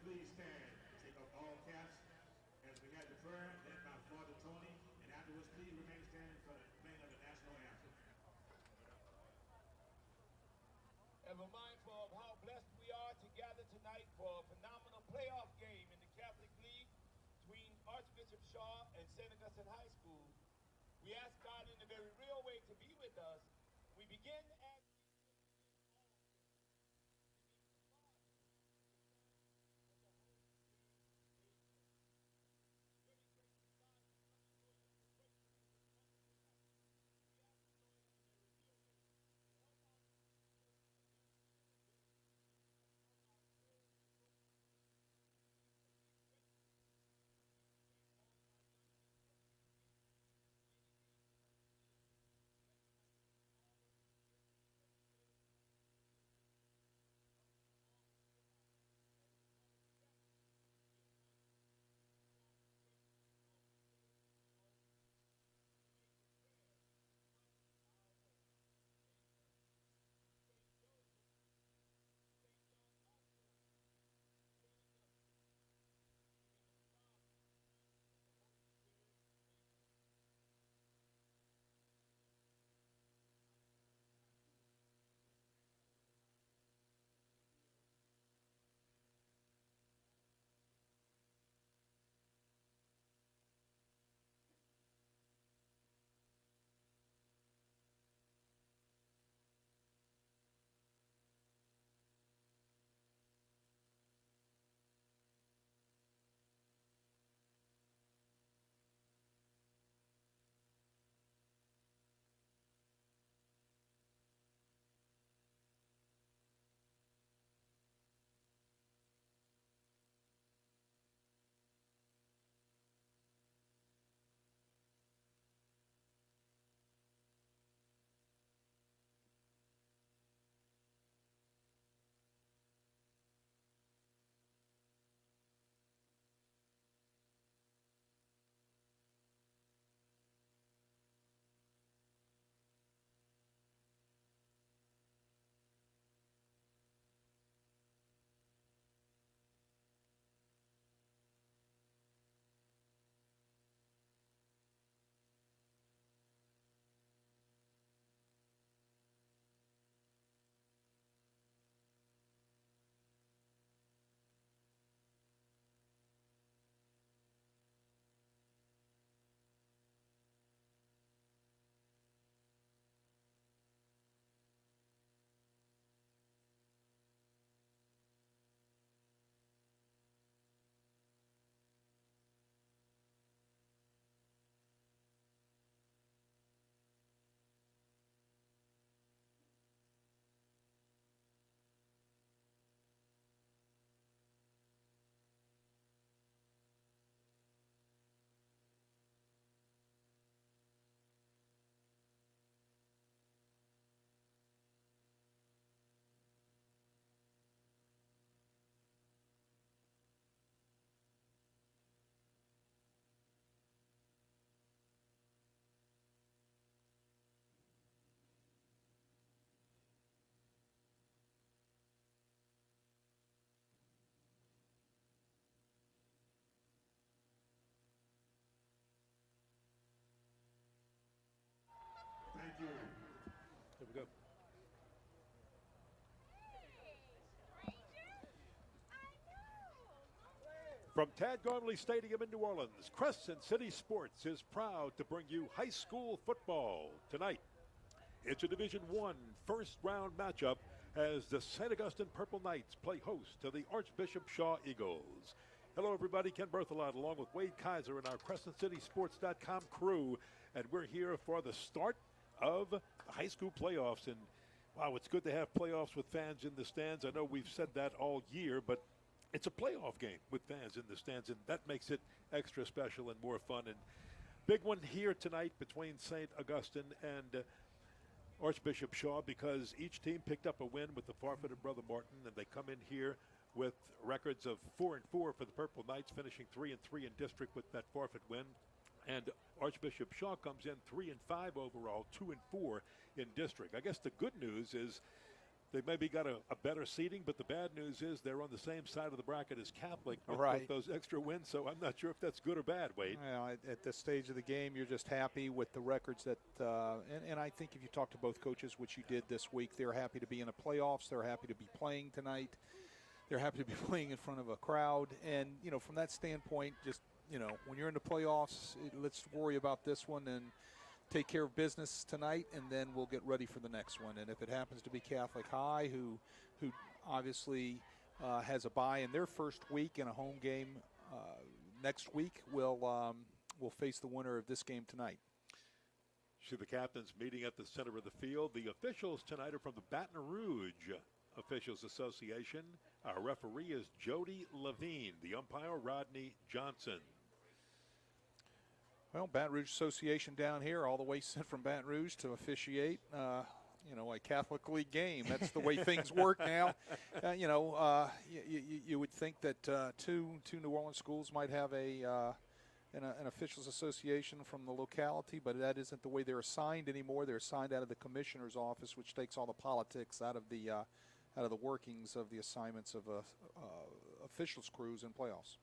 please stand, take off all caps as we have the prayer led by Father Tony, and afterwards please remain standing for the playing of the national anthem. Ever mindful of how blessed we are to gather tonight for a phenomenal playoff game in the Catholic League between Archbishop Shaw and St. Augustine High School, we ask God in a very real way to be with us. We begin as Thank you. Here we go. From Tad Gormley Stadium in New Orleans, Crescent City Sports is proud to bring you high school football tonight. It's a Division I first-round matchup as the St. Augustine Purple Knights play host to the Archbishop Shaw Eagles. Hello, everybody. Ken Berthelot along with Wade Kaiser and our CrescentCitySports.com crew, and we're here for the start of the high school playoffs. And, wow, it's good to have playoffs with fans in the stands. I know we've said that all year, but it's a playoff game with fans in the stands, and that makes it extra special and more fun. And big one here tonight between St. Augustine and Archbishop Shaw, because each team picked up a win with the forfeited Brother Martin, and they come in here with records of 4-4 for the Purple Knights, finishing 3-3 in district with that forfeit win. And Archbishop Shaw comes in 3-5 overall, 2-4 in district. I guess the good news is They maybe got a better seating, but the bad news is they're on the same side of the bracket as Catholic with those extra wins, so I'm not sure if that's good or bad, Wade. Well, at this stage of the game, you're just happy with the records that and I think if you talk to both coaches, which you did this week, they're happy to be in the playoffs. They're happy to be playing tonight. They're happy to be playing in front of a crowd. And, from that standpoint, just, when you're in the playoffs, let's worry about this one and take care of business tonight, and then we'll get ready for the next one. And if it happens to be Catholic High, who obviously has a bye in their first week and a home game next week, we'll face the winner of this game tonight. See the captains meeting at the center of the field. The officials tonight are from the Baton Rouge Officials Association. Our referee is Jody Levine. The umpire, Rodney Johnson. Well, Baton Rouge Association down here, all the way sent from Baton Rouge to officiate, a Catholic League game. That's the way things work now. You would think that two New Orleans schools might have an officials association from the locality, but that isn't the way they're assigned anymore. They're assigned out of the commissioner's office, which takes all the politics out of the workings of the assignments of officials crews in playoffs.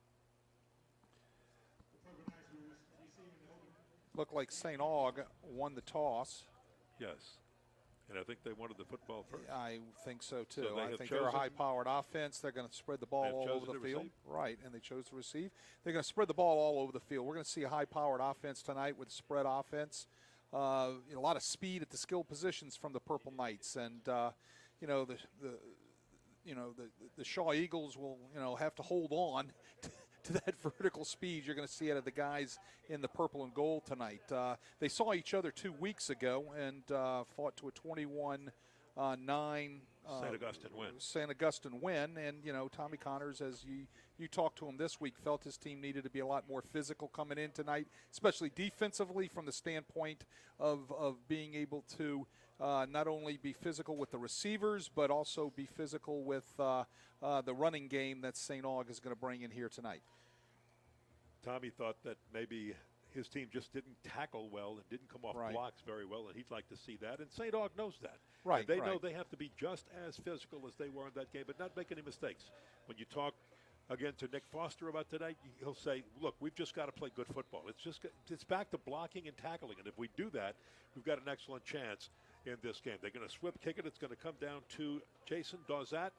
Looked like St. Aug won the toss. Yes. And I think they wanted the football first. I think so, too. So I think they're a high-powered offense. They're going to spread the ball all over the field. Receive. Right, and they chose to receive. They're going to spread the ball all over the field. We're going to see a high-powered offense tonight with spread offense. A lot of speed at the skill positions from the Purple Knights. And, the Shaw Eagles will, have to hold on to that vertical speed you're going to see out of the guys in the purple and gold tonight. They saw each other 2 weeks ago and fought to a 21-9 St. Augustine win. And, Tommy Connors, as you talked to him this week, felt his team needed to be a lot more physical coming in tonight, especially defensively from the standpoint of being able to not only be physical with the receivers, but also be physical with the running game that St. Aug is going to bring in here tonight. Tommy thought that maybe his team just didn't tackle well and didn't come off blocks very well, and he'd like to see that. And St. Aug knows that. Right. And they know they have to be just as physical as they were in that game, but not make any mistakes. When you talk again to Nick Foster about tonight, he'll say, look, we've just got to play good football. It's back to blocking and tackling, and if we do that, we've got an excellent chance in this game. They're going to swip kick it. It's going to come down to Jason Dawzat,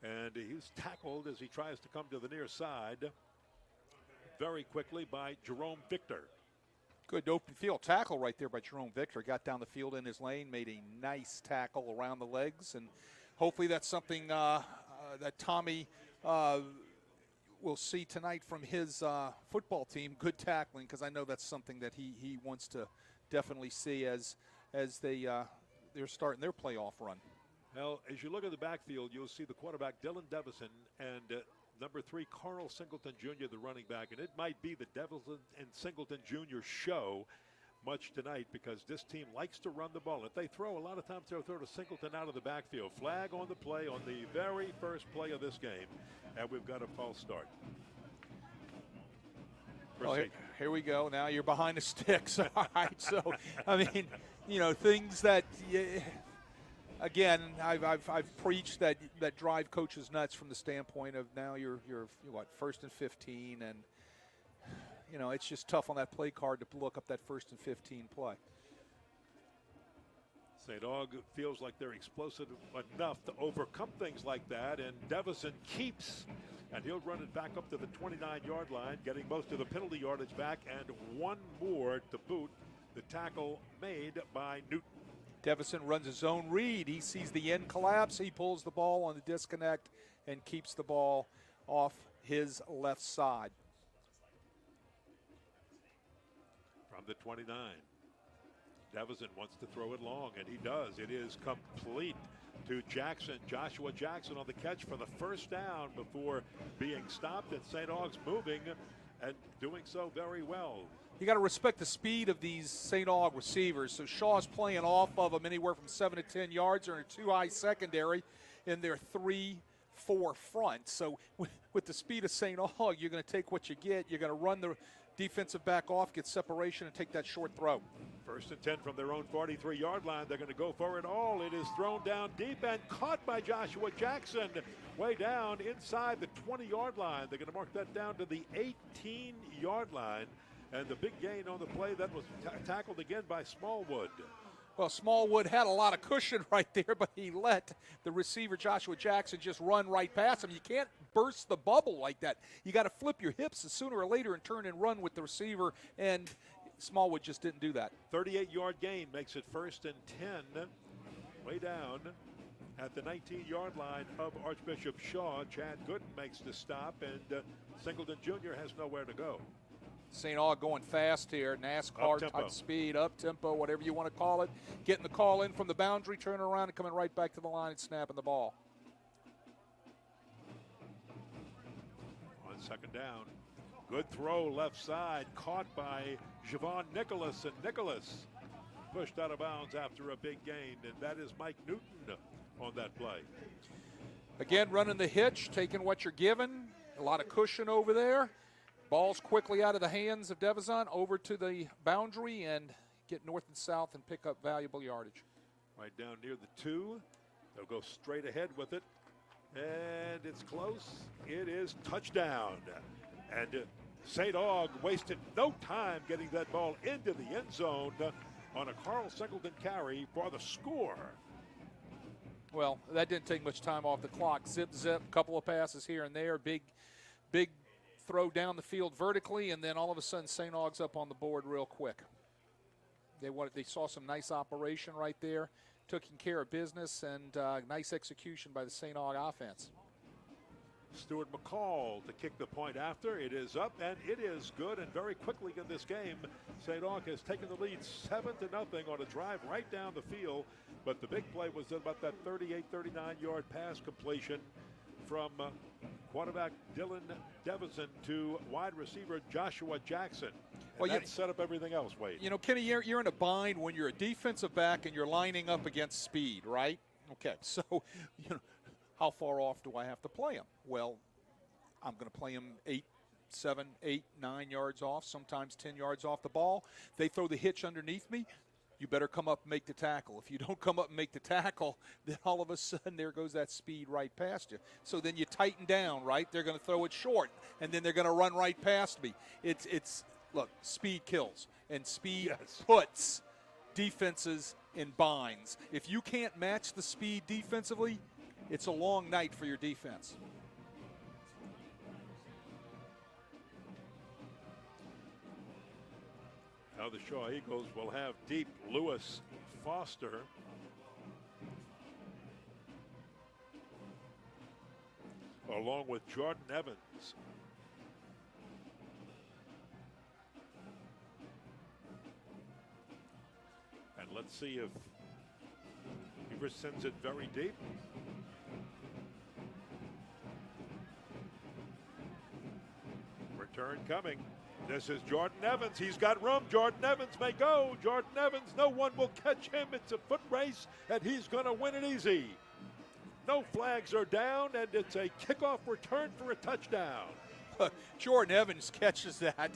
and he's tackled as he tries to come to the near side very quickly by Jerome Victor. Good open field tackle right there by Jerome Victor. Got down the field in his lane, made a nice tackle around the legs, and hopefully that's something that Tommy will see tonight from his football team. Good tackling, because I know that's something that he wants to definitely see as they're starting their playoff run. Well, as you look at the backfield, you'll see the quarterback Dylan Devison and number 3 Carl Singleton Jr., the running back, and it might be the Devison and Singleton Jr. show much tonight, because this team likes to run the ball. If they throw, a lot of times they'll throw to Singleton out of the backfield. Flag on the play on the very first play of this game, and we've got a false start. Well, here we go. Now you're behind the sticks. All right. So, I mean, things that, again, I've preached that drive coaches nuts from the standpoint of now you're what, 1st and 15, and it's just tough on that play card to look up that 1st and 15 play. St. Aug feels like they're explosive enough to overcome things like that, and Devison keeps, and he'll run it back up to the 29-yard line, getting most of the penalty yardage back, and one more to boot. The tackle made by Newton. Devison runs his own read. He sees the end collapse. He pulls the ball on the disconnect and keeps the ball off his left side. From the 29. Devison wants to throw it long, and he does. It is complete to Jackson. Joshua Jackson on the catch for the first down before being stopped. And St. Aug's moving and doing so very well. You got to respect the speed of these St. Aug receivers. So Shaw's playing off of them anywhere from 7 to 10 yards. They're in a 2-high secondary in their 3-4 front. So with the speed of St. Aug, you're going to take what you get. You're going to run defensive back off, get separation, and take that short throw. 1st and 10 from their own 43-yard line. They're going to go for it all. It is thrown down deep and caught by Joshua Jackson way down inside the 20-yard line. They're going to mark that down to the 18-yard line. And the big gain on the play, that was tackled again by Smallwood. Well, Smallwood had a lot of cushion right there, but he let the receiver, Joshua Jackson, just run right past him. You can't burst the bubble like that. You got to flip your hips sooner or later and turn and run with the receiver, and Smallwood just didn't do that. 38-yard gain makes it 1st and 10. Way down at the 19-yard line of Archbishop Shaw. Chad Gooden makes the stop, and Singleton Jr. has nowhere to go. St. Aug going fast here, NASCAR type speed, up tempo, whatever you want to call it. Getting the call in from the boundary, turning around and coming right back to the line and snapping the ball. On 2nd down, good throw left side, caught by Javon Nicholas, and Nicholas pushed out of bounds after a big gain, and that is Mike Newton on that play. Again, running the hitch, taking what you're given, a lot of cushion over there. Ball's quickly out of the hands of Devizon over to the boundary and get north and south and pick up valuable yardage. Right down near the 2. They'll go straight ahead with it. And it's close. It is touchdown. And St. Aug wasted no time getting that ball into the end zone on a Carl Singleton carry for the score. Well, that didn't take much time off the clock. Zip, zip, couple of passes here and there. Big throw down the field vertically, and then all of a sudden St. Aug's up on the board real quick. They saw some nice operation right there, taking care of business, and nice execution by the St. Aug offense. Stuart McCall to kick the point after. It is up, and it is good, and very quickly in this game, St. Aug has taken the lead 7-0 on a drive right down the field, but the big play was about that 39-yard pass completion from quarterback Dylan Devison to wide receiver Joshua Jackson. And that set up everything else, Wade. You know, Kenny, you're in a bind when you're a defensive back and you're lining up against speed, right? Okay, so, how far off do I have to play him? Well, I'm going to play him 7, 8, 9 yards off, sometimes 10 yards off the ball. They throw the hitch underneath me. You better come up and make the tackle. If you don't come up and make the tackle, then all of a sudden there goes that speed right past you. So then you tighten down, right? They're going to throw it short, and then they're going to run right past me. Look, speed kills, and speed puts defenses in binds. If you can't match the speed defensively, it's a long night for your defense. Now the Shaw Eagles will have deep Lewis Foster. Along with Jordan Evans. And let's see if Beaver sends it very deep. Return coming. This is Jordan Evans. He's got room. Jordan Evans may go. Jordan Evans, no one will catch him. It's a foot race, and he's going to win it easy. No flags are down, and it's a kickoff return for a touchdown. Jordan Evans catches that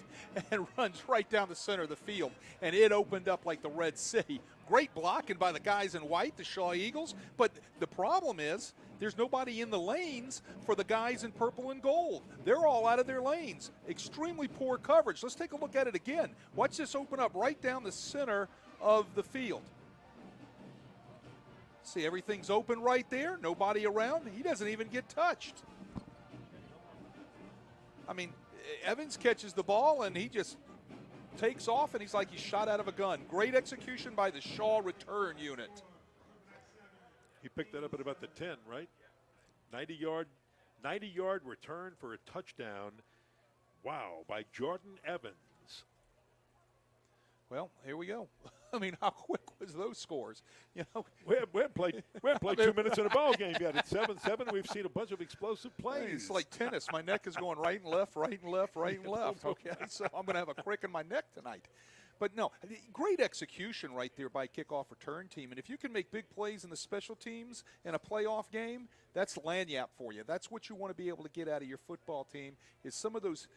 and runs right down the center of the field, and it opened up like the Red Sea. Great blocking by the guys in white, the Shaw Eagles, but the problem is there's nobody in the lanes for the guys in purple and gold. They're all out of their lanes. Extremely poor coverage. Let's take a look at it again. Watch this open up right down the center of the field. See, everything's open right there. Nobody around. He doesn't even get touched. I mean, Evans catches the ball, and he just takes off, and he's like he's shot out of a gun. Great execution by the Shaw return unit. He picked that up at about the 10, right? 90-yard return for a touchdown. Wow, by Jordan Evans. Well, here we go. I mean, how quick was those scores? You know, we haven't played 2 minutes in a ball game yet. It's 7-7. We've seen a bunch of explosive plays. It's like tennis. My neck is going right and left, right and left, right and left. Okay, so I'm going to have a crick in my neck tonight. But no, great execution right there by kickoff return team. And if you can make big plays in the special teams in a playoff game, that's lagniappe for you. That's what you want to be able to get out of your football team is some of those,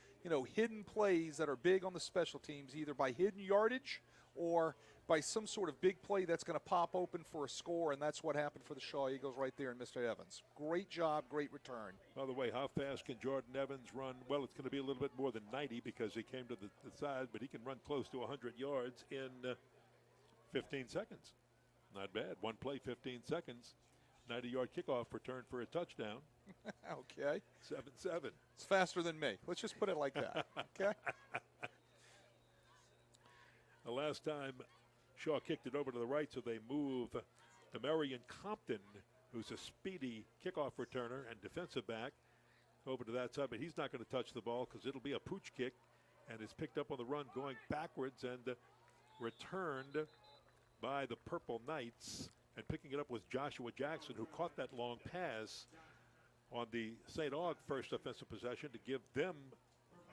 hidden plays that are big on the special teams, either by hidden yardage or by some sort of big play that's going to pop open for a score, and that's what happened for the Shaw Eagles right there in Mr. Evans. Great job, great return. By the way, how fast can Jordan Evans run? Well, it's going to be a little bit more than 90 because he came to the side, but he can run close to 100 yards in 15 seconds. Not bad. One play, 15 seconds. 90-yard kickoff return for a touchdown. Okay. 7-7. It's faster than me. Let's just put it like that. Okay. The last time Shaw kicked it over to the right, so they move to Marion Compton, who's a speedy kickoff returner and defensive back, over to that side. But he's not going to touch the ball because it'll be a pooch kick, and it's picked up on the run going backwards and returned by the Purple Knights. And picking it up was Joshua Jackson, who caught that long pass on the St. Aug first offensive possession to give them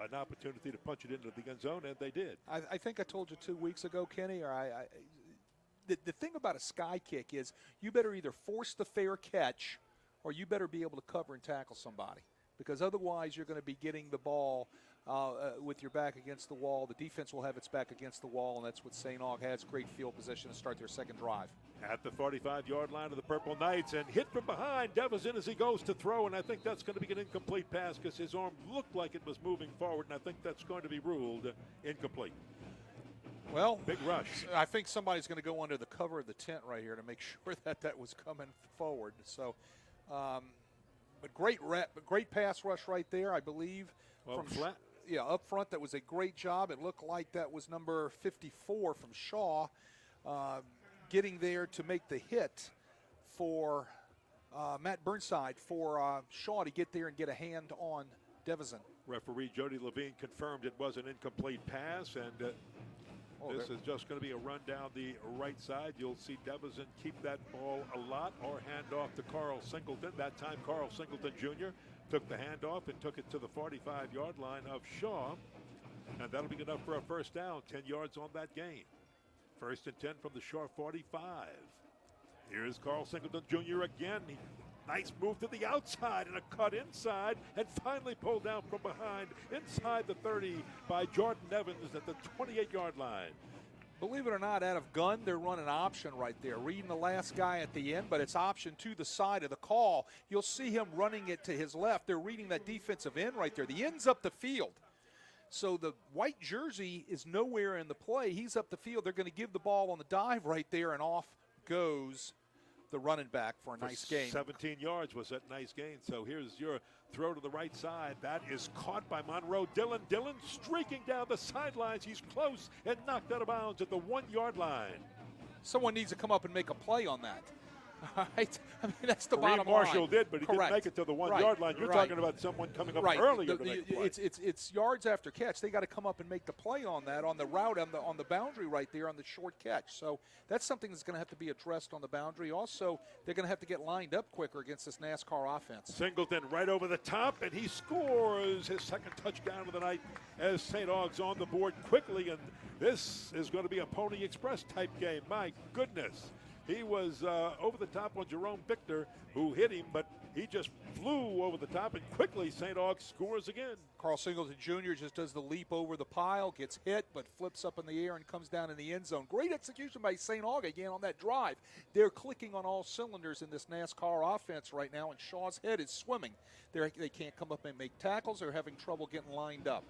an opportunity to punch it into the end zone, and they did. I think I told you 2 weeks ago, Kenny, or the thing about a sky kick is you better either force the fair catch or you better be able to cover and tackle somebody, because otherwise you're going to be getting the ball with your back against the wall. The defense will have its back against the wall, and that's what St. Aug has. Great field position to start their second drive. At the 45-yard line of the Purple Knights, and hit from behind. Devers in as he goes to throw, and I think that's going to be an incomplete pass because his arm looked like it was moving forward, and I think that's going to be ruled incomplete. Well, big rush. I think somebody's going to go under the cover of the tent right here to make sure that was coming forward. So, but great pass rush right there, I believe. Well, from flat. Yeah, up front, that was a great job. It looked like that was number 54 from Shaw, getting there to make the hit for Matt Burnside for Shaw to get there and get a hand on Devison. Referee Jody Levine confirmed it was an incomplete pass, and this is just going to be a run down the right side. You'll see Devison keep that ball a lot or hand off to Carl Singleton. That time Carl Singleton Jr. took the handoff and took it to the 45-yard line of Shaw, and that'll be enough for a first down, 10 yards on that gain. First and 10 from the Shaw 45. Here's Carl Singleton Jr. again. Nice move to the outside and a cut inside, and finally pulled down from behind inside the 30 by Jordan Evans at the 28-yard line. Believe it or not, out of gun, they're running option right there. Reading the last guy at the end, but it's option to the side of the call. You'll see him running it to his left. They're reading that defensive end right there. The end's up the field. So the white jersey is nowhere in the play. He's up the field. They're going to give the ball on the dive right there, and off goes the running back for a nice gain. 17 yards was that nice gain. So here's your throw to the right side. That is caught by Monroe Dillon. Dillon streaking down the sidelines. He's close and knocked out of bounds at the 1-yard line. Someone needs to come up and make a play on that. All right? I mean, that's the Kareem bottom Marshall line. didn't, but he Correct. didn't make it to the 1-yard line. You're talking about someone coming up earlier to make the play. It's yards after catch. They got to come up and make the play on that, on the route, on the boundary right there on the short catch. So that's something that's going to have to be addressed on the boundary. Also, they're going to have to get lined up quicker against this NASCAR offense. Singleton right over the top, and he scores his second touchdown of the night as St. Aug's on the board quickly, and this is going to be a Pony Express type game. My goodness. He was over the top on Jerome Victor, who hit him, but he just flew over the top, and quickly St. Aug scores again. Carl Singleton Jr. just does the leap over the pile, gets hit, but flips up in the air and comes down in the end zone. Great execution by St. Aug again on that drive. They're clicking on all cylinders in this NASCAR offense right now, and Shaw's head is swimming. They can't come up and make tackles. They're having trouble getting lined up.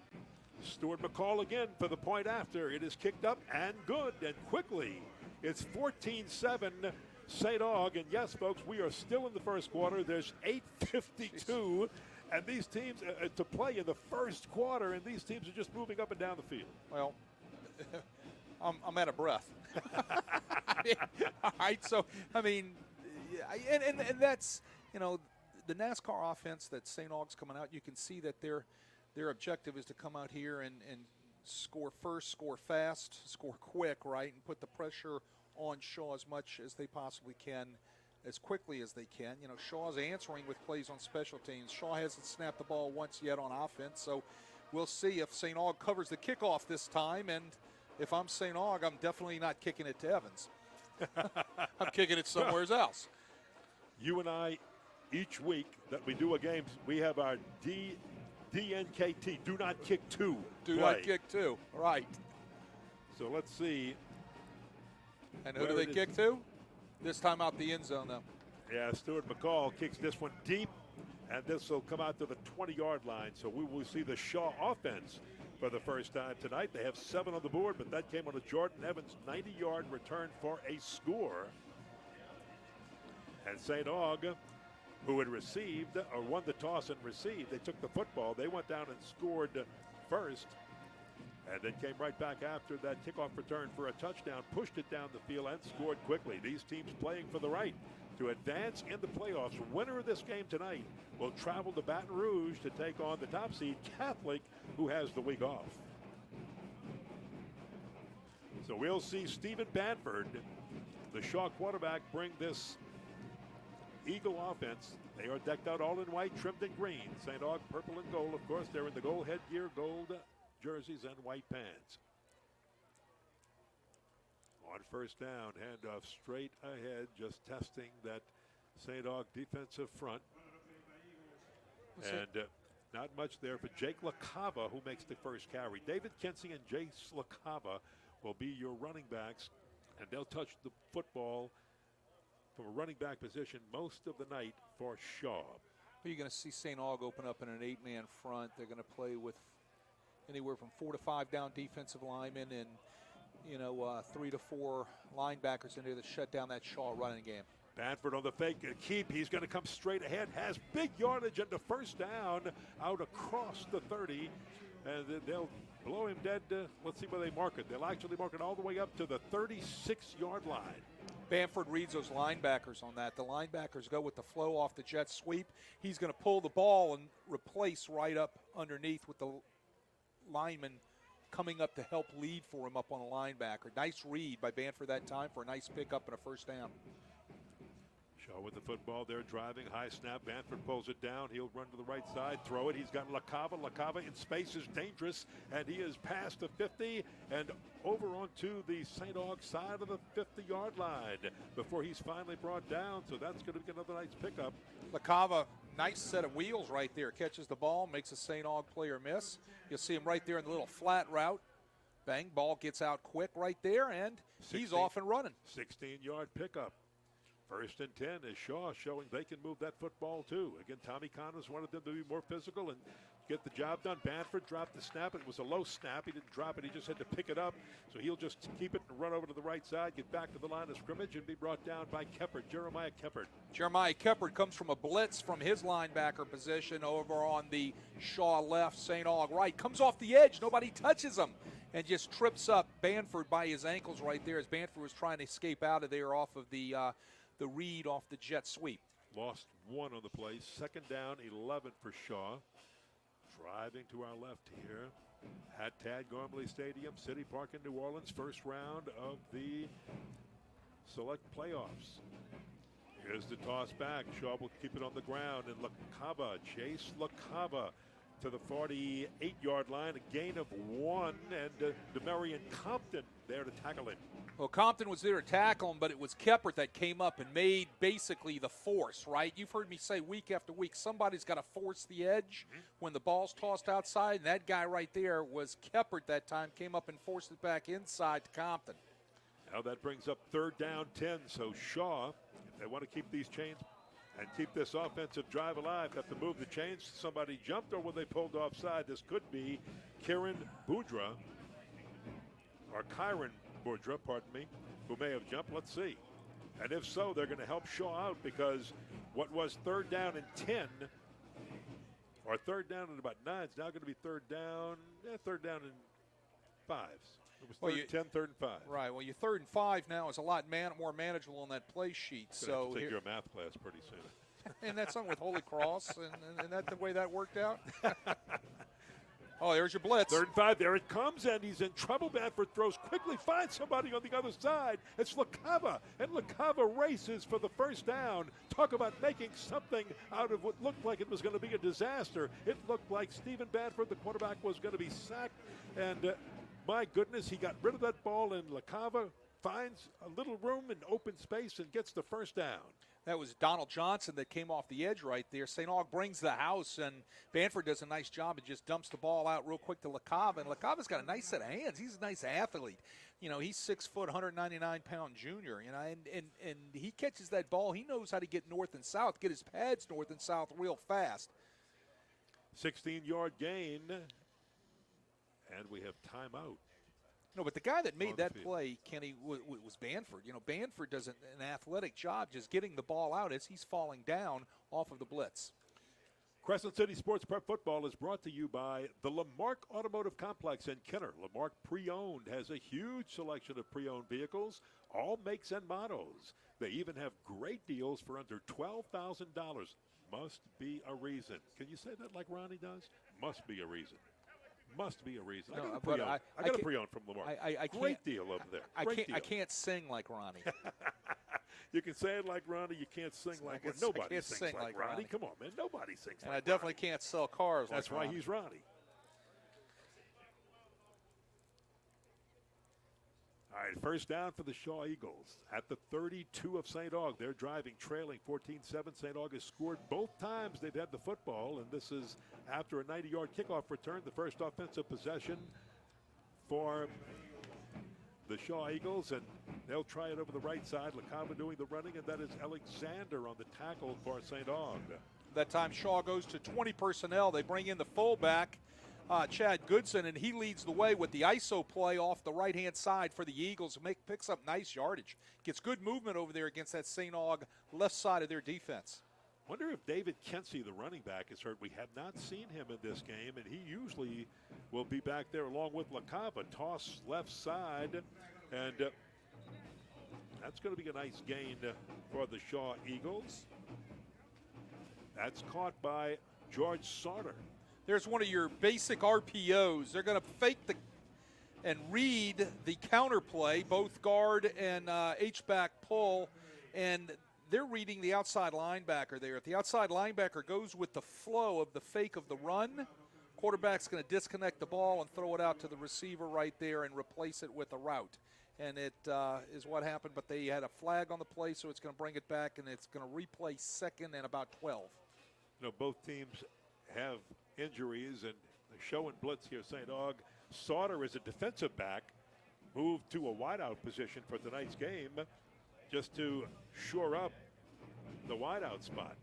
Stuart McCall again for the point after. It is kicked up and good, and quickly. It's 14-7 St. Aug, and yes, folks, we are still in the first quarter. There's 8:52, and these teams to play in the first quarter, and these teams are just moving up and down the field. Well, I'm out of breath. All right, so, I mean, and that's, the NASCAR offense that St. Aug's coming out, you can see that their objective is to come out here and score first, score fast, score quick, right, and put the pressure on Shaw as much as they possibly can, as quickly as they can. Shaw's answering with plays on special teams. Shaw hasn't snapped the ball once yet on offense, so we'll see if St. Aug covers the kickoff this time, and If I'm St. Aug, I'm definitely not kicking it to Evans. I'm kicking it somewhere else. You and I, each week that we do a game, we have our DNKT, do not kick two. Do not kick two, right. So let's see. And who do they kick to? This time out the end zone, though. Yeah, Stuart McCall kicks this one deep, and this will come out to the 20-yard line. So we will see the Shaw offense for the first time tonight. They have 7 on the board, but that came on a Jordan Evans 90-yard return for a score. And St. Aug, who had received or won the toss and received, they took the football. They went down and scored first, and then came right back after that kickoff return for a touchdown, pushed it down the field, and scored quickly. These teams playing for the right to advance in the playoffs. Winner of this game tonight will travel to Baton Rouge to take on the top seed Catholic, who has the week off. So we'll see Stephen Banford, the Shaw quarterback, bring this Eagle offense. They are decked out all in white, trimmed in green. St. Aug purple and gold. Of course, they're in the gold headgear, gold jerseys, and white pants. On first down, handoff straight ahead, just testing that St. Aug defensive front. And not much there for Jake LaCava, who makes the first carry. David Kinsey and Jace LaCava will be your running backs, and they'll touch the football from a running back position most of the night for Shaw. You're going to see St. Aug open up in an 8-man front. They're going to play with anywhere from 4 to 5 down defensive linemen and 3 to 4 linebackers in there to shut down that Shaw running game. Banford on the fake keep. He's going to come straight ahead. Has big yardage into first down out across the 30. And they'll blow him dead. Let's see where they mark it. They'll actually mark it all the way up to the 36-yard line. Bamford reads those linebackers on that. The linebackers go with the flow off the jet sweep. He's going to pull the ball and replace right up underneath with the lineman coming up to help lead for him up on a linebacker. Nice read by Bamford that time for a nice pickup and a first down. Shaw with the football. They're driving. High snap. Banford pulls it down. He'll run to the right side, throw it. He's got LaCava. LaCava in space is dangerous, and he is past the 50 and over onto the St. Aug side of the 50-yard line before he's finally brought down. So that's going to be another nice pickup. LaCava, nice set of wheels right there. Catches the ball, makes a St. Aug player miss. You'll see him right there in the little flat route. Bang, ball gets out quick right there, and he's off and running. 16-yard pickup. First and 10 is Shaw showing they can move that football too. Again, Tommy Connors wanted them to be more physical and get the job done. Banford dropped the snap. It was a low snap. He didn't drop it. He just had to pick it up. So he'll just keep it and run over to the right side, get back to the line of scrimmage, and be brought down by Keppert, Jeremiah Keppert. Jeremiah Keppert comes from a blitz from his linebacker position over on the Shaw left, St. Aug right. Comes off the edge. Nobody touches him and just trips up Banford by his ankles right there as Banford was trying to escape out of there off of the read off the jet sweep. Lost 1 on the play. Second down, 11 for Shaw. Driving to our left here at Tad Gormley Stadium, City Park in New Orleans. First round of the select playoffs. Here's the toss back. Shaw will keep it on the ground. And LaCava, Chase LaCava to the 48-yard line. A gain of 1. And Demarion Compton there to tackle him. Well, Compton was there to tackle him, but it was Keppert that came up and made basically the force, right? You've heard me say week after week, somebody's got to force the edge when the ball's tossed outside, and that guy right there was Keppert that time, came up and forced it back inside to Compton. Now that brings up third down 10, so Shaw, if they want to keep these chains and keep this offensive drive alive, have to move the chains. Somebody jumped, or were they pulled offside? This could be Kieran Boudra, or Kyron Boudra, pardon me, who may have jumped. Let's see. And if so, they're going to help Shaw out, because what was third down and 10, or third down and about 9, is now going to be third down and 5s. It was third and 10, third and 5. Right. Well, your 3rd and 5 now is a lot more manageable on that play sheet. So have to take your math class pretty soon. And that's something with Holy Cross, and that's the way that worked out. Oh, there's your blitz. 3rd and 5, there it comes, and he's in trouble. Banford throws quickly, finds somebody on the other side. It's LaCava, and LaCava races for the first down. Talk about making something out of what looked like it was going to be a disaster. It looked like Stephen Banford, the quarterback, was going to be sacked, and My goodness, he got rid of that ball, and LaCava finds a little room in open space and gets the first down. That was Donald Johnson that came off the edge right there. St. Aug brings the house, and Banford does a nice job and just dumps the ball out real quick to LaCava. And LaCava's got a nice set of hands. He's a nice athlete. You know, he's 6 foot, 199-pound junior, you know, and he catches that ball. He knows how to get north and south, get his pads north and south real fast. 16-yard gain, and we have timeout. No, but the guy that made that play, Kenny, was Banford. You know, Banford does an athletic job just getting the ball out as he's falling down off of the blitz. Crescent City Sports Prep Football is brought to you by the Lamarck Automotive Complex in Kenner. Lamarck Pre-Owned has a huge selection of pre-owned vehicles, all makes and models. They even have great deals for under $12,000. Must be a reason. Can you say that like Ronnie does? Must be a reason. Must be a reason. No, I got a pre-owned from Lamarck. Great deal over there. I can't sing like Ronnie. You can say it like Ronnie. You can't sing like Ronnie. Nobody sings like Ronnie. Come on, man. Nobody sings like Ronnie. And I definitely can't sell cars That's like why Ronnie. He's Ronnie. All right, first down for the Shaw Eagles at the 32 of St. Aug. They're driving, trailing 14-7. St. Aug has scored both times they've had the football, and this is after a 90-yard kickoff return, the first offensive possession for the Shaw Eagles, and they'll try it over the right side. LaCava doing the running, and that is Alexander on the tackle for St. Aug. That time Shaw goes to 20 personnel. They bring in the fullback, Chad Goodson, and he leads the way with the ISO play off the right-hand side for the Eagles. Picks up nice yardage. Gets good movement over there against that St. Aug left side of their defense. Wonder if David Kensey, the running back, is hurt. We have not seen him in this game, and he usually will be back there along with LaCava. Toss left side, and that's going to be a nice gain for the Shaw Eagles. That's caught by George Sauter. There's one of your basic RPOs. They're going to fake and read the counter play, both guard and H-back pull, and they're reading the outside linebacker there. If the outside linebacker goes with the flow of the fake of the run, quarterback's going to disconnect the ball and throw it out to the receiver right there and replace it with a route. And it is what happened, but they had a flag on the play, so it's going to bring it back, and it's going to replay second and about 12. You know, both teams have injuries, and showing blitz here, St. Aug. Sauter is a defensive back, moved to a wideout position for tonight's game just to shore up the wideout spot.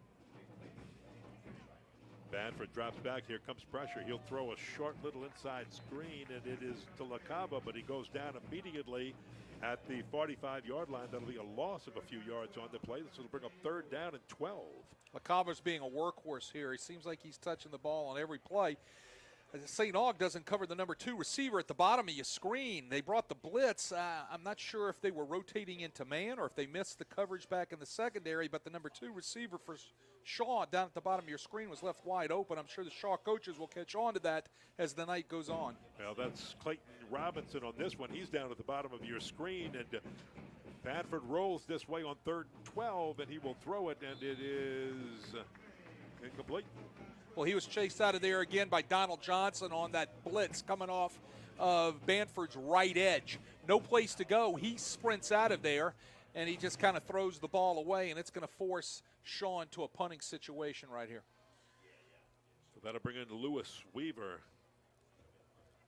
Banford drops back. Here comes pressure. He'll throw a short little inside screen, and it is to LaCava, but he goes down immediately at the 45-yard line. That'll be a loss of a few yards on the play. This will bring up third down and 12. LaCava's being a workhorse here. He seems like he's touching the ball on every play. St. Aug doesn't cover the number 2 receiver at the bottom of your screen. They brought the blitz. I'm not sure if they were rotating into man or if they missed the coverage back in the secondary, but the number 2 receiver for Shaw down at the bottom of your screen was left wide open. I'm sure the Shaw coaches will catch on to that as the night goes on. Well, that's Clayton Robinson on this one. He's down at the bottom of your screen, and Banford rolls this way on 3rd and 12, and he will throw it, and it is incomplete. Well, he was chased out of there again by Donald Johnson on that blitz coming off of Banford's right edge. No place to go. He sprints out of there, and he just kind of throws the ball away, and it's going to force Shaw into a punting situation right here. So that'll bring in Lewis Weaver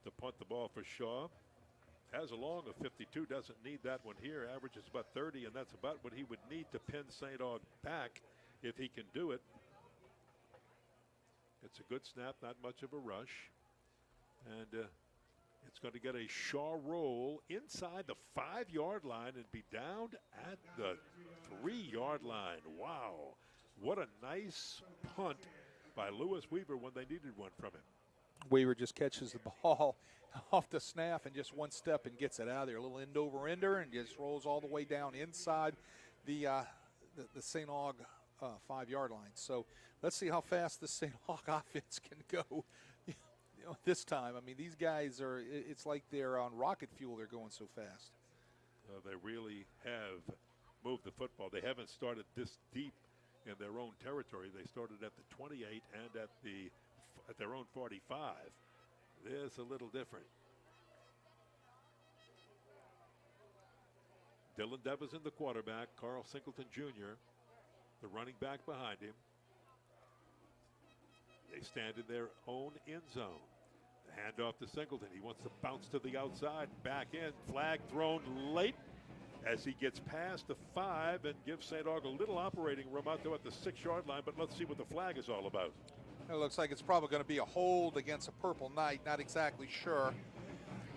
to punt the ball for Shaw. Has a long of 52, doesn't need that one here. Averages about 30, and that's about what he would need to pin St. Aug back if he can do it. It's a good snap, not much of a rush. And it's going to get a Shaw roll inside the 5-yard line and be down at the 3-yard line. Wow. What a nice punt by Lewis Weaver when they needed one from him. Weaver just catches the ball off the snap and just one step and gets it out of there. A little end-over-ender and just rolls all the way down inside the St. Aug 5-yard line. So let's see how fast the St. Aug offense can go this time. I mean, these guys it's like they're on rocket fuel. They're going so fast. They really have moved the football. They haven't started this deep in their own territory. They started at the 28 and at their own 45. This a little different. Dylan Devers in the quarterback. Carl Singleton Jr., the running back behind him. They stand in their own end zone. The handoff to Singleton. He wants to bounce to the outside, back in. Flag thrown late as he gets past the 5 and gives St. Aug a little operating room out there at the 6-yard line, but let's see what the flag is all about. It looks like it's probably going to be a hold against a Purple Knight, not exactly sure.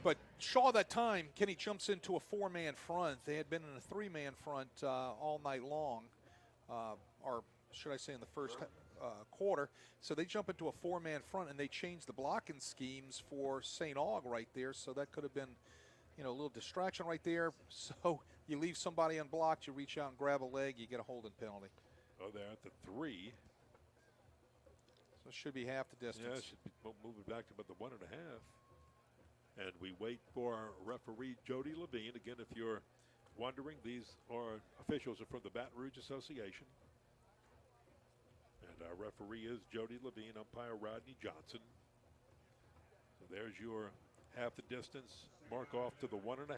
But Shaw that time, Kenny jumps into a 4-man front. They had been in a 3-man front all night long, or should I say in the first quarter. So they jump into a 4-man front, and they change the blocking schemes for St. Aug right there. So that could have been, a little distraction right there. So you leave somebody unblocked, you reach out and grab a leg, you get a holding penalty. Oh, they're at the 3. So it should be half the distance. Yeah, it should be moving back to about the 1.5. And we wait for referee Jody Levine. Again, if you're wondering, these are officials are from the Baton Rouge Association. And our referee is Jody Levine, umpire Rodney Johnson. So there's your half the distance, mark off to the 1.5.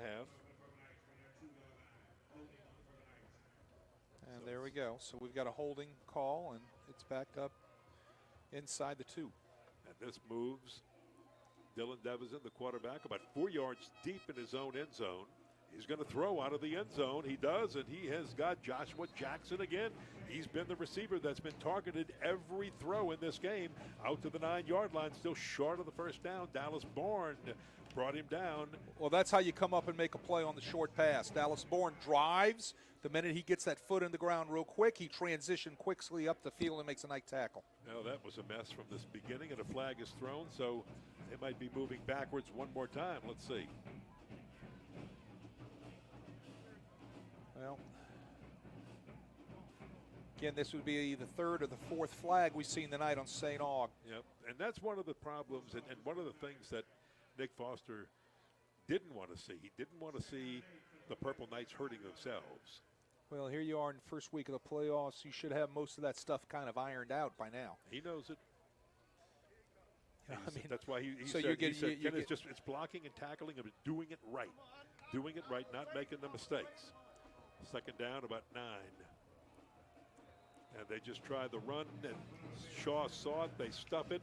And there we go. So we've got a holding call, and it's back up inside the 2. And this moves Dylan Devers in, the quarterback, about 4 yards deep in his own end zone. He's going to throw out of the end zone. He does, and he has got Joshua Jackson again. He's been the receiver that's been targeted every throw in this game. Out to the 9-yard line, still short of the first down. Dallas Bourne brought him down. Well, that's how you come up and make a play on the short pass. Dallas Bourne drives. The minute he gets that foot in the ground real quick, he transitioned quickly up the field and makes a nice tackle. Now, that was a mess from this beginning, and a flag is thrown, so they might be moving backwards one more time. Let's see. Well, again, this would be the 3rd or the 4th flag we've seen tonight on St. Aug. Yep, and that's one of the problems and one of the things that Nick Foster didn't want to see. He didn't want to see the Purple Knights hurting themselves. Well, here you are in the first week of the playoffs. You should have most of that stuff kind of ironed out by now. He knows it. I mean, that's why he so said, it's it's blocking and tackling and doing it right. Doing it right, not making the mistakes. Second down, about 9. And they just try the run, and Shaw saw it. They stuff it.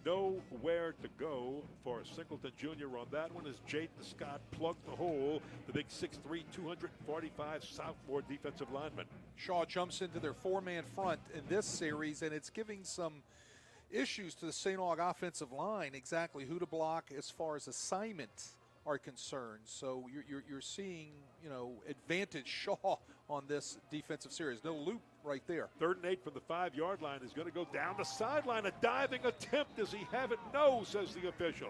Nowhere to go for Singleton Jr. on that one as Jaden Scott plugged the hole, the big 6'3", 245 sophomore defensive lineman. Shaw jumps into their 4-man front in this series, and it's giving some issues to the St. Aug offensive line, exactly who to block as far as assignments are concerned. So you're seeing, advantage Shaw on this defensive series. No loop right there. 3rd and 8 from the 5-yard line is going to go down the sideline. A diving attempt. Does he have it? No, says the official.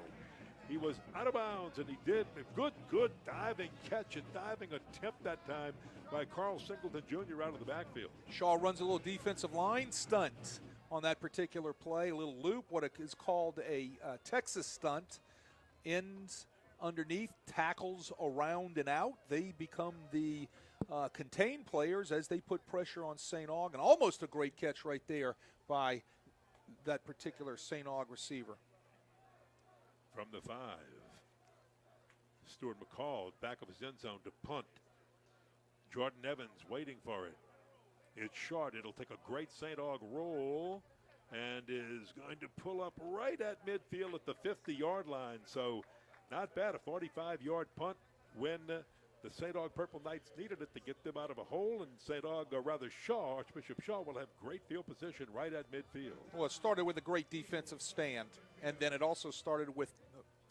He was out of bounds, and he did. Good diving catch and diving attempt that time by Carl Singleton Jr. out of the backfield. Shaw runs a little defensive line stunt on that particular play, a little loop, what is called a Texas stunt. Ends underneath, tackles around and out. They become the contained players as they put pressure on St. Aug, and almost a great catch right there by that particular St. Aug receiver. From the 5, Stuart McCall, back of his end zone to punt. Jordan Evans waiting for it. It's short. It'll take a great St. Aug roll and is going to pull up right at midfield at the 50-yard line. So not bad, a 45-yard punt when the St. Aug Purple Knights needed it to get them out of a hole, and St. Aug, or rather Shaw, Archbishop Shaw, will have great field position right at midfield. Well, it started with a great defensive stand, and then it also started with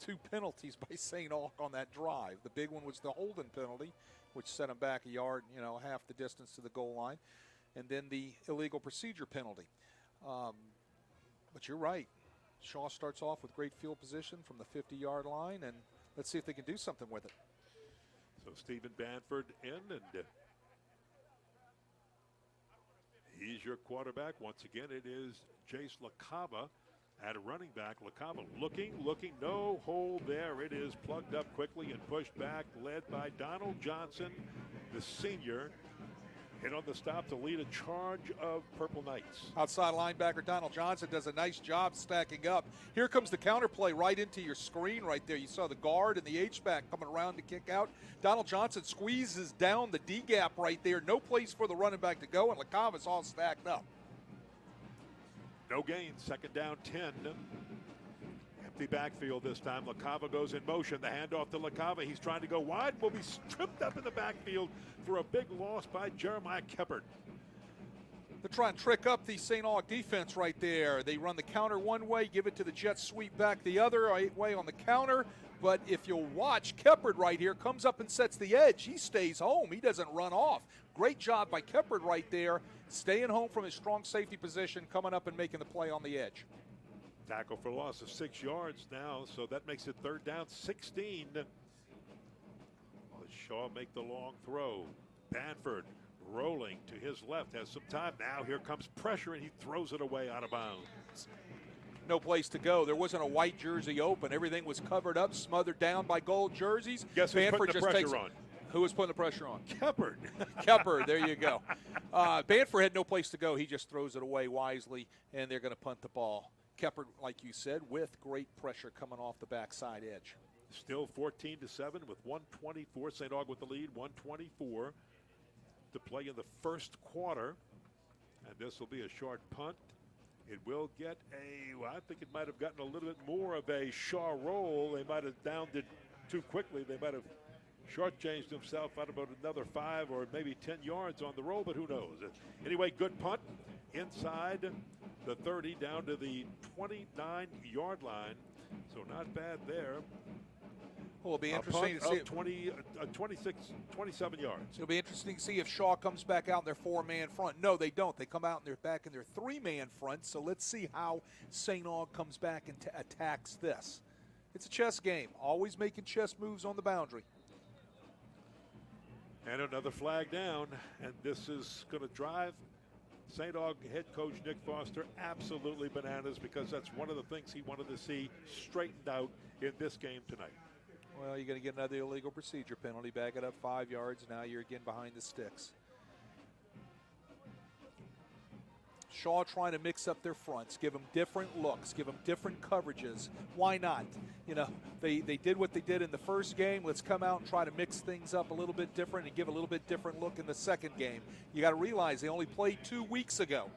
2 penalties by St. Aug on that drive. The big one was the holding penalty, which set them back a yard, half the distance to the goal line, and then the illegal procedure penalty. But you're right. Shaw starts off with great field position from the 50-yard line, and let's see if they can do something with it. So Stephen Banford in, and he's your quarterback. Once again, it is Jace LaCava at a running back. LaCava looking, no hole there. It is plugged up quickly and pushed back, led by Donald Johnson, the senior. hit on the stop to lead a charge of Purple Knights. Outside linebacker Donald Johnson does a nice job stacking up. Here comes the counterplay right into your screen right there. You saw the guard and the H-back coming around to kick out. Donald Johnson squeezes down the D-gap right there. No place for the running back to go, and LaCava's all stacked up. No gain, second down 10. Empty backfield this time. LaCava goes in motion. The handoff to LaCava. He's trying to go wide. Will be tripped up in the backfield for a big loss by Jeremiah Keppard. They're trying to trick up the St. Aug defense right there. They run the counter one way, give it to the Jets, sweep back the other way on the counter. But if you'll watch, Keppard right here comes up and sets the edge. He stays home. He doesn't run off. Great job by Keppard right there, staying home from his strong safety position, coming up and making the play on the edge. Tackle for loss of 6 yards now, so that makes it third down 16. Shaw make the long throw. Banford rolling to his left, has some time. Now here comes pressure, and he throws it away out of bounds. No place to go. There wasn't a white jersey open. Everything was covered up, smothered down by gold jerseys. Guess who's putting the pressure on? Who was putting the pressure on? Keppard. Keppard, there you go. Banford had no place to go. He just throws it away wisely, and they're going to punt the ball. Keppard, like you said, with great pressure coming off the backside edge. Still 14-7 with 1:24. St. Aug with the lead, 1:24 to play in the first quarter. And this will be a short punt. It will get I think it might have gotten a little bit more of a Shaw roll. They might have downed it too quickly. They might have shortchanged himself out about another 5 or maybe 10 yards on the roll, but who knows? Anyway, good punt inside the 30 down to the 29-yard line. So not bad there. Well, it'll be interesting to see. 27 yards. It'll be interesting to see if Shaw comes back out in their 4-man front. No, they don't. They come out and they're back in their 3-man front. So let's see how St. Aug comes back and attacks this. It's a chess game. Always making chess moves on the boundary. And another flag down. And this is going to drive St. Aug head coach Nick Foster absolutely bananas, because that's one of the things he wanted to see straightened out in this game tonight. Well, you're going to get another illegal procedure penalty. Back it up 5 yards. Now you're again behind the sticks. Shaw trying to mix up their fronts, give them different looks, give them different coverages. Why not? You know, they did what they did in the first game. Let's come out and try to mix things up a little bit different and give a little bit different look in the second game. You got to realize they only played 2 weeks ago.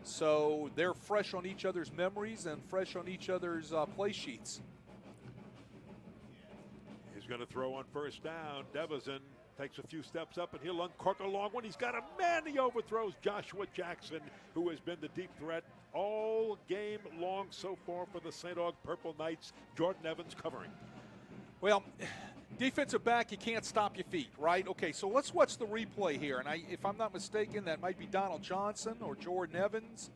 So they're fresh on each other's memories and fresh on each other's play sheets. He's going to throw on first down. Devison takes a few steps up, and he'll uncork a long one. He's got a man. He overthrows Joshua Jackson, who has been the deep threat all game long so far for the St. Aug Purple Knights. Jordan Evans covering. Well, defensive back, you can't stop your feet, right? Okay, so let's watch the replay here. And if I'm not mistaken, that might be Donald Johnson or Jordan Evans.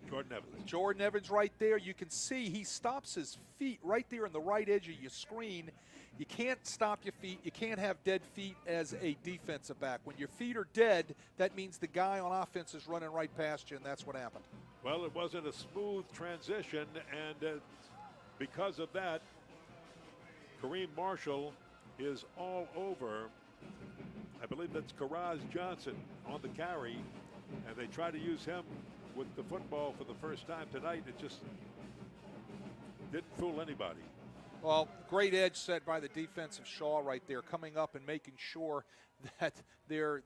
Jordan Evans right there. You can see he stops his feet right there on the right edge of your screen. You can't stop your feet. You can't have dead feet as a defensive back. When your feet are dead, that means the guy on offense is running right past you, and that's what happened. Well, it wasn't a smooth transition, and because of that, Kareem Marshall is all over. I believe that's Karaz Johnson on the carry, and they try to use him with the football for the first time tonight. It just didn't fool anybody. Well, great edge set by the defensive Shaw right there, coming up and making sure that their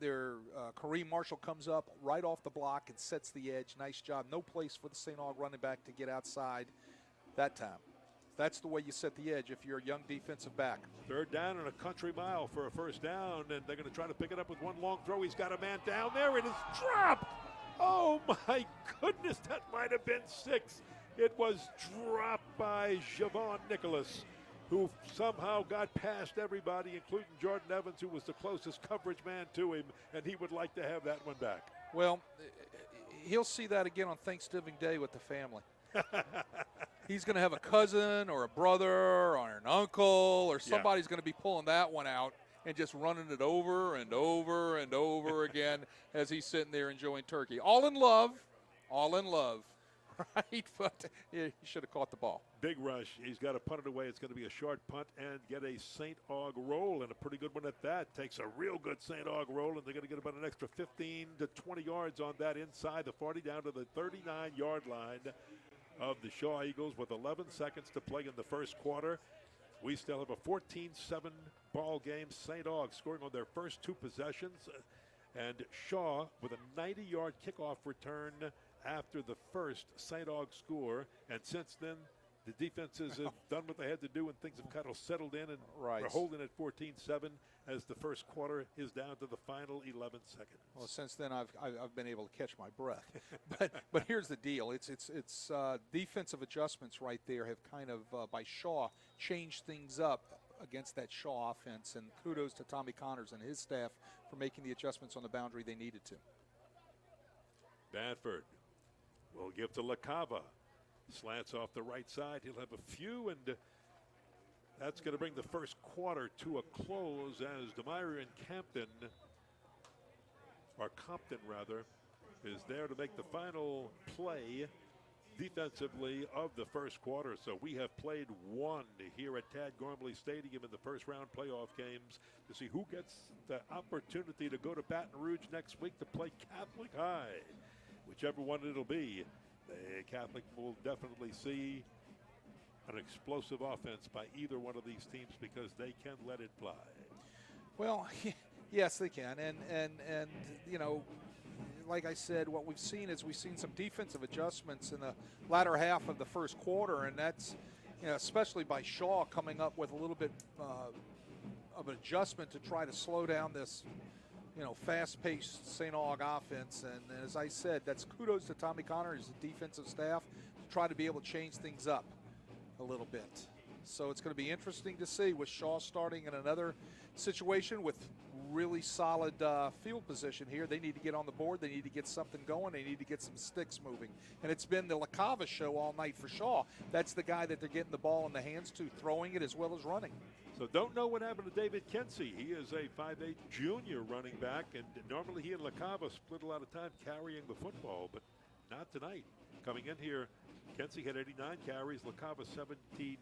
Kareem Marshall comes up right off the block and sets the edge. Nice job. No place for the St. Aug running back to get outside that time. That's the way you set the edge if you're a young defensive back. Third down and a country mile for a first down, and they're going to try to pick it up with one long throw. He's got a man down there. It is dropped. Oh, my goodness, that might have been 6. It was dropped by Javon Nicholas, who somehow got past everybody, including Jordan Evans, who was the closest coverage man to him, and he would like to have that one back. Well, he'll see that again on Thanksgiving Day with the family. He's going to have a cousin or a brother or an uncle or somebody's going to be pulling that one out and just running it over and over and over again as he's sitting there enjoying turkey. All in love. All in love. right, but yeah, he should have caught the ball. Big rush. He's got to punt it away. It's going to be a short punt and get a St. Aug roll, and a pretty good one at that. Takes a real good St. Aug roll, and they're going to get about an extra 15 to 20 yards on that inside the 40 down to the 39-yard line of the Shaw Eagles with 11 seconds to play in the first quarter. We still have a 14-7 ball game. St. Aug scoring on their first 2 possessions, and Shaw with a 90-yard kickoff return after the first St. Aug score. And since then, the defenses have done what they had to do, and things have kind of settled in, and right. We're holding at 14-7 as the first quarter is down to the final 11 seconds. Well, since then I've been able to catch my breath. but here's the deal: it's defensive adjustments right there have kind of by Shaw changed things up against that Shaw offense, and kudos to Tommy Connors and his staff for making the adjustments on the boundary they needed to. Banford will give to LaCava. Slants off the right side. He'll have a few, and that's going to bring the first quarter to a close as Demyrion Compton is there to make the final play defensively of the first quarter. So we have played one here at Tad Gormley Stadium in the first round playoff games to see who gets the opportunity to go to Baton Rouge next week to play Catholic High. Whichever one it'll be, the Catholic will definitely see an explosive offense by either one of these teams because they can let it fly. Well, yes, they can. And you know, like I said, what we've seen is we've seen some defensive adjustments in the latter half of the first quarter, and that's, you know, especially by Shaw coming up with a little bit of an adjustment to try to slow down this, you know, fast-paced St. Aug offense. And as I said, that's kudos to Tommy Connors, the defensive staff, to try to be able to change things up a little bit. So it's going to be interesting to see with Shaw starting in another situation with really solid field position here. They need to get on the board. They need to get something going. They need to get some sticks moving. And it's been the LaCava show all night for Shaw. That's the guy that they're getting the ball in the hands to, throwing it as well as running. So don't know what happened to David Kensey. He is a 5'8 junior running back, and normally he and LaCava split a lot of time carrying the football, but not tonight. Coming in here, Kensey had 89 carries, LaCava 79,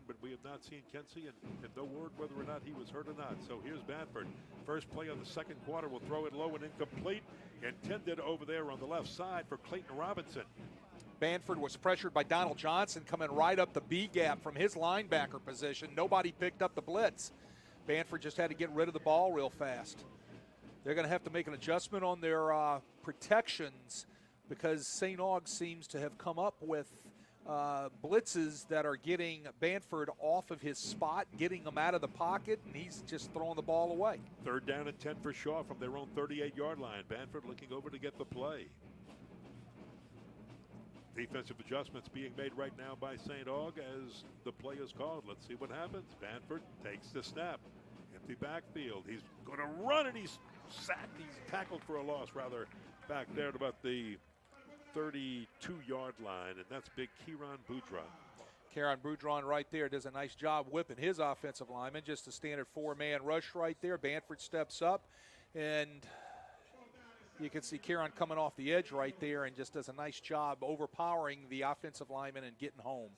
but we have not seen Kensey and no word whether or not he was hurt or not. So here's Banford. First play of the second quarter will throw it low and incomplete. Intended over there on the left side for Clayton Robinson. Banford was pressured by Donald Johnson coming right up the B gap from his linebacker position. Nobody picked up the blitz. Banford just had to get rid of the ball real fast. They're going to have to make an adjustment on their protections because St. Aug seems to have come up with blitzes that are getting Banford off of his spot, getting him out of the pocket, and he's just throwing the ball away. Third down and 10 for Shaw from their own 38-yard line. Banford looking over to get the play. Defensive adjustments being made right now by St. Aug as the play is called. Let's see what happens. Banford takes the snap. Empty backfield. He's going to run, and he's sacked. He's tackled for a loss, rather, back there at about the 32-yard line, and that's big Kieran Boudreaux. Kieran Boudreaux right there does a nice job whipping his offensive lineman. Just a standard four-man rush right there. Banford steps up, and you can see Kieran coming off the edge right there and just does a nice job overpowering the offensive lineman and getting home.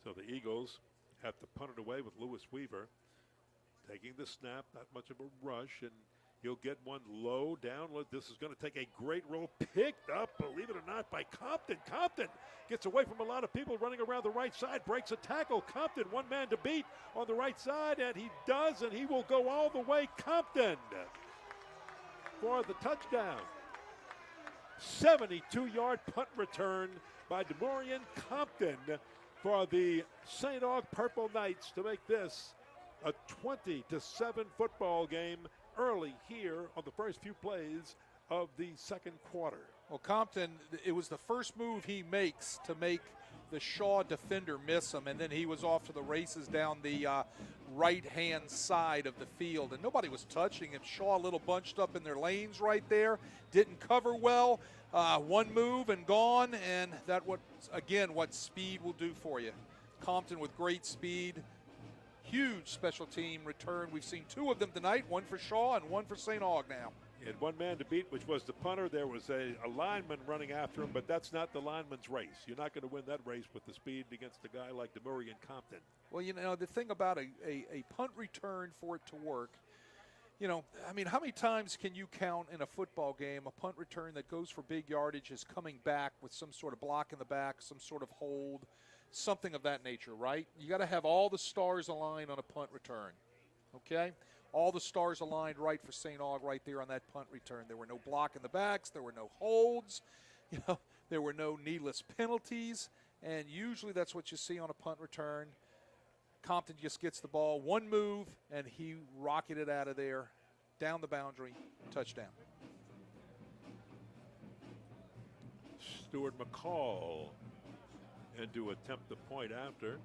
So the Eagles have to punt it away with Lewis Weaver. Taking the snap, not much of a rush, and he'll get one low down. This is going to take a great roll. Picked up, believe it or not, by Compton. Compton gets away from a lot of people running around the right side, breaks a tackle. Compton, one man to beat on the right side, and he does, and he will go all the way. Compton for the touchdown. 72-yard punt return by Demyrion Compton for the St. Aug Purple Knights to make this a 20-7 football game early here on the first few plays of the second quarter. Well, Compton, it was the first move he makes to make the Shaw defender miss him, and then he was off to the races down the right-hand side of the field, and nobody was touching him. Shaw a little bunched up in their lanes right there, didn't cover well. One move and gone, and that what speed will do for you. Compton with great speed. Huge special team return. We've seen two of them tonight, one for Shaw and one for St. Aug now. had one man to beat, which was the punter. There was a lineman running after him, but that's not the lineman's race. You're not going to win that race with the speed against a guy like DeMurray and Compton. Well, the thing about a punt return for it to work, I mean, how many times can you count in a football game a punt return that goes for big yardage is coming back with some sort of block in the back, some sort of hold, something of that nature, right? You got to have all the stars aligned on a punt return, okay? All the stars aligned right for St. Aug right there on that punt return. There were no block in the backs. There were no holds. There were no needless penalties. And usually that's what you see on a punt return. Compton just gets the ball, one move, and he rocketed out of there, down the boundary, touchdown. Stuart McCall and to attempt the point after.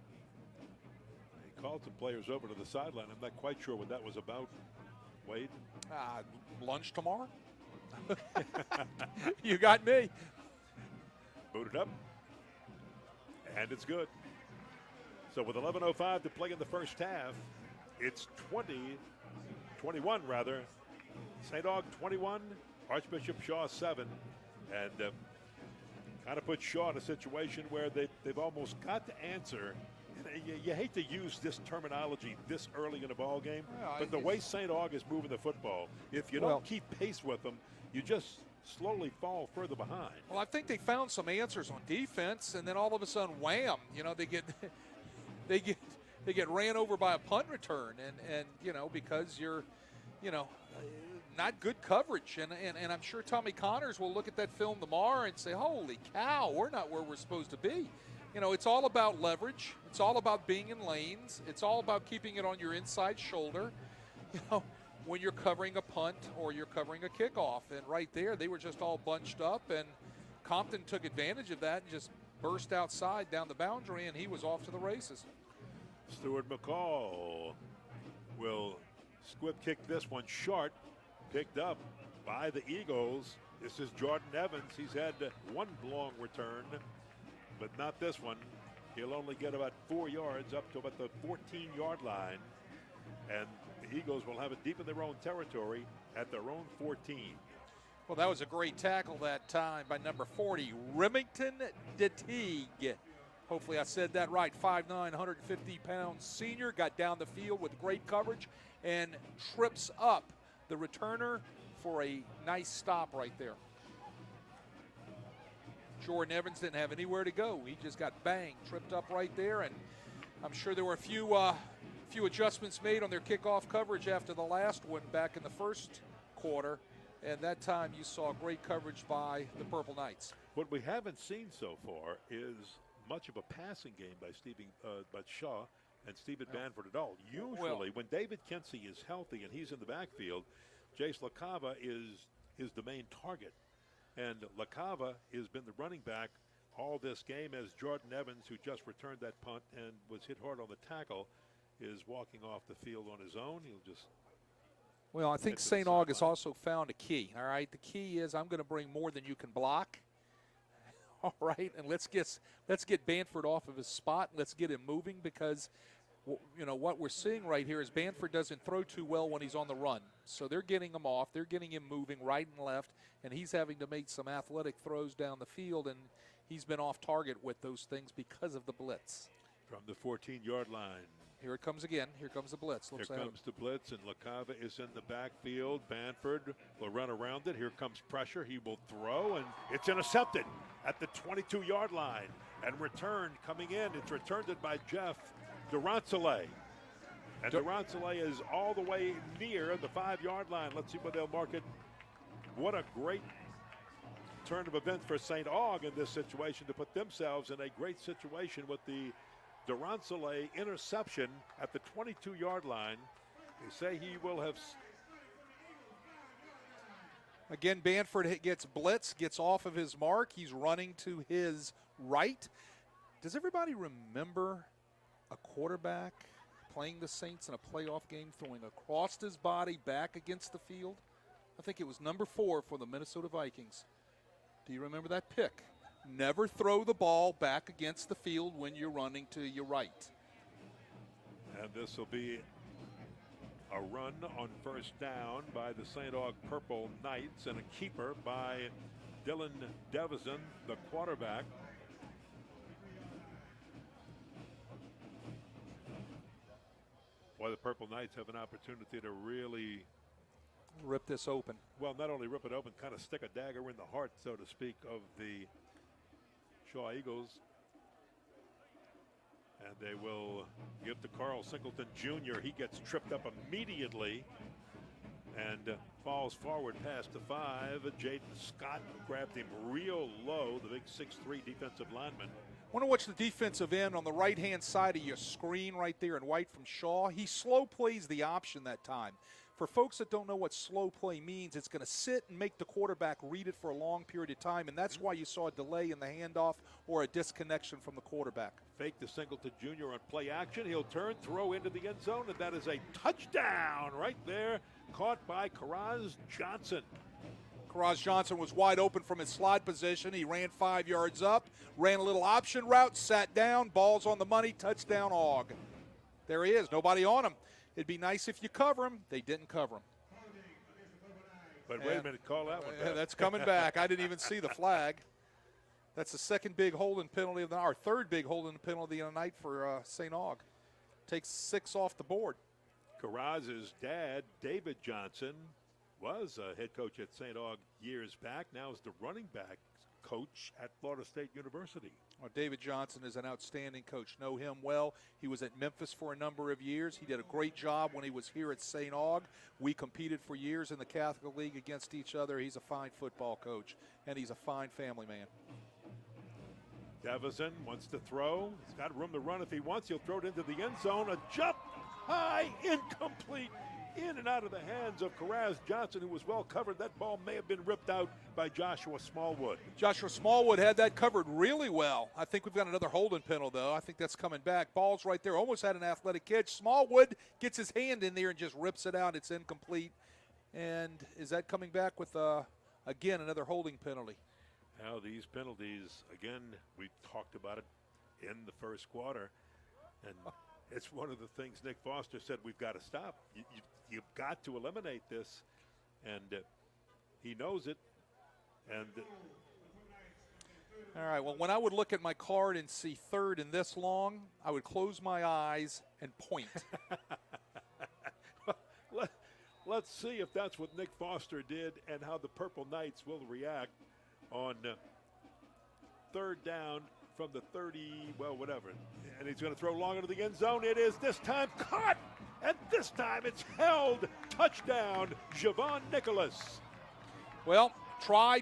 He called some players over to the sideline. I'm not quite sure what that was about, Wade. Lunch tomorrow? You got me. Booted up. And it's good. So with 11:05 to play in the first half, it's 21 rather. St. Aug 21, Archbishop Shaw 7. And kind of put Shaw in a situation where they've almost got to answer. You hate to use this terminology this early in a ball game, but the way St. Aug is moving the football, if you don't keep pace with them, you just slowly fall further behind. Well, I think they found some answers on defense, and then all of a sudden, wham! They get ran over by a punt return, and because you're, not good coverage, and I'm sure Tommy Connors will look at that film tomorrow and say, holy cow, we're not where we're supposed to be. It's all about leverage. It's all about being in lanes. It's all about keeping it on your inside shoulder, when you're covering a punt or you're covering a kickoff. And right there, they were just all bunched up, and Compton took advantage of that and just burst outside down the boundary, and he was off to the races. Stuart McCall will squib kick this one short, picked up by the Eagles. This is Jordan Evans. He's had one long return, but not this one. He'll only get about 4 yards up to about the 14-yard line, and the Eagles will have it deep in their own territory at their own 14. Well, that was a great tackle that time by number 40, Remington DeTeague. Hopefully I said that right. 5'9", 150-pound senior, got down the field with great coverage and trips up the returner for a nice stop right there. Jordan Evans didn't have anywhere to go. He just got banged, tripped up right there, and I'm sure there were a few adjustments made on their kickoff coverage after the last one back in the first quarter, and that time you saw great coverage by the Purple Knights. What we haven't seen so far is much of a passing game by Shaw and Stephen Banford at all. Usually, when David Kinsey is healthy and he's in the backfield, Jace LaCava is the main target. And LaCava has been the running back all this game as Jordan Evans, who just returned that punt and was hit hard on the tackle, is walking off the field on his own. He'll just... Well, I think St. Aug has also found a key, all right? The key is I'm going to bring more than you can block, all right? And let's get Banford off of his spot. Let's get him moving because, what we're seeing right here is Banford doesn't throw too well when he's on the run. So they're getting him off. They're getting him moving right and left, and he's having to make some athletic throws down the field, and he's been off target with those things because of the blitz. From the 14-yard line. Here it comes again. Here comes the blitz. Here comes the blitz, and LaCava is in the backfield. Banford will run around it. Here comes pressure. He will throw, and it's intercepted at the 22-yard line. And returned coming in. It's returned it by Jeff Durantale. And Durantale is all the way near the 5-yard line. Let's see where they'll mark it. What a great turn of events for St. Aug in this situation to put themselves in a great situation with the Durantale interception at the 22-yard line. They say he will have... Again, Banford gets blitz, gets off of his mark. He's running to his right. Does everybody remember a quarterback playing the Saints in a playoff game throwing across his body back against the field? I think it was number 4 for the Minnesota Vikings. Do you remember that pick? Never throw the ball back against the field when you're running to your right. And this will be A run on first down by the St. Aug Purple Knights and a keeper by Dylan Devison, the quarterback. Boy, the Purple Knights have an opportunity to really rip this open. Well, not only rip it open, kind of stick a dagger in the heart, so to speak, of the Shaw Eagles. And they will give to Carl Singleton Jr. He gets tripped up immediately and falls forward past the 5. Jaden Scott grabbed him real low, the big 6'3" defensive lineman. I want to watch the defensive end on the right-hand side of your screen right there in white from Shaw. He slow plays the option that time. For folks that don't know what slow play means, it's going to sit and make the quarterback read it for a long period of time, and that's why you saw a delay in the handoff or a disconnection from the quarterback. Fake to Singleton Jr. on play action. He'll turn, throw into the end zone, and that is a touchdown right there, caught by Karaz Johnson. Karaz Johnson was wide open from his slot position. He ran 5 yards up, ran a little option route, sat down, ball's on the money, touchdown Aug. There he is, nobody on him. It'd be nice if you cover him. They didn't cover him. But wait a minute, call that one back. That's coming back. I didn't even see the flag. That's the second big holding penalty of the night, or third big holding penalty of the night for St. Aug. Takes 6 off the board. Karaz's dad, David Johnson, was a head coach at St. Aug years back. Now is the running back coach at Florida State University. Well, David Johnson is an outstanding coach. Know him well. He was at Memphis for a number of years. He did a great job when he was here at St. Aug. We competed for years in the Catholic League against each other. He's a fine football coach, and he's a fine family man. Devison wants to throw. He's got room to run if he wants. He'll throw it into the end zone. A jump high, incomplete. In and out of the hands of Karaz Johnson, who was well covered. That ball may have been ripped out by Joshua Smallwood. Joshua Smallwood had that covered really well. I think we've got another holding penalty, though. I think that's coming back. Ball's right there. Almost had an athletic catch. Smallwood gets his hand in there and just rips it out. It's incomplete. And is that coming back with, again, another holding penalty? Now these penalties, again, we talked about it in the first quarter. And it's one of the things Nick Foster said we've got to stop. You've got to eliminate this, and he knows it. And all right, well, when I would look at my card and see third and this long, I would close my eyes and point. Let's see if that's what Nick Foster did and how the Purple Knights will react on third down from the 30, well, whatever. And he's going to throw long into the end zone. It is this time caught, and this time it's held. Touchdown, Javon Nicholas. Well, try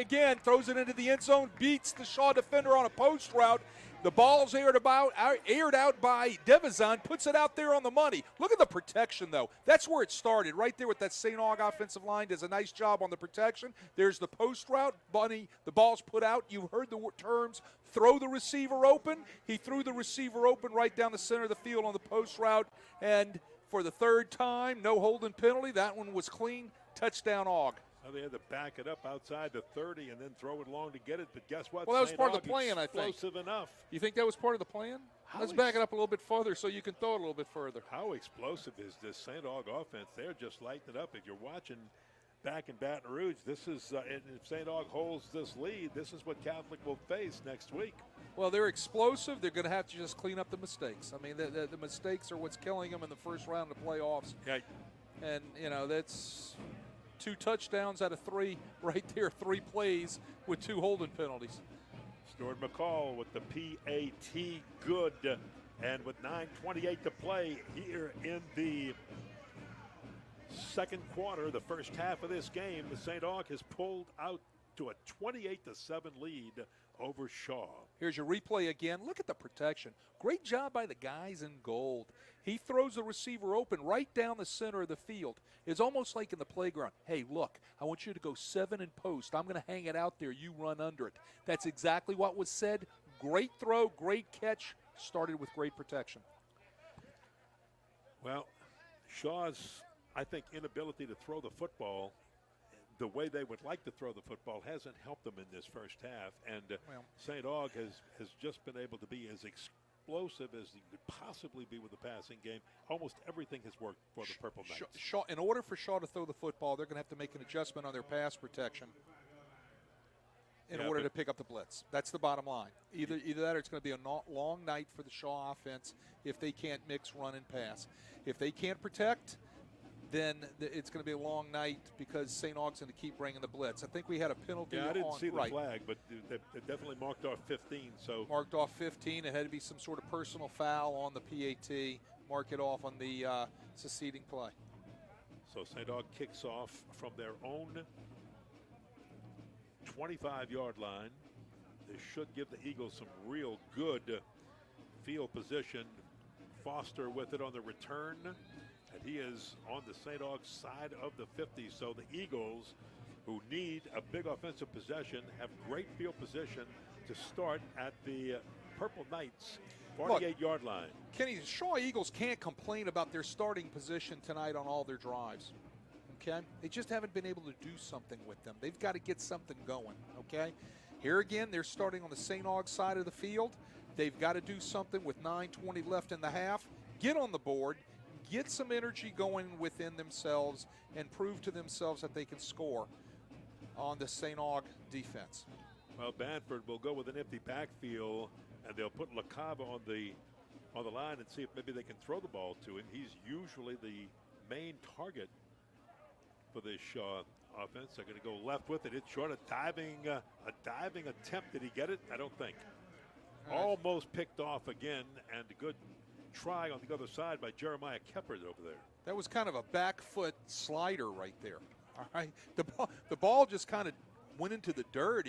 again. Throws it into the end zone, beats the Shaw defender on a post route. The ball's aired out by Devizon, puts it out there on the money. Look at the protection, though. That's where it started, right there with that St. Aug offensive line. Does a nice job on the protection. There's the post route. Bunny, the ball's put out. You heard the terms, throw the receiver open. He threw the receiver open right down the center of the field on the post route. And for the third time, no holding penalty. That one was clean. Touchdown, Aug. Well, they had to back it up outside the 30 and then throw it long to get it. But guess what? Well, that was St. part Aug of the plan, I think. Explosive enough. You think that was part of the plan? Let's back it up a little bit further so you can throw it a little bit further. How explosive is this St. Aug offense? They're just lighting it up. If you're watching back in Baton Rouge, this is, if St. Aug holds this lead, this is what Catholic will face next week. Well, they're explosive. They're going to have to just clean up the mistakes. I mean, the mistakes are what's killing them in the first round of playoffs. Yeah. And, that's 2 touchdowns out of 3 right there, 3 plays with 2 holding penalties. Stuart McCall with the PAT good. And with 9:28 to play here in the second quarter, the first half of this game, the St. Aug has pulled out to a 28-7 lead over Shaw. Here's your replay again. Look at the protection. Great job by the guys in gold. He throws the receiver open right down the center of the field. It's almost like in the playground. Hey, look, I want you to go 7 in post. I'm going to hang it out there. You run under it. That's exactly what was said. Great throw, great catch. Started with great protection. Well, Shaw's, I think, inability to throw the football the way they would like to throw the football hasn't helped them in this first half. And St. Aug has just been able to be as explosive as he could possibly be with the passing game. Almost everything has worked for the Purple Knights. Shaw, in order for Shaw to throw the football, they're going to have to make an adjustment on their pass protection in order to pick up the blitz. That's the bottom line. Either that or it's going to be a long night for the Shaw offense if they can't mix run and pass. If they can't protect, then it's going to be a long night because St. Aug's going to keep bringing the blitz. I think we had a penalty. Yeah, I didn't see the flag, but they definitely marked off 15. So marked off 15. It had to be some sort of personal foul on the PAT. Mark it off on the succeeding play. So St. Aug kicks off from their own 25-yard line. This should give the Eagles some real good field position. Foster with it on the return. And he is on the St. Aug side of the 50. So the Eagles, who need a big offensive possession, have great field position to start at the Purple Knights 48-yard line. Kenny, the Shaw Eagles can't complain about their starting position tonight on all their drives. Okay? They just haven't been able to do something with them. They've got to get something going. Okay? Here again, they're starting on the St. Aug side of the field. They've got to do something with 9:20 left in the half. Get on the board. Get some energy going within themselves and prove to themselves that they can score on the St. Aug defense. Well, Banford will go with an empty backfield, and they'll put LaCava on the line and see if maybe they can throw the ball to him. He's usually the main target for this Shaw offense. They're going to go left with it. It's short. A diving attempt. Did he get it? I don't think. Almost picked off again, and a good try on the other side by Jeremiah Keppard over there. That was kind of a back foot slider right there. All right, the ball just kind of went into the dirt.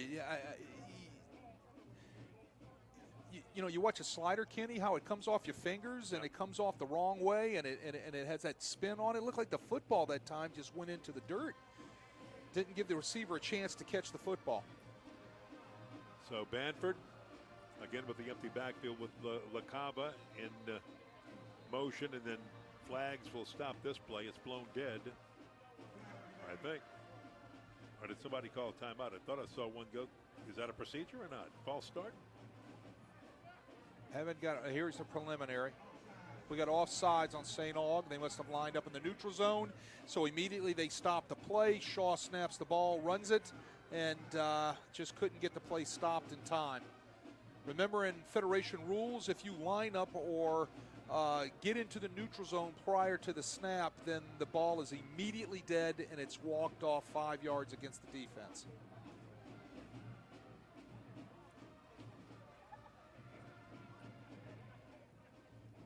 You watch a slider, Kenny, how it comes off your fingers and it comes off the wrong way, and it has that spin on it. It looked like the football that time just went into the dirt. Didn't give the receiver a chance to catch the football. So Banford, again with the empty backfield with LaCava in motion, and then flags will stop this play. It's blown dead, I think. Or did somebody call a timeout? I thought I saw one go. Is that a procedure or not? False start? Haven't got it. Here's the preliminary. We got offsides on St. Aug. They must have lined up in the neutral zone. So immediately they stop the play. Shaw snaps the ball, runs it, and just couldn't get the play stopped in time. Remember, in Federation rules, if you line up or get into the neutral zone prior to the snap, then the ball is immediately dead and it's walked off 5 yards against the defense.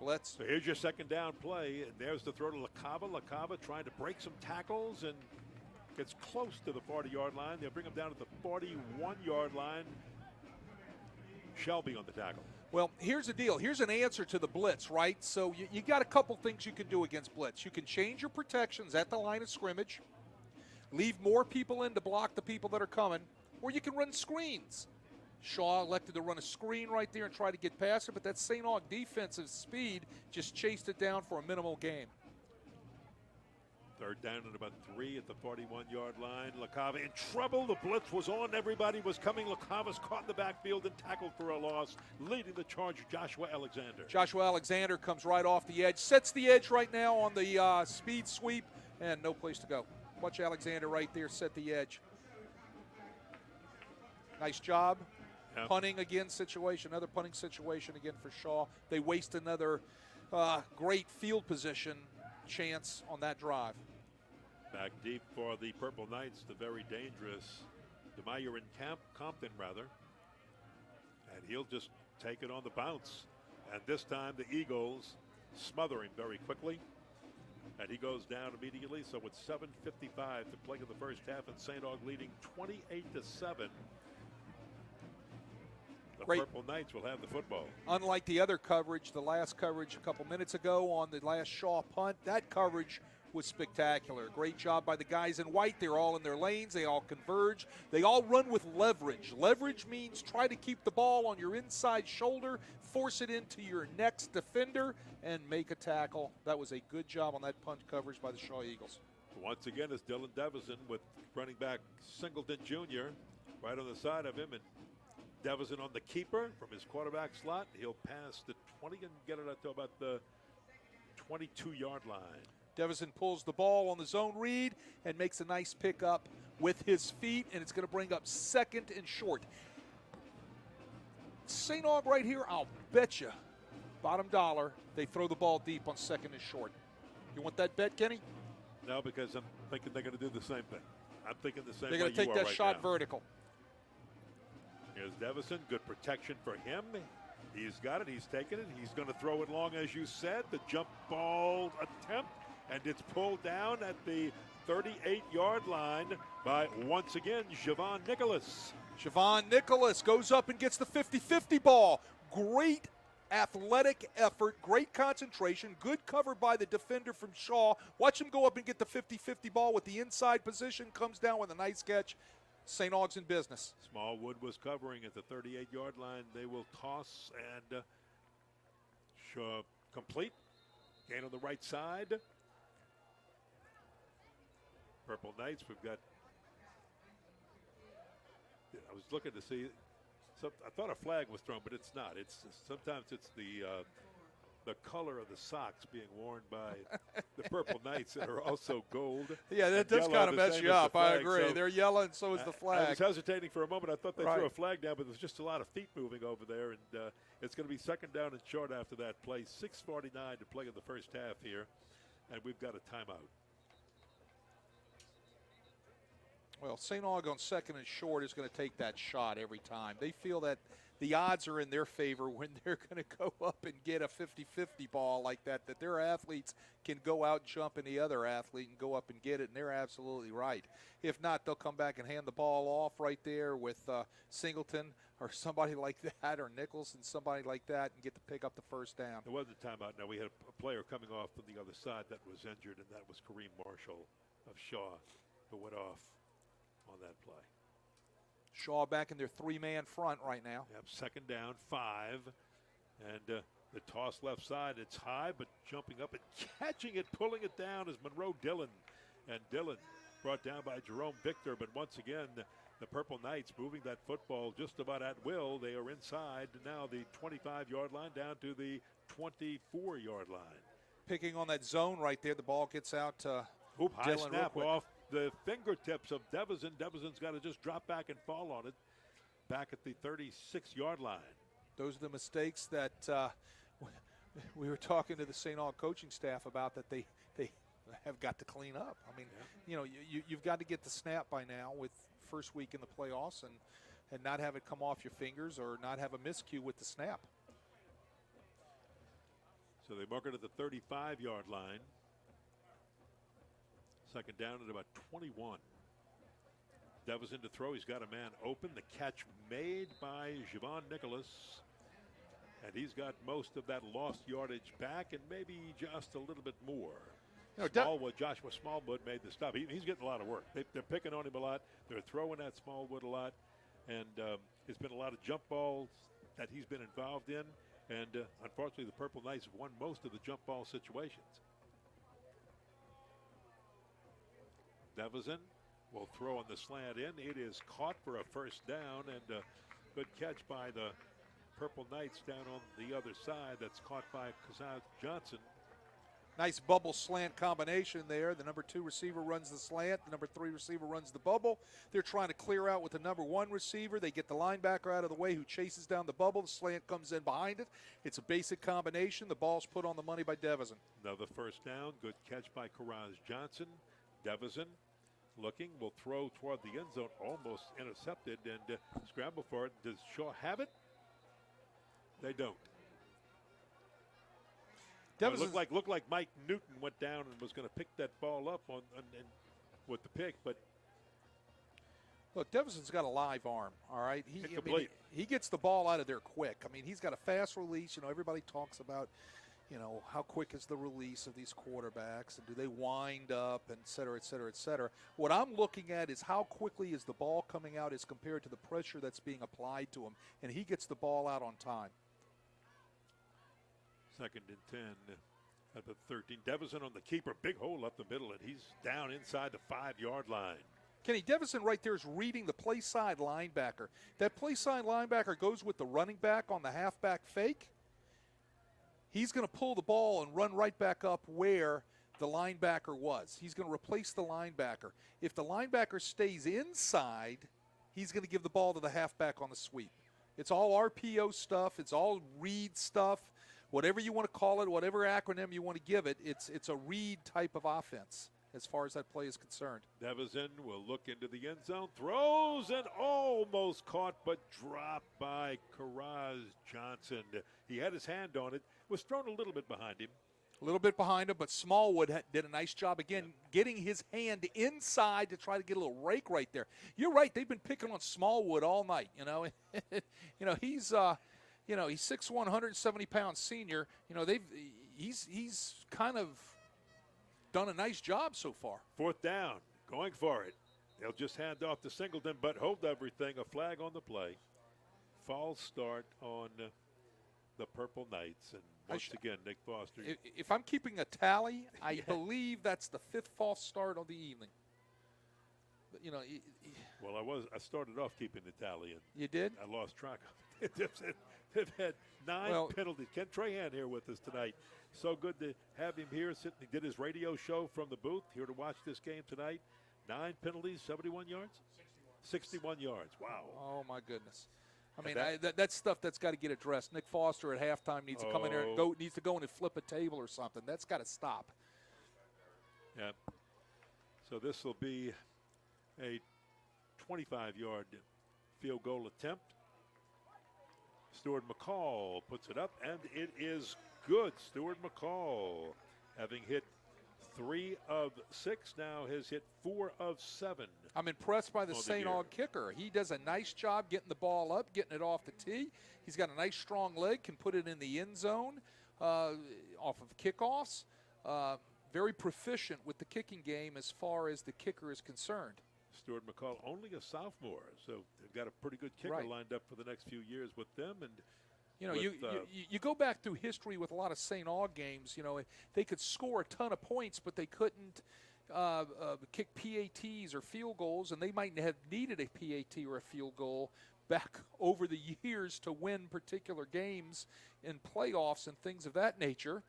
Blitz. So here's your second down play, and there's the throw to LaCava. LaCava trying to break some tackles and gets close to the 40-yard line. They'll bring him down to the 41-yard line. Shelby on the tackle. Well, here's the deal. Here's an answer to the blitz, right? So you got a couple things you can do against blitz. You can change your protections at the line of scrimmage, leave more people in to block the people that are coming, or you can run screens. Shaw elected to run a screen right there and try to get past it, but that St. Aug defensive speed just chased it down for a minimal gain. Third down and about 3 at the 41-yard line. LaCava in trouble. The blitz was on. Everybody was coming. LaCava's caught in the backfield and tackled for a loss. Leading the charge, Joshua Alexander. Joshua Alexander comes right off the edge, sets the edge right now on the speed sweep, and no place to go. Watch Alexander right there set the edge. Nice job. Yep. Punting again situation, another punting situation again for Shaw. They waste another great field position chance on that drive. Back deep for the Purple Knights, the very dangerous DeMeyer in Compton, rather. And he'll just take it on the bounce. And this time the Eagles smother him very quickly. And he goes down immediately. So with 7:55 to play in the first half, and St. Aug leading 28-7. The Purple Knights will have the football. Unlike the other coverage, the last coverage a couple minutes ago on the last Shaw punt, that coverage was spectacular. Great job by the guys in white. They're all in their lanes. They all converge. They all run with leverage. Leverage means try to keep the ball on your inside shoulder, force it into your next defender, and make a tackle. That was a good job on that punt coverage by the Shaw Eagles. Once again, it's Dylan Devison with running back Singleton Jr. right on the side of him, and Devison on the keeper from his quarterback slot. He'll pass the 20 and get it up to about the 22-yard line. Devison pulls the ball on the zone read and makes a nice pickup with his feet, and it's going to bring up 2nd and short. St. Aug right here, I'll bet you, bottom dollar, they throw the ball deep on 2nd and short. You want that bet, Kenny? No, because I'm thinking they're going to do the same thing. I'm thinking the same They're way going to take that right shot now. vertical. Here's Devison. Good protection for him. He's got it. He's taken it. He's going to throw it long, as you said. The jump ball attempt, and it's pulled down at the 38-yard line by, once again, Javon Nicholas. Javon Nicholas goes up and gets the 50-50 ball. Great athletic effort, great concentration, good cover by the defender from Shaw. Watch him go up and get the 50-50 ball with the inside position, comes down with a nice catch. St. Aug's in business. Smallwood was covering at the 38-yard line. They will toss and complete. Gain on the right side. Purple Knights, we've got, I was looking to see, I thought a flag was thrown, but it's not. Sometimes it's the color of the socks being worn by the Purple Knights that are also gold. Yeah, that does kind of mess you up. I agree. So they're yellow, and so is the flag. I was hesitating for a moment. I thought they Right. threw a flag down, but there's just a lot of feet moving over there, and it's going to be 2nd down and short after that play. 6:49 to play in the first half here, and we've got a timeout. Well, St. Aug on 2nd and short is going to take that shot every time. They feel that the odds are in their favor when they're going to go up and get a 50-50 ball like that their athletes can go out, jump in the other athlete and go up and get it, and they're absolutely right. If not, they'll come back and hand the ball off right there with Singleton or somebody like that, or Nichols and somebody like that, and get to pick up the first down. There was a timeout. Now, we had a player coming off from the other side that was injured, and that was Kareem Marshall of Shaw, who went off on that play. Shaw back in their 3-man front right now. Yep, 2nd down, 5. And the toss left side, it's high, but jumping up and catching it, pulling it down is Monroe Dillon. And Dillon brought down by Jerome Victor. But once again, the Purple Knights moving that football just about at will. They are inside now the 25-yard line down to the 24-yard line. Picking on that zone right there. The ball gets out to High Dillon snap real quick. off the fingertips of Devison. Devison's got to just drop back and fall on it back at the 36-yard line. Those are the mistakes that we were talking to the St. Aug coaching staff about, that they have got to clean up. I mean, you know, you've got to get the snap by now with first week in the playoffs and not have it come off your fingers or not have a miscue with the snap. So they mark it at the 35-yard line. 2nd down at about 21. Devison to throw. He's got a man open. The catch made by Javon Nicholas. And he's got most of that lost yardage back and maybe just a little bit more. You know, Smallwood, Joshua Smallwood made the stop. He's getting a lot of work. They're picking on him a lot. They're throwing at Smallwood a lot. And it's been a lot of jump balls that he's been involved in. And unfortunately, the Purple Knights have won most of the jump ball situations. Devison will throw on the slant in. It is caught for a first down, and a good catch by the Purple Knights down on the other side. That's caught by Kazaz Johnson. Nice bubble slant combination there. The number 2 receiver runs the slant. The number 3 receiver runs the bubble. They're trying to clear out with the number 1 receiver. They get the linebacker out of the way who chases down the bubble. The slant comes in behind it. It's a basic combination. The ball's put on the money by Devison. Another first down. Good catch by Kazaz Johnson. Devison looking, will throw toward the end zone, almost intercepted, and scramble for it. Does Shaw have it? They don't. Looked like Mike Newton went down and was going to pick that ball up on with the pick, but look, Devison's got a live arm. All right, he gets the ball out of there quick. I mean, he's got a fast release. You know, everybody talks about, you know, how quick is the release of these quarterbacks, and do they wind up, and et cetera, et cetera, et cetera. What I'm looking at is how quickly is the ball coming out as compared to the pressure that's being applied to him, and he gets the ball out on time. 2nd and 10 at the 13. Devison on the keeper, big hole up the middle, and he's down inside the 5-yard line. Kenny Devison right there is reading the play side linebacker. That play side linebacker goes with the running back on the halfback fake. He's going to pull the ball and run right back up where the linebacker was. He's going to replace the linebacker. If the linebacker stays inside, he's going to give the ball to the halfback on the sweep. It's all RPO stuff. It's all read stuff. Whatever you want to call it, whatever acronym you want to give it, it's a read type of offense as far as that play is concerned. Devison will look into the end zone, throws and almost caught but dropped by Karaz Johnson. He had his hand on it, was thrown a little bit behind him. A little bit behind him, but Smallwood did a nice job, again, getting his hand inside to try to get a little rake right there. You're right. They've been picking on Smallwood all night, you know. He's 6'1", 170-pound senior. You know, he's kind of done a nice job so far. Fourth down, going for it. They'll just hand off to Singleton, but hold everything. A flag on the play. False start on the Purple Knights. And once again, Nick Foster. If I'm keeping a tally, I believe that's the fifth false start of the evening. But, you know, well, I started off keeping the tally. And you did? I lost track of it. They've had 9 penalties. Ken Trahan here with us tonight. So good to have him here. He did his radio show from the booth, here to watch this game tonight. 9 penalties, 71 yards? 61 yards. Wow. Oh, my goodness. I mean, that's stuff that's got to get addressed. Nick Foster at halftime needs to come in there and needs to go in and flip a table or something. That's got to stop. Yeah. So this will be a 25-yard field goal attempt. Stuart McCall puts it up, and it is good. Stuart McCall, having hit 3 of 6, now has hit 4 of 7. I'm impressed by the St. Aug kicker. He does a nice job getting the ball up, getting it off the tee. He's got a nice strong leg, can put it in the end zone off of kickoffs. Very proficient with the kicking game as far as the kicker is concerned. Stuart McCall, only a sophomore, so they've got a pretty good kicker lined up for the next few years with them. And you know, you go back through history with a lot of St. Aug games. You know, they could score a ton of points, but they couldn't kick PATs or field goals, and they might have needed a PAT or a field goal back over the years to win particular games in playoffs and things of that nature.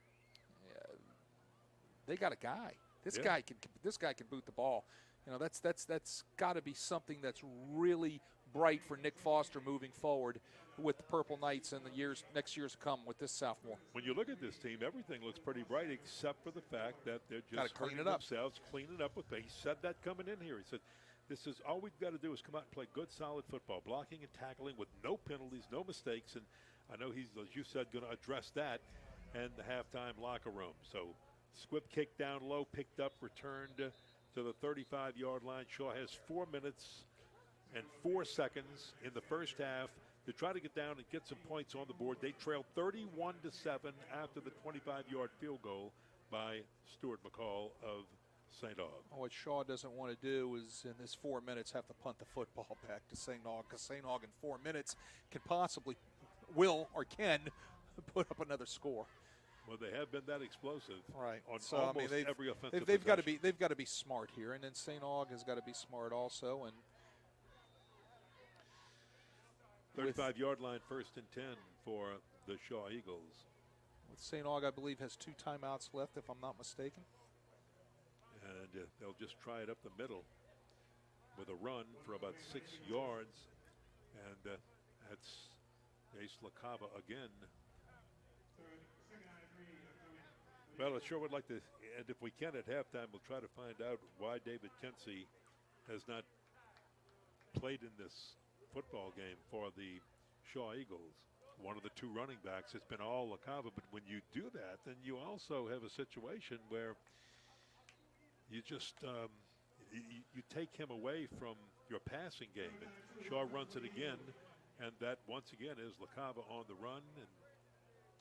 They got a guy. This guy can boot the ball. You know, that's got to be something that's really bright for Nick Foster moving forward with the Purple Knights in the next years to come with this sophomore. When you look at this team, everything looks pretty bright except for the fact that they're just hurting themselves, cleaning up with pace. He said that coming in here. He said, this is all we've got to do is come out and play good, solid football, blocking and tackling with no penalties, no mistakes. And I know he's, as you said, going to address that in the halftime locker room. So Squib kick down low, picked up, returned to the 35-yard line. Shaw has 4 minutes and 4 seconds in the first half to try to get down and get some points on the board. They trailed 31-7 after the 25-yard field goal by Stuart McCall of St. Aug. What Shaw doesn't want to do is, in this 4 minutes, have to punt the football back to St. Aug, because St. Aug in 4 minutes can possibly, will or can, put up another score. Well, they have been that explosive, right? On so almost every offensive. They've got to be smart here, and then St. Aug has got to be smart also. And 35-yard line, 1st and 10 for the Shaw Eagles. With St. Aug, I believe, has 2 timeouts left, if I'm not mistaken. And they'll just try it up the middle with a run for about 6 yards, and that's Ace LaCava again. Well, I sure would like to, and if we can at halftime, we'll try to find out why David Kensey has not played in this football game for the Shaw Eagles. One of the 2 running backs, it's been all LaCava, but when you do that, then you also have a situation where you just, you take him away from your passing game. And Shaw runs it again, and that once again is LaCava on the run, and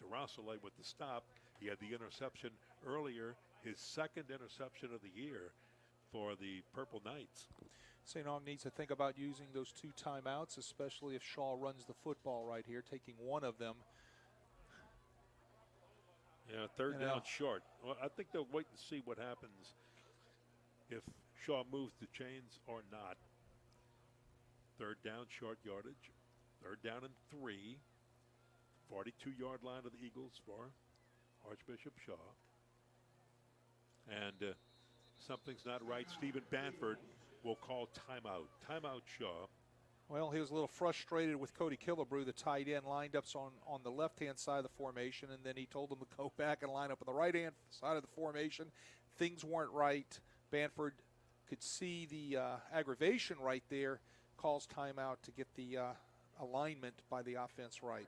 DeRossole with the stop. He had the interception earlier, his 2nd interception of the year for the Purple Knights. St. Aug needs to think about using those 2 timeouts, especially if Shaw runs the football right here, taking one of them. Yeah, 3rd down short. Well, I think they'll wait and see what happens if Shaw moves the chains or not. Third down, short yardage. Third down and 3. 42-yard line of the Eagles for Archbishop Shaw. And something's not right. Stephen Banford will call timeout. Timeout, Shaw. Well, he was a little frustrated with Cody Killebrew, the tight end, lined up on the left-hand side of the formation, and then he told him to go back and line up on the right-hand side of the formation. Things weren't right. Banford could see the aggravation right there, calls timeout to get the alignment by the offense right.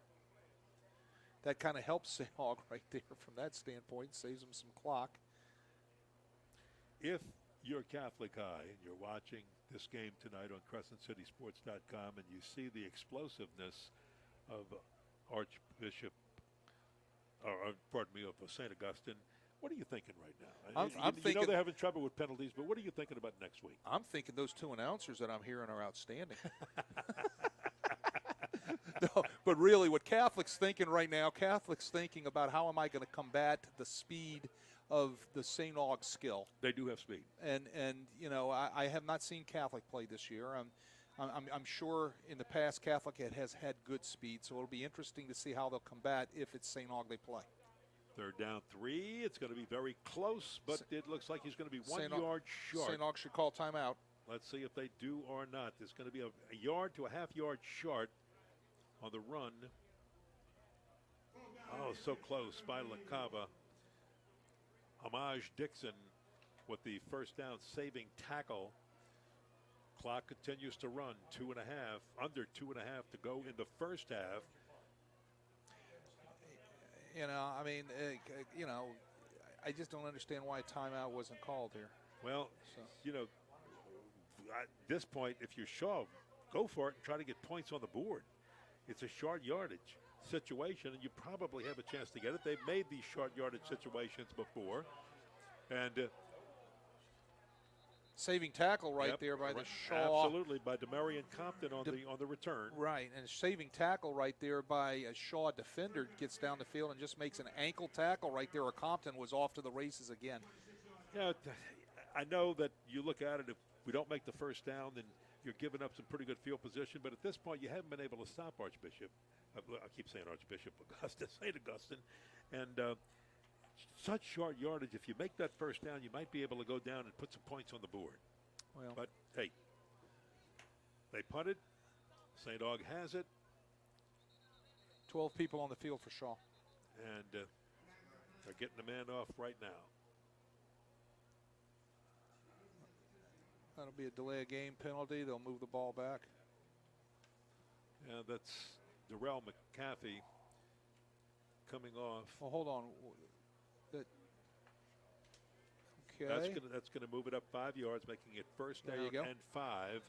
That kind of helps St. Aug right there from that standpoint, saves him some clock. If you're Catholic High and you're watching this game tonight on CrescentCitySports.com and you see the explosiveness of Archbishop, of St. Augustine, what are you thinking right now? I'm thinking, you know they're having trouble with penalties, but what are you thinking about next week? I'm thinking those two announcers that I'm hearing are outstanding. No, but really what Catholic's thinking right now, Catholic's thinking about how am I going to combat the speed of the St. Aug skill. They do have speed. And you know, I have not seen Catholic play this year. I'm sure in the past Catholic has had good speed, so it'll be interesting to see how they'll combat if it's St. Aug they play. Third down 3. It's going to be very close, but it looks like he's going to be 1 yard short. St. Aug should call timeout. Let's see if they do or not. There's going to be a yard to a half yard short on the run. Oh, so close by LaCava. Amaj Dixon with the first down saving tackle. Clock continues to run. 2.5, under 2.5 to go in the first half. You know, I mean, you know, I just don't understand why a timeout wasn't called here. Well, you know, at this point, if you're Shaw, go for it and try to get points on the board. It's a short yardage situation, and you probably have a chance to get it. They've made these short yardage situations before. And saving tackle right there by the Shaw. Absolutely, by Demarion Compton on the return. Right, and saving tackle right there by a Shaw defender gets down the field and just makes an ankle tackle right there. Or Compton was off to the races again. Yeah, I know that you look at it, if we don't make the first down, then you're giving up some pretty good field position. But at this point, you haven't been able to stop Archbishop. I keep saying Archbishop, St. Augustine. And such short yardage, if you make that first down, you might be able to go down and put some points on the board. Well, but, hey, they punted. St. Aug has it. 12 people on the field for Shaw. And they're getting the man off right now. That'll be a delay of game penalty. They'll move the ball back. Yeah, that's Darrell McCaffey coming off. Well, hold on. Okay. That's gonna move it up 5 yards, making it first down and 5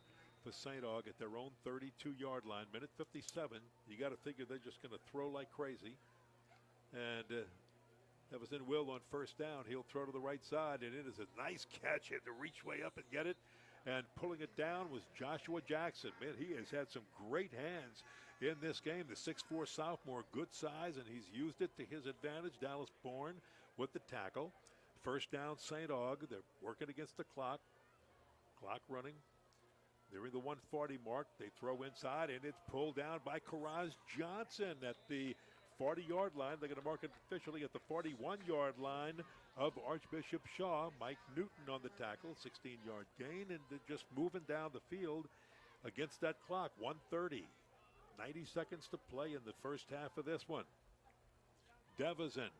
for St. Aug at their own 32-yard line. Minute 57. You got to figure they're just going to throw like crazy. And that was in Will on first down. He'll throw to the right side, and it is a nice catch. He had to reach way up and get it. And pulling it down was Joshua Jackson. Man, he has had some great hands in this game. The 6'4 sophomore, good size, and he's used it to his advantage. Dallas Bourne with the tackle. First down, St. Aug. They're working against the clock. Clock running. They're in the 140 mark. They throw inside, and it's pulled down by Karaz Johnson at the 40-yard line. They're going to mark it officially at the 41-yard line of Archbishop Shaw. Mike Newton on the tackle, 16-yard gain, and they're just moving down the field against that clock. 1:30, 90 seconds to play in the first half of this one. Devizin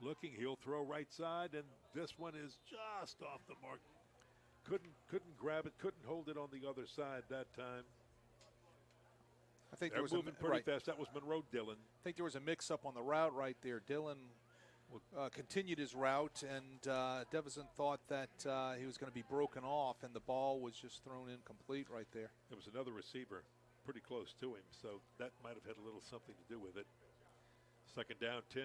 looking, he'll throw right side, and this one is just off the mark. Couldn't grab it, couldn't hold it on the other side that time. I think they're moving pretty fast. That was Monroe Dillon. I think there was a mix-up on the route right there. Dillon continued his route, and Devizin thought that he was going to be broken off, and the ball was just thrown incomplete right there. There was another receiver pretty close to him, so that might have had a little something to do with it. Second down, 10.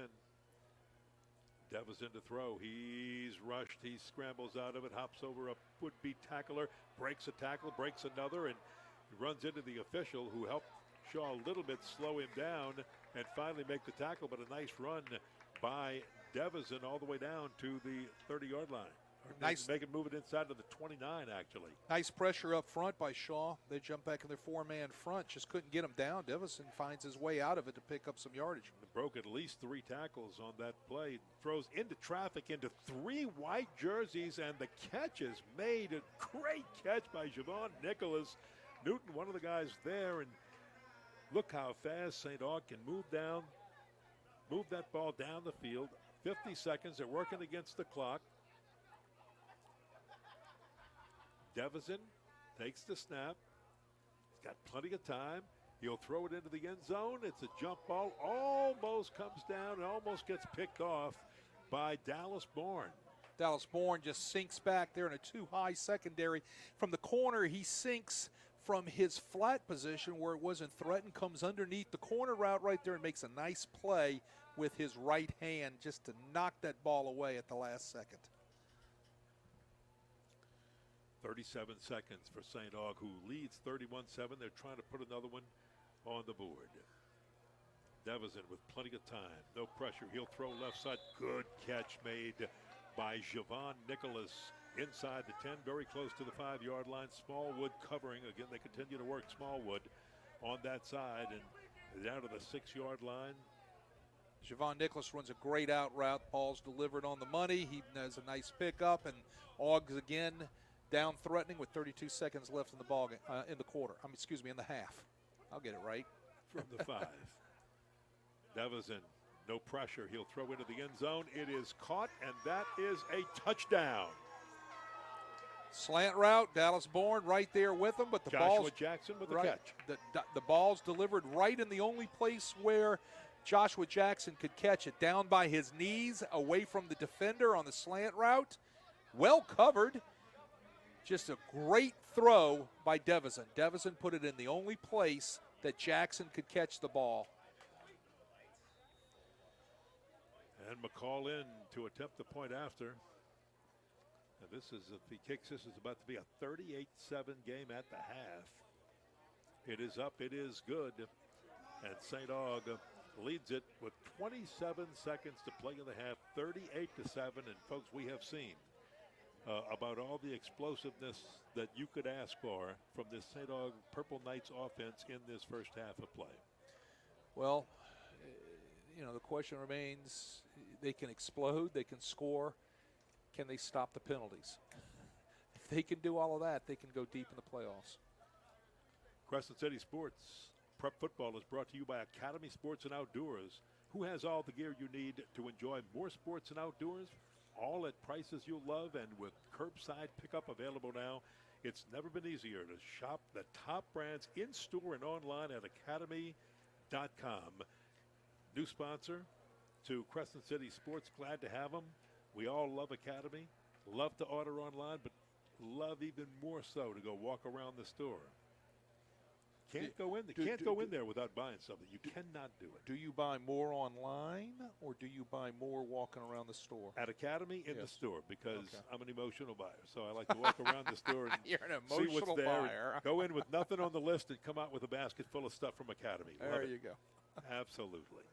Devizin to throw. He's rushed. He scrambles out of it, hops over a would-be tackler, breaks a tackle, breaks another, and he runs into the official who helped Shaw a little bit slow him down and finally make the tackle, but a nice run by Devizin all the way down to the 30-yard line, Nice. Make it move it inside to the 29, actually. Nice pressure up front by Shaw. They jump back in their four-man front. Just couldn't get him down. Devison finds his way out of it to pick up some yardage. Broke at least 3 tackles on that play. Throws into traffic into 3 white jerseys, and the catch is made. A great catch by Javon Nicholas. Newton, one of the guys there, and look how fast St. Aug can move that ball down the field. 50 seconds. They're working against the clock. Devison takes the snap. He's got plenty of time. He'll throw it into the end zone. It's a jump ball. Almost comes down and almost gets picked off by Dallas Bourne. Dallas Bourne just sinks back there in a too-high secondary. From the corner, he sinks from his flat position where it wasn't threatened, comes underneath the corner route right there and makes a nice play with his right hand just to knock that ball away at the last second. 37 seconds for St. Aug, who leads 31-7. They're trying to put another one on the board. Devison with plenty of time. No pressure. He'll throw left side. Good catch made by Javon Nicholas inside the 10, very close to the 5-yard line. Smallwood covering. Again, they continue to work Smallwood on that side and down to the 6-yard line. Javon Nicholas runs a great out route. Ball's delivered on the money. He has a nice pickup, and Augs again down threatening with 32 seconds left in the ball game, in the quarter. In the half. I'll get it right. From the 5. Devison, no pressure. He'll throw into the end zone. It is caught, and that is a touchdown. Slant route, Dallas Bourne right there with him, but the Joshua ball's Jackson with the right, catch. The ball's delivered right in the only place where Joshua Jackson could catch it, down by his knees, away from the defender on the slant route. Well covered. Just a great throw by Devison. Devison put it in the only place that Jackson could catch the ball. And McCall in to attempt the point after. And this is, if he kicks, this is about to be a 38-7 game at the half. It is up, it is good. And St. Aug leads it with 27 seconds to play in the half, 38-7. And folks, we have seen about all the explosiveness that you could ask for from this St. Aug Purple Knights offense in this first half of play. Well, the question remains, they can explode, they can score. Can they stop the penalties? If they can do all of that, they can go deep in the playoffs. Crescent City Sports Prep Football is brought to you by Academy Sports and Outdoors, who has all the gear you need to enjoy more sports and outdoors, all at prices you'll love, and with curbside pickup available now. It's never been easier to shop the top brands in-store and online at academy.com. New sponsor to Crescent City Sports. Glad to have them. We all love Academy, love to order online, but love even more so to go walk around the store. Can't go in there without buying something. You cannot do it. Do you buy more online, or do you buy more walking around the store? At Academy, in the store, because I'm an emotional buyer. So I like to walk around the store and You're an see what's there. buyer. Go in with nothing on the list and come out with a basket full of stuff from Academy. There you go. Absolutely.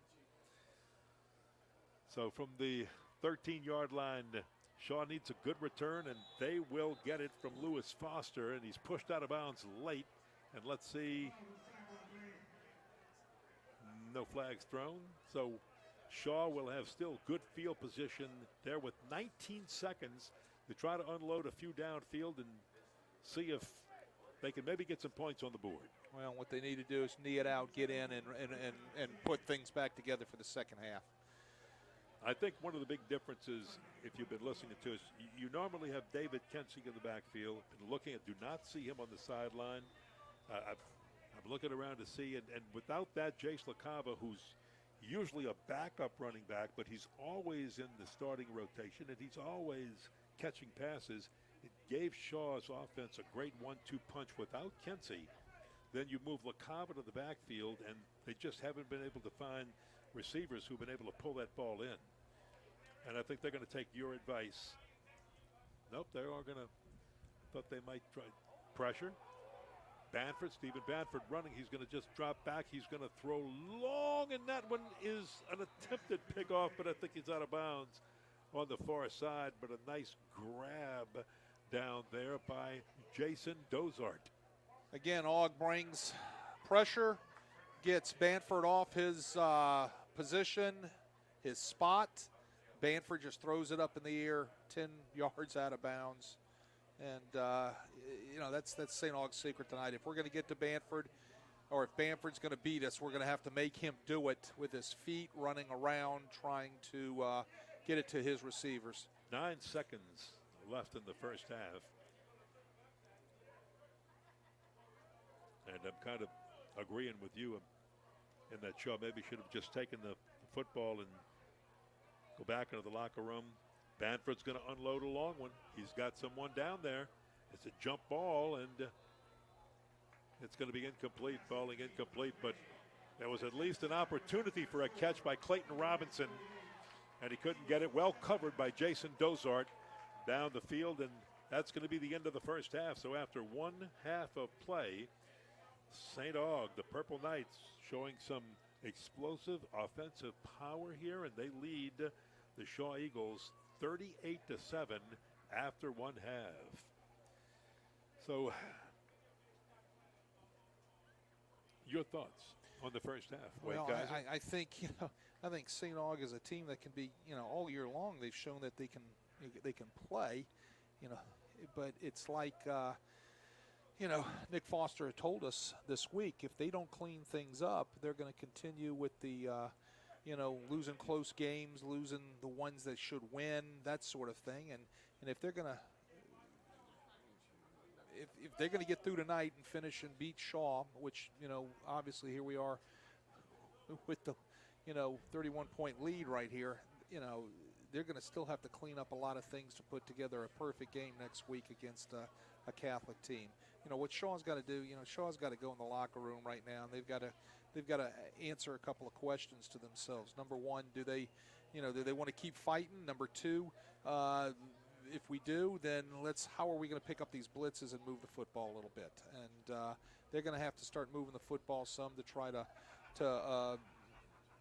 So from the 13-yard line, Shaw needs a good return, and they will get it from Lewis Foster, and he's pushed out of bounds late. And let's see, no flags thrown. So Shaw will have still good field position there with 19 seconds to try to unload a few downfield and see if they can maybe get some points on the board. Well, what they need to do is knee it out, get in, and put things back together for the second half. I think one of the big differences, if you've been listening to us, you normally have David Kensing in the backfield. And looking at, do not see him on the sideline. I'm looking around to see, and without that, Jace LaCava, who's usually a backup running back, but he's always in the starting rotation, and he's always catching passes. It gave Shaw's offense a great 1-2 punch. Without Kensey, then you move LaCava to the backfield, and they just haven't been able to find receivers who've been able to pull that ball in. And I think they're going to take your advice. Nope, they are going to, thought they might try pressure. Stephen Banford running. He's going to just drop back. He's going to throw long, and that one is an attempted pickoff, but I think he's out of bounds on the far side, but a nice grab down there by Jason Dozart. Again, Aug brings pressure, gets Banford off his position, his spot. Banford just throws it up in the air 10 yards out of bounds. And, that's St. Aug's secret tonight. If we're going to get to Banford, or if Banford's going to beat us, we're going to have to make him do it with his feet, running around, trying to get it to his receivers. 9 seconds left in the first half. And I'm kind of agreeing with you in that Shaw maybe should have just taken the football and go back into the locker room. Banford's going to unload a long one. He's got someone down there. It's a jump ball, and it's going to be incomplete, falling incomplete. But there was at least an opportunity for a catch by Clayton Robinson, and he couldn't get it. Well covered by Jason Dozart down the field, and that's going to be the end of the first half. So after 1 half of play, St. Aug, the Purple Knights, showing some explosive offensive power here, and they lead the Shaw Eagles 38-7 after 1 half. So, your thoughts on the first half? Well, I think I think St. Aug is a team that can be, all year long they've shown that they can play, but it's like Nick Foster had told us this week, if they don't clean things up, they're going to continue with the losing close games, losing the ones that should win, that sort of thing, and if they're going to if they're going to get through tonight and finish and beat Shaw, which, obviously here we are with the, 31-point lead right here, they're going to still have to clean up a lot of things to put together a perfect game next week against a Catholic team. What Shaw's got to do, Shaw's got to go in the locker room right now, and they've got to answer a couple of questions to themselves. Number one, do they want to keep fighting? Number two, if we do, then how are we going to pick up these blitzes and move the football a little bit? And they're going to have to start moving the football some to try to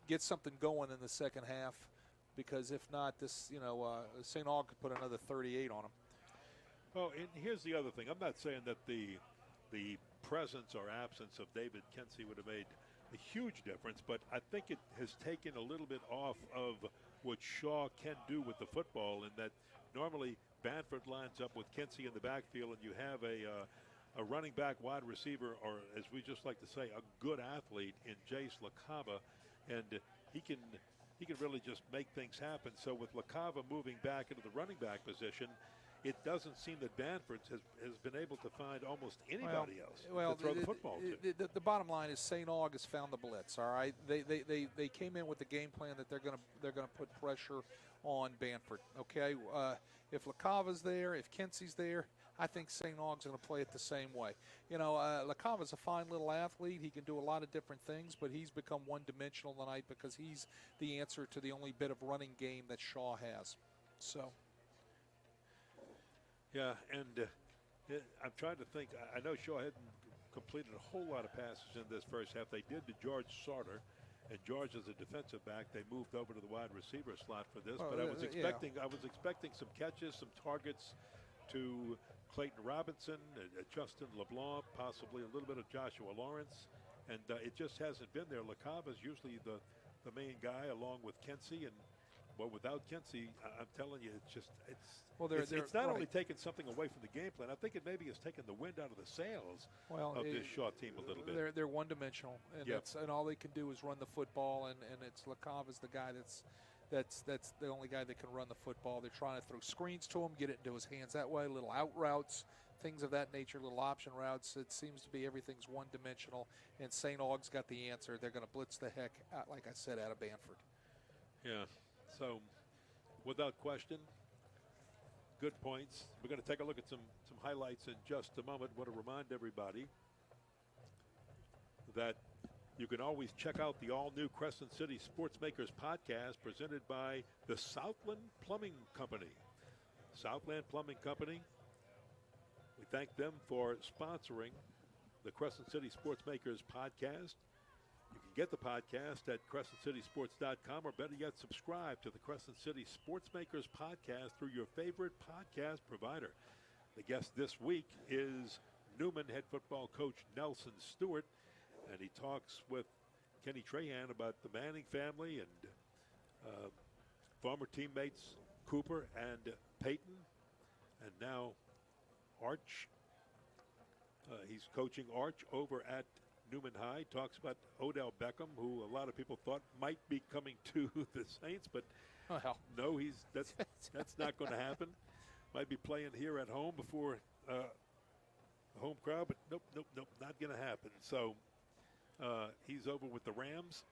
get something going in the second half, because if not, this St. Aug could put another 38 on them. Well, and here's the other thing. I'm not saying that the presence or absence of David Kensey would have made a huge difference, but I think it has taken a little bit off of what Shaw can do with the football, in that normally Banford lines up with Kensey in the backfield, and you have a running back, wide receiver, or as we just like to say, a good athlete in Jace LaCava, and he can really just make things happen. So with LaCava moving back into the running back position, it doesn't seem that Banford has been able to find almost anybody else to throw the football to. The bottom line is St. Aug has found the blitz. All right, they came in with the game plan that they're gonna put pressure on Banford. Okay, if LaCava's there, if Kensey's there, I think St. Aug's going to play it the same way. LaCava's a fine little athlete. He can do a lot of different things, but he's become one-dimensional tonight because he's the answer to the only bit of running game that Shaw has. So. Yeah, and I'm trying to think. I know Shaw hadn't completed a whole lot of passes in this first half. They did to George Sauter, and George is a defensive back. They moved over to the wide receiver slot for this, but I was expecting some catches, some targets to Clayton Robinson, Justin LeBlanc, possibly a little bit of Joshua Lawrence, and it just hasn't been there. LaCava is usually the main guy along with Kensey, and without Kensey, I'm telling you, it's not only taking something away from the game plan. I think it maybe has taken the wind out of the sails of this Shaw team a little bit. They're one-dimensional, and all they can do is run the football, and it's LaCava's the guy that's the only guy that can run the football. They're trying to throw screens to him, get it into his hands that way, little out routes, things of that nature, little option routes. It seems to be everything's one-dimensional, and St. Aug's got the answer. They're going to blitz the heck out, like I said, out of Banford. Yeah, so without question, good points. We're going to take a look at some highlights in just a moment. I want to remind everybody that you can always check out the all-new Crescent City Sportsmakers podcast presented by the Southland Plumbing Company. Southland Plumbing Company, we thank them for sponsoring the Crescent City Sportsmakers podcast. You can get the podcast at CrescentCitySports.com, or better yet, subscribe to the Crescent City Sportsmakers podcast through your favorite podcast provider. The guest this week is Newman head football coach Nelson Stewart, and he talks with Kenny Trahan about the Manning family and former teammates Cooper and Peyton, and now Arch. He's coaching Arch over at Newman High. Talks about Odell Beckham, who a lot of people thought might be coming to the Saints, but no, that's not going to happen. Might be playing here at home before the home crowd, but nope, not going to happen. So he's over with the Rams,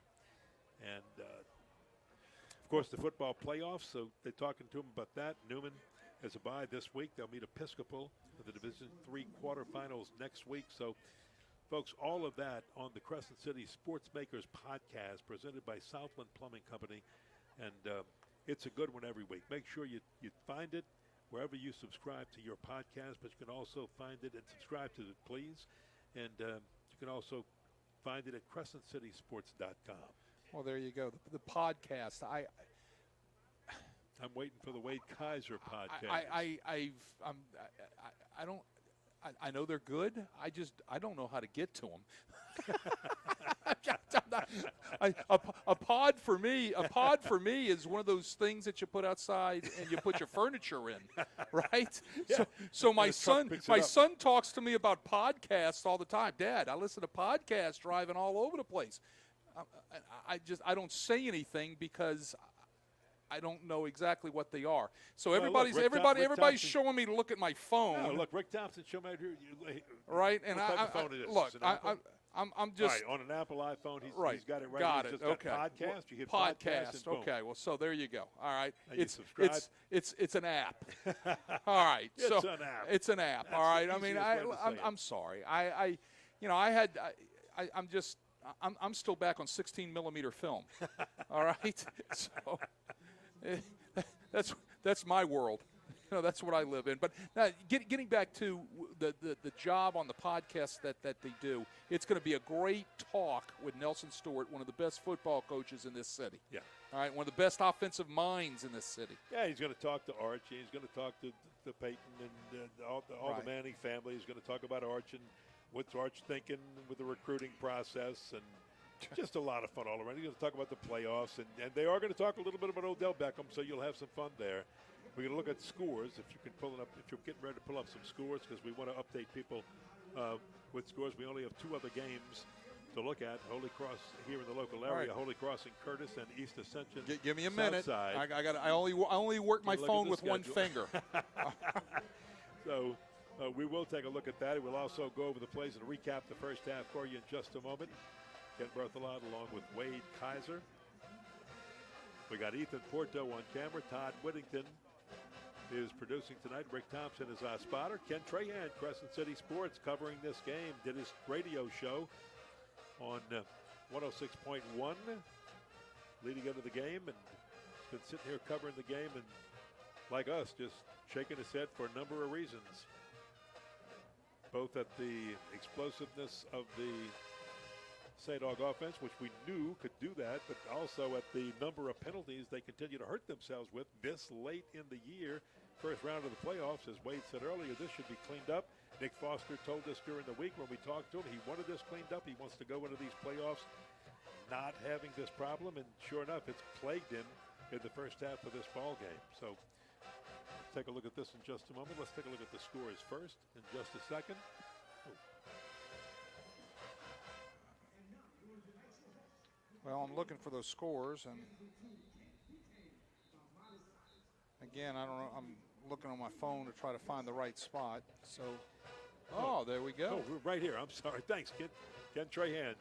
and of course the football playoffs. So they're talking to him about that. Newman has a bye this week. They'll meet Episcopal in the Division III quarterfinals next week. So, folks, all of that on the Crescent City Sportsmakers podcast presented by Southland Plumbing Company. And it's a good one every week. Make sure you find it wherever you subscribe to your podcast, but you can also find it and subscribe to it, please. And you can also find it at CrescentCitySports.com. Well, there you go. The podcast. I'm waiting for the Wade Kaiser podcast. I know they're good. I don't know how to get to them. A pod for me is one of those things that you put outside and you put your furniture in, right? Yeah. So my son talks to me about podcasts all the time. Dad, I listen to podcasts driving all over the place. I don't say anything because I don't know exactly what they are. So everybody's showing me to look at my phone. No, look, Rick Thompson, show me right, and I'm just right, on an Apple iPhone. He's got it right. Got it. Just okay. Podcast. You hit podcast. And Okay. Well, so there you go. All right. And It's an app. All right. It's an app. It's an app. That's all right. the I mean, I'm sorry. I'm still back on 16 millimeter film. All right. So that's my world. That's what I live in. But getting back to the job on the podcast that they do, it's going to be a great talk with Nelson Stewart, one of the best football coaches in this city. Yeah. All right, one of the best offensive minds in this city. Yeah, he's going to talk to Arch. He's going to talk to Peyton and all right. the Manning family. He's going to talk about Arch and what's Arch thinking with the recruiting process, and just a lot of fun all around. He's going to talk about the playoffs, and they are going to talk a little bit about Odell Beckham, so you'll have some fun there. We're going to look at scores. If you're getting ready to pull up some scores, because we want to update people with scores. We only have two other games to look at. Holy Cross here in the local area. Right. Holy Cross in Curtis and East Ascension. Give me a minute. Southside. I only work my phone with one finger. So we will take a look at that. We'll also go over the plays and recap the first half for you in just a moment. Ken Berthelot along with Wade Kaiser. We got Ethan Porto on camera. Todd Whittington is producing tonight. Rick Thompson is our spotter. Ken Trahan, Crescent City Sports, covering this game. Did his radio show on 106.1 leading into the game, and been sitting here covering the game, and like us, just shaking his head for a number of reasons. Both at the explosiveness of the St. Aug offense, which we knew could do that, but also at the number of penalties they continue to hurt themselves with this late in the year. First round of the playoffs, as Wade said earlier, this should be cleaned up. Nick Foster told us during the week when we talked to him, he wanted this cleaned up. He wants to go into these playoffs not having this problem, and sure enough, it's plagued him in the first half of this ball game. So let's take a look at this in just a moment. Let's take a look at the scores first in just a second. Well, I'm looking for those scores, and again, I don't know. I'm looking on my phone to try to find the right spot. So, there we go. Oh, we're right here. I'm sorry. Thanks, Ken Trahan,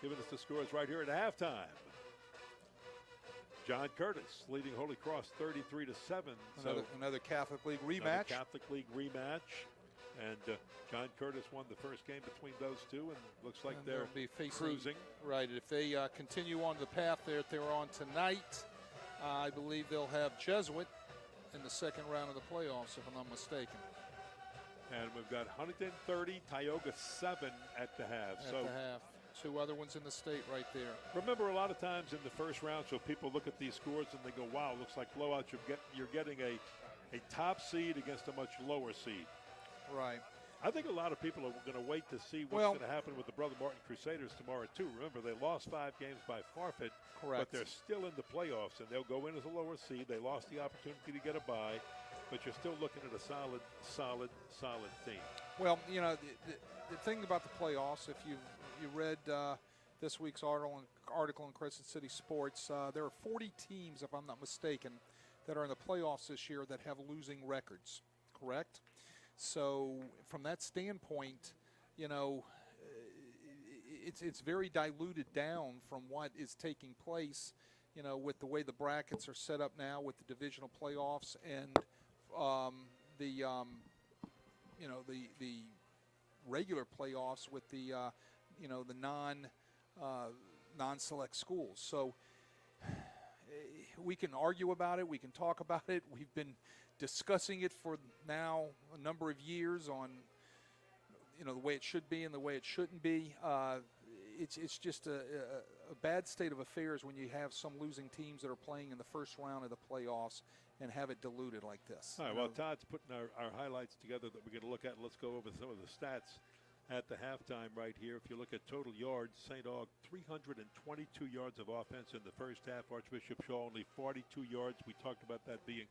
giving us the scores right here at halftime. John Curtis leading Holy Cross 33-7. Another Catholic League rematch. Another Catholic League rematch. And John Curtis won the first game between those two, and looks like they'll be cruising. Right. If they continue on the path that they're on tonight, I believe they'll have Jesuit in the second round of the playoffs, if I'm not mistaken. And we've got Huntington 30, Tioga 7 at the half. Two other ones in the state right there. Remember, a lot of times in the first round, so people look at these scores and they go, wow, looks like blowout. You're getting a top seed against a much lower seed. Right. I think a lot of people are going to wait to see what's going to happen with the Brother Martin Crusaders tomorrow, too. Remember, they lost 5 games by forfeit. Correct. But they're still in the playoffs, and they'll go in as a lower seed. They lost the opportunity to get a bye, but you're still looking at a solid team. Well, you know, the thing about the playoffs, if you read this week's article in Crescent City Sports, there are 40 teams, if I'm not mistaken, that are in the playoffs this year that have losing records, correct? So from that standpoint, you know, it's very diluted down from what is taking place, you know, with the way the brackets are set up now with the divisional playoffs and the regular playoffs with the non-select schools. So we can argue about it. We can talk about it. We've been discussing it for now a number of years on, you know, the way it should be and the way it shouldn't be. It's just a bad state of affairs when you have some losing teams that are playing in the first round of the playoffs and have it diluted like this. All right, well, Todd's putting our highlights together that we're going to look at. Let's go over some of the stats at the halftime right here. If you look at total yards, St. Aug 322 yards of offense in the first half. Archbishop Shaw only 42 yards. We talked about that being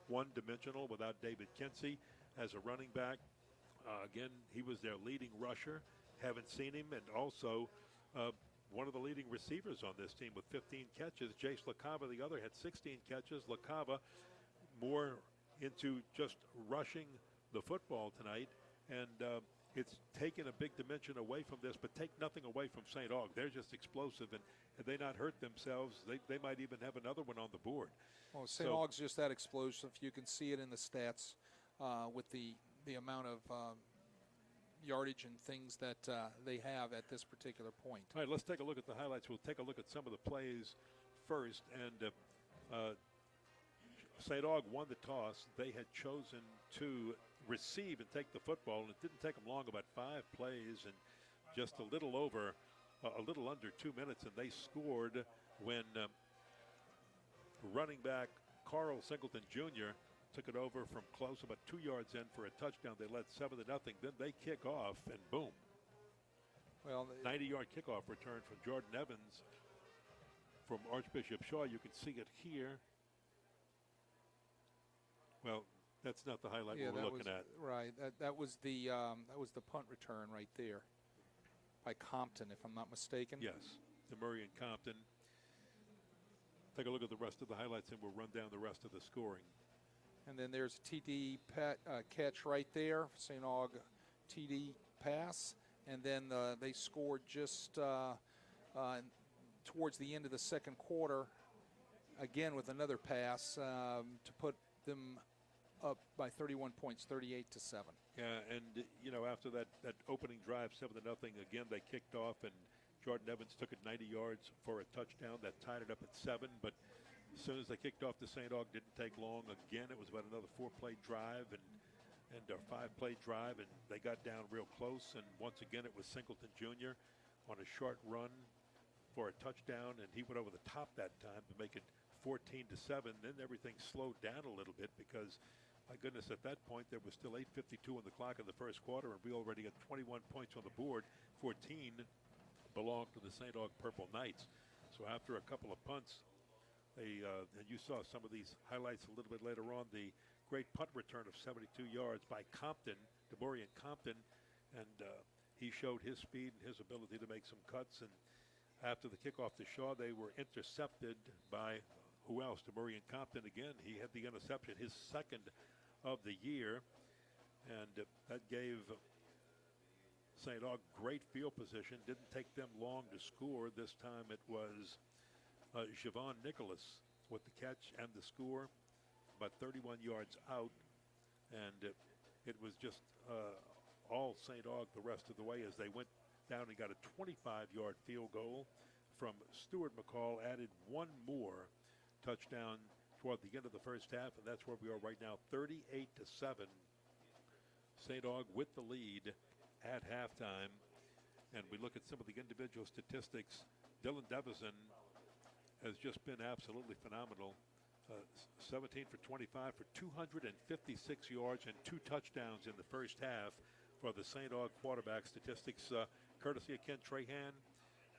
one-dimensional without David Kinsey as a running back. Again, he was their leading rusher. Haven't seen him. And also one of the leading receivers on this team with 15 catches. Jace LaCava, the other, had 16 catches. LaCava more into just rushing the football tonight. And it's taken a big dimension away from this, but take nothing away from St. Aug. They're just explosive, and had they not hurt themselves, they might even have another one on the board. Well, St. Aug's just that explosive. You can see it in the stats with the amount of yardage and things that they have at this particular point. All right, let's take a look at the highlights. We'll take a look at some of the plays first. And St. Aug won the toss. They had chosen to receive and take the football, and it didn't take them long, about 5 plays and just a little under 2 minutes, and they scored when running back Carl Singleton Jr. took it over from close, about 2 yards in for a touchdown. They led 7-0. Then they kick off, and boom. Well, 90-yard kickoff return from Jordan Evans from Archbishop Shaw. You can see it here. Well, that's not the highlight we're looking at. Right. That was the punt return right there by Compton, if I'm not mistaken. Yes, to Murray and Compton. Take a look at the rest of the highlights, and we'll run down the rest of the scoring. And then there's a TD catch right there, St. Aug TD pass. And then they scored just towards the end of the second quarter, again with another pass to put them up by 31 points, 38-7. Yeah, and, you know, after that opening drive, 7-0, again, they kicked off, and Jordan Evans took it 90 yards for a touchdown. That tied it up at 7, but as soon as they kicked off to St. Aug, didn't take long. Again, it was about another 4-play drive and a 5-play drive, and they got down real close. And once again, it was Singleton Jr. on a short run for a touchdown, and he went over the top that time to make it 14-7. Then everything slowed down a little bit because, my goodness, at that point, there was still 8:52 on the clock in the first quarter, and we already had 21 points on the board. 14 belonged to the St. Aug Purple Knights. So after a couple of punts, and you saw some of these highlights a little bit later on, the great punt return of 72 yards by Compton, DeMorian Compton, and he showed his speed and his ability to make some cuts. And after the kickoff to Shaw, they were intercepted by who else? DeMorian Compton again. He had the interception, his second of the year, and that gave St. Aug great field position. Didn't take them long to score. This time it was Javon Nicholas with the catch and the score, about 31 yards out, and it was just all St. Aug the rest of the way as they went down and got a 25-yard field goal from Stuart McCall, added one more touchdown toward the end of the first half, and that's where we are right now, 38-7. St. Aug with the lead at halftime. and we look at some of the individual statistics, Dylan Devison has just been absolutely phenomenal. 17 for 25 for 256 yards and 2 touchdowns in the first half for the St. Aug quarterback. Statistics courtesy of Ken Trahan,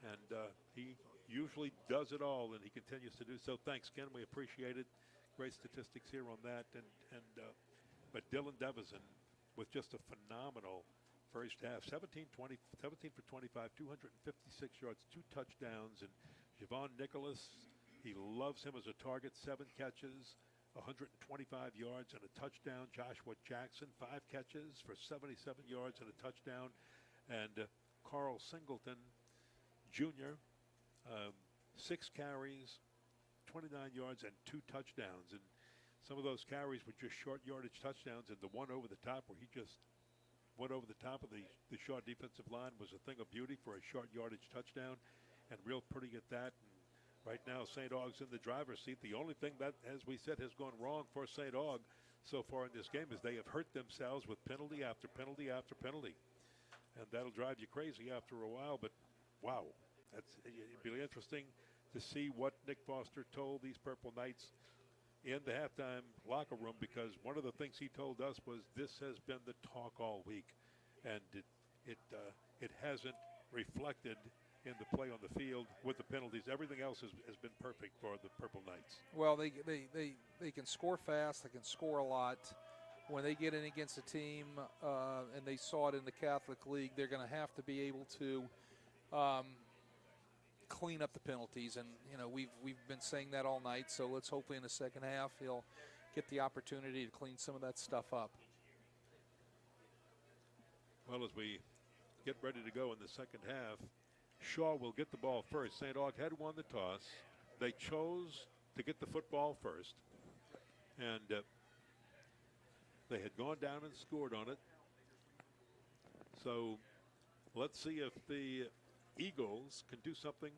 and he usually does it all, and he continues to do so. Thanks, Ken. We appreciate it. Great statistics here on that. But Dylan Devison with just a phenomenal first half. 17 for 25, 256 yards, 2 touchdowns. And Javon Nicholas, he loves him as a target. 7 catches, 125 yards and a touchdown. Joshua Jackson, 5 catches for 77 yards and a touchdown. And Carl Singleton Jr., 6 carries, 29 yards and 2 touchdowns. And some of those carries were just short yardage touchdowns, and the one over the top where he just went over the top of the short defensive line was a thing of beauty for a short yardage touchdown, and real pretty at that. And right now, St. Aug's in the driver's seat. The only thing that, as we said, has gone wrong for St. Aug so far in this game is they have hurt themselves with penalty after penalty after penalty. And that'll drive you crazy after a while, but wow. It'd be interesting to see what Nick Foster told these Purple Knights in the halftime locker room, because one of the things he told us was this has been the talk all week, and it hasn't reflected in the play on the field with the penalties. Everything else has been perfect for the Purple Knights. Well, they can score fast. They can score a lot. When they get in against a team, and they saw it in the Catholic League, they're going to have to be able to clean up the penalties. And, you know, we've been saying that all night, so let's hopefully in the second half he'll get the opportunity to clean some of that stuff up. Well, as we get ready to go in the second half, Shaw will get the ball first. St. Aug had won the toss. They chose to get the football first, and they had gone down and scored on it. So let's see if the Eagles can do something.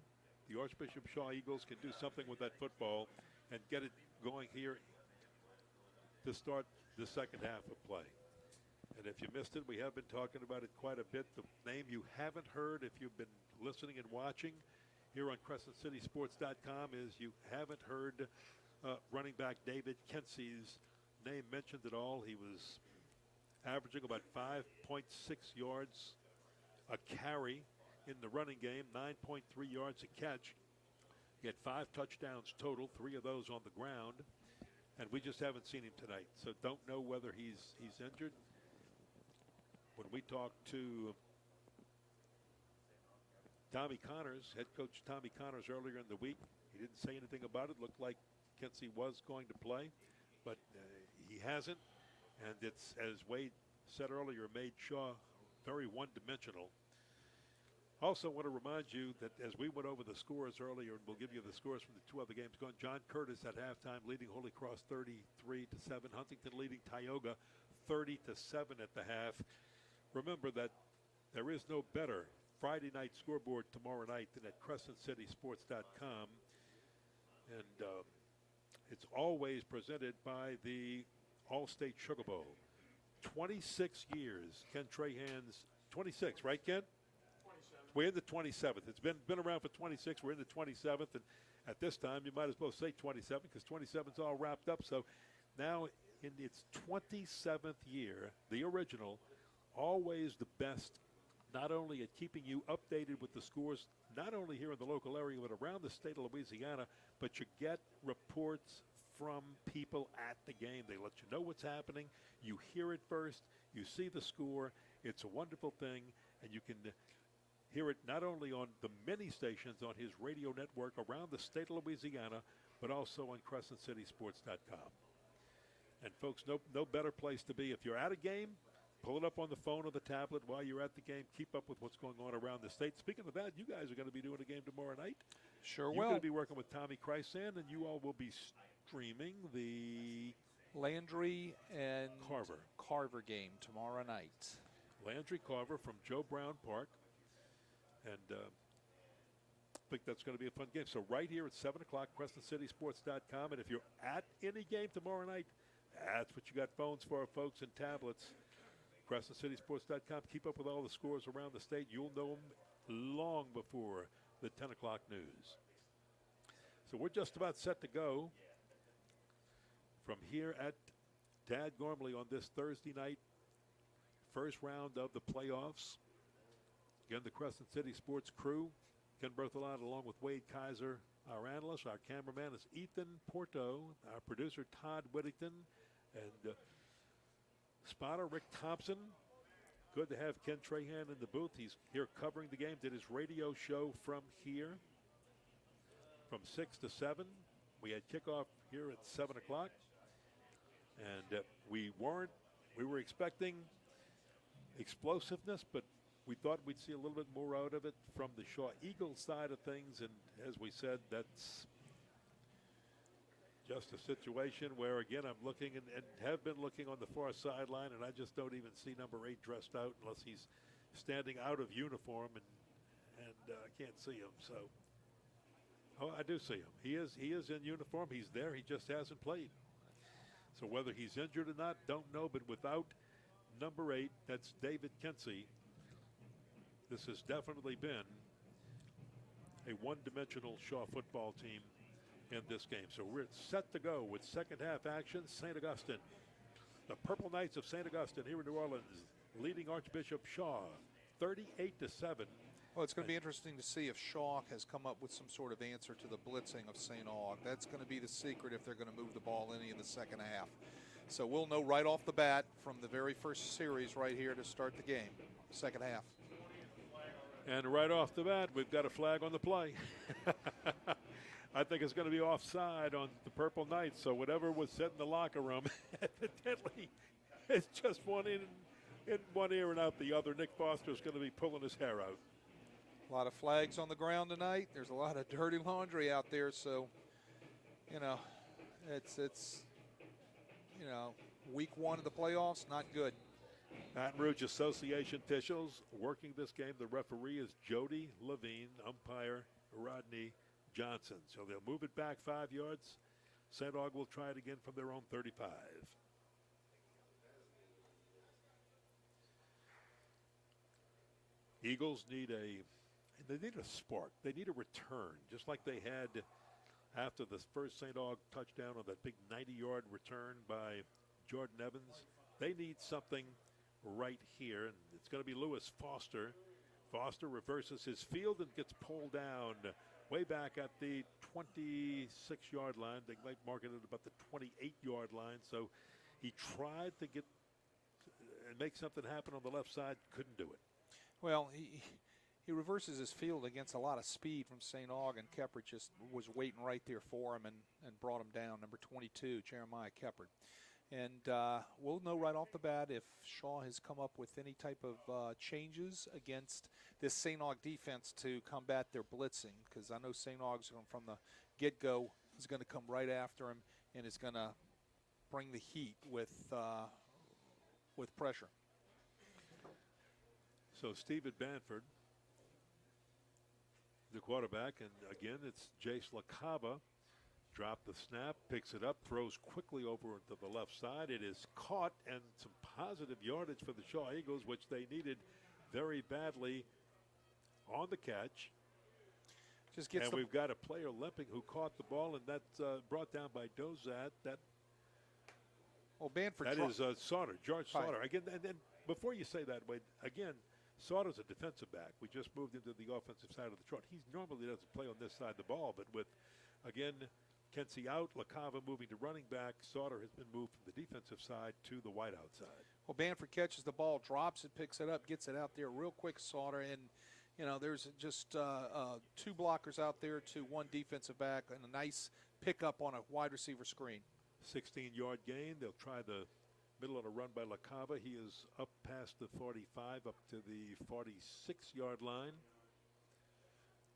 The Archbishop Shaw Eagles can do something with that football and get it going here to start the second half of play. And if you missed it, we have been talking about it quite a bit. The name you haven't heard, if you've been listening and watching here on CrescentCitySports.com, is you haven't heard running back David Kensey's name mentioned at all. He was averaging about 5.6 yards a carry in the running game, 9.3 yards a catch. He had 5 touchdowns total, 3 of those on the ground, and we just haven't seen him tonight. So don't know whether he's injured. When we talked to Tommy Connors, head coach Tommy Connors, earlier in the week, he didn't say anything about it. Looked like Kensey was going to play, but he hasn't. And it's, as Wade said earlier, made Shaw very one-dimensional. Also want to remind you that as we went over the scores earlier, and we'll give you the scores from the 2 other games going, John Curtis at halftime leading Holy Cross 33-7. Huntington leading Tioga 30-7 at the half. Remember that there is no better Friday night scoreboard tomorrow night than at CrescentCitySports.com. And it's always presented by the All-State Sugar Bowl. 26 years, Ken Trahan's 26, right, Ken? 27. We're in the 27th. It's been around for 26. We're in the 27th, and at this time, you might as well say 27 because 27's all wrapped up. So now in its 27th year, the original, always the best, not only at keeping you updated with the scores, not only here in the local area, but around the state of Louisiana, but you get reports from people at the game. They let you know what's happening. You hear it first. You see the score. It's a wonderful thing, and you can hear it not only on the many stations on his radio network around the state of Louisiana, but also on CrescentCitySports.com. And folks, no better place to be. If you're at a game, pull it up on the phone or the tablet while you're at the game. Keep up with what's going on around the state. Speaking of that, you guys are going to be doing a game tomorrow night. Sure will. You're going to be working with Tommy Chrysan, and you all will be streaming the Landry and Carver game tomorrow night. Landry Carver from Joe Brown Park. And I think that's going to be a fun game. So right here at 7 o'clock, CrescentCitySports.com. And if you're at any game tomorrow night, that's what you got phones for, folks, and tablets. CrescentCitySports.com. Keep up with all the scores around the state. You'll know them long before the 10 o'clock news. So we're just about set to go from here at Tad Gormley on this Thursday night, first round of the playoffs. Again, the Crescent City Sports crew, Ken Berthelot along with Wade Kaiser, our analyst. Our cameraman is Ethan Porto, our producer Todd Whittington, and spotter Rick Thompson. Good to have Ken Trahan in the booth. He's here covering the game. Did his radio show from here from 6 to 7. We had kickoff here at 7 o'clock. And we were expecting explosiveness, but we thought we'd see a little bit more out of it from the Shaw Eagles side of things. And as we said, that's just a situation where, again, I'm looking and have been looking on the far sideline, and I just don't even see number 8 dressed out unless he's standing out of uniform, and I can't see him. So, oh, I do see him. He is in uniform. He's there. He just hasn't played. So whether he's injured or not, don't know. But without number 8, that's David Kinsey, this has definitely been a one-dimensional Shaw football team in this game. So we're set to go with second half action. St. Augustine, the Purple Knights of St. Augustine here in New Orleans, leading Archbishop Shaw 38-7. Well, it's going to be interesting to see if Shaw has come up with some sort of answer to the blitzing of St. Aug. That's going to be the secret if they're going to move the ball any in the second half. So we'll know right off the bat from the very first series right here to start the game, second half. And right off the bat, we've got a flag on the play. I think it's going to be offside on the Purple Knights. So whatever was said in the locker room, evidently, it's just one in one ear and out the other. Nick Foster's going to be pulling his hair out. A lot of flags on the ground tonight. There's a lot of dirty laundry out there. So, you know, it's you know, week 1 of the playoffs, not good. Baton Rouge Association officials working this game. The referee is Jody Levine, umpire Rodney Johnson. So they'll move it back 5 yards. St. Aug will try it again from their own 35. Eagles need a spark. They need a return, just like they had after the first St. Aug touchdown on that big 90-yard return by Jordan Evans. They need something right here, and it's going to be Lewis Foster. Foster reverses his field and gets pulled down way back at the 26-yard line. They might mark it at about the 28-yard line. So he tried to get and make something happen on the left side, couldn't do it. Well, he reverses his field against a lot of speed from St. Aug, and Keppert just was waiting right there for him and brought him down, number 22, Jeremiah Keppert. And we'll know right off the bat if Shaw has come up with any type of changes against this St. Aug defense to combat their blitzing, because I know St. Aug's from the get-go is going to come right after him and is going to bring the heat with pressure. So Stephen Banford, the quarterback, and again it's Jace LaCava. Drop the snap, picks it up, throws quickly over to the left side. It is caught, and some positive yardage for the Shaw Eagles, which they needed very badly on the catch. Just gets and we've got a player limping who caught the ball, and that's brought down by Dozat. Banford. That is Sauter, George Sauter. Again, and then before you say that, Wade, again, Sauter's a defensive back. We just moved into the offensive side of the trot. He normally doesn't play on this side of the ball, but with, again, Kensey out, LaCava moving to running back. Sauter has been moved from the defensive side to the wideout side. Well, Banford catches the ball, drops it, picks it up, gets it out there real quick, Sauter. And, you know, there's just 2 blockers out there to 1 defensive back, and a nice pickup on a wide receiver screen. 16-yard gain. They'll try the middle on a run by LaCava. He is up past the 45, up to the 46-yard line.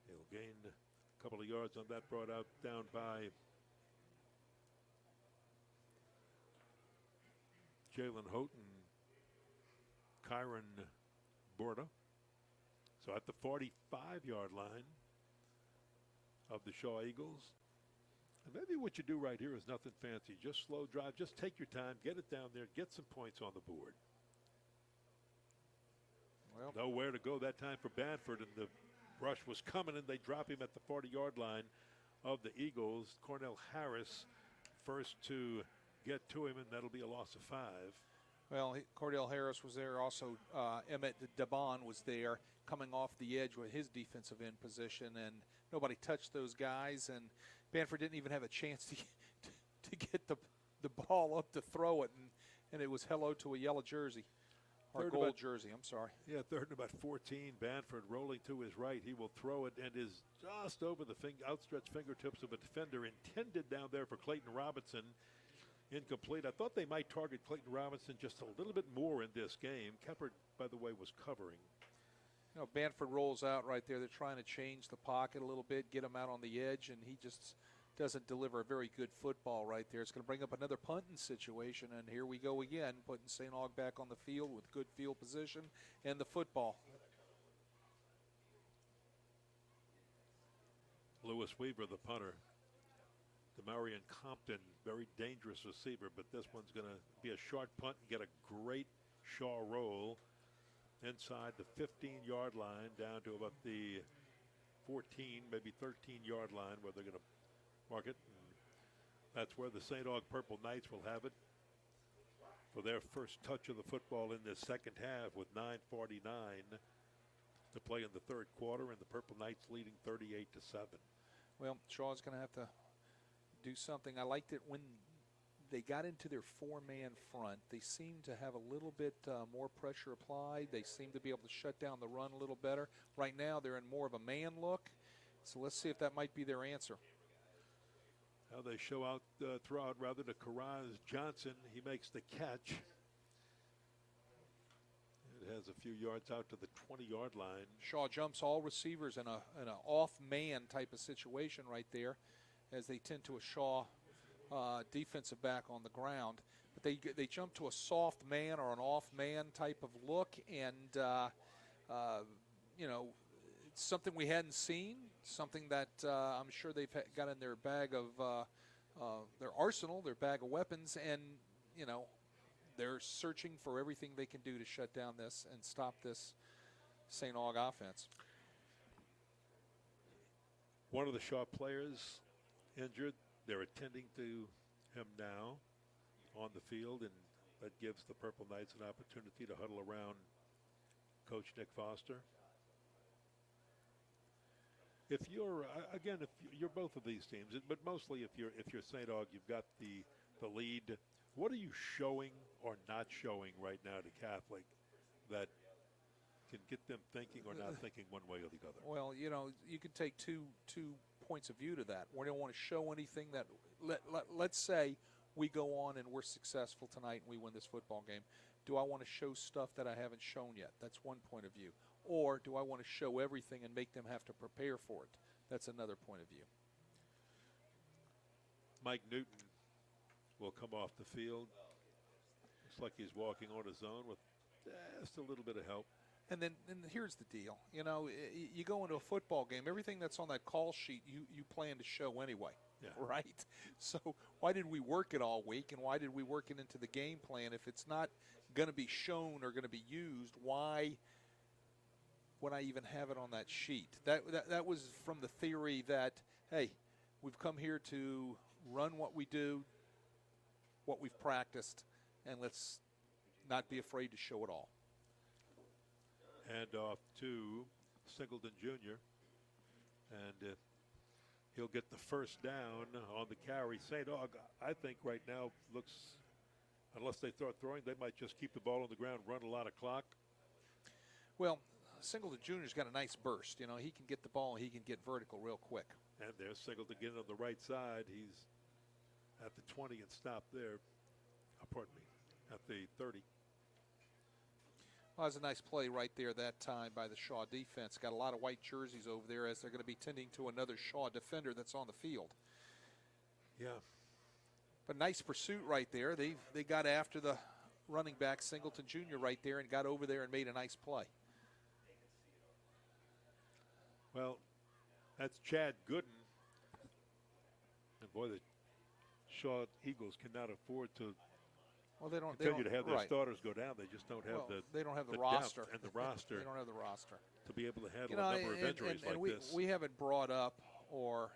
He'll gain a couple of yards on that, brought out down by Jalen Houghton, Kyron Borda. So at the 45-yard line of the Shaw Eagles. And maybe what you do right here is nothing fancy. Just slow drive. Just take your time. Get it down there. Get some points on the board. Well, nowhere to go that time for Banford, and the rush was coming, and they drop him at the 40-yard line of the Eagles. Cornell Harris first to get to him, and that'll be a loss of 5. Well, Cordell Harris was there. Also, Emmett Debon was there coming off the edge with his defensive end position, and nobody touched those guys. And Banford didn't even have a chance to get the ball up to throw it, and it was hello to a yellow jersey. Or gold jersey, I'm sorry. Yeah, third and about 14. Banford rolling to his right. He will throw it and is just over the outstretched fingertips of a defender, intended down there for Clayton Robinson. Incomplete. I thought they might target Clayton Robinson just a little bit more in this game. Keppert, by the way, was covering. You know, Banford rolls out right there. They're trying to change the pocket a little bit, get him out on the edge, and he just doesn't deliver a very good football right there. It's going to bring up another punting situation, and here we go again, putting St. Aug back on the field with good field position and the football. Lewis Weaver, the punter. Demarion Compton, very dangerous receiver, but this one's going to be a short punt and get a great Shaw roll inside the 15-yard line down to about the 14, maybe 13-yard line where they're going to mark it. And that's where the St. Aug Purple Knights will have it for their first touch of the football in this second half with 9:49 to play in the third quarter, and the Purple Knights leading 38-7. Well, Shaw's going to have to do something. I liked it when they got into their 4-man front. They seemed to have a little bit more pressure applied. They seemed to be able to shut down the run a little better. Right now, they're in more of a man look. So let's see if that might be their answer. Now they show out, throw out rather to Karaz Johnson. He makes the catch. It has a few yards out to the 20-yard line. Shaw jumps all receivers in an off-man type of situation right there, as they tend to a Shaw defensive back on the ground. But they jump to a soft man or an off-man type of look, and, you know, it's something we hadn't seen, something that I'm sure they've got in their bag of their arsenal, their bag of weapons, and, you know, they're searching for everything they can do to shut down this and stop this St. Aug offense. One of the Shaw players injured. They're attending to him now on the field, and that gives the Purple Knights an opportunity to huddle around Coach Nick Foster. If you're again, if you're both of these teams, but mostly if you're St. Aug, you've got the lead. What are you showing or not showing right now to Catholic that can get them thinking or not thinking one way or the other? Well, you know, you can take two points of view to that. We don't want to show anything that let's say we go on and we're successful tonight and we win this football game. Do I want to show stuff that I haven't shown yet? That's one point of view. Or do I want to show everything and make them have to prepare for it? That's another point of view. Mike Newton will come off the field. Looks like he's walking on his own with just a little bit of help. And here's the deal. You know, you go into a football game, everything that's on that call sheet you plan to show anyway, right? So why did we work it all week, and why did we work it into the game plan? If it's not going to be shown or going to be used, why would I even have it on that sheet? That was from the theory that, hey, we've come here to run what we do, what we've practiced, and let's not be afraid to show it all. Hand off to Singleton Jr. And he'll get the first down on the carry. St. Aug, I think right now looks, unless they start throwing, they might just keep the ball on the ground, run a lot of clock. Well, Singleton Jr.'s got a nice burst. You know, he can get the ball and he can get vertical real quick. And there's Singleton again on the right side. He's at the 20 and stopped there. Pardon me, at the 30. Well, that was a nice play right there that time by the Shaw defense. Got a lot of white jerseys over there as they're going to be tending to another Shaw defender that's on the field. Yeah. But nice pursuit right there. They got after the running back, Singleton Jr. right there, and got over there and made a nice play. Well, that's Chad Gooden. And boy, the Shaw Eagles cannot afford to Well, they don't continue to have their right. starters go down. They just don't have They don't have the depth roster and the roster. They don't have the roster To be able to handle a number of injuries like this. We haven't brought up or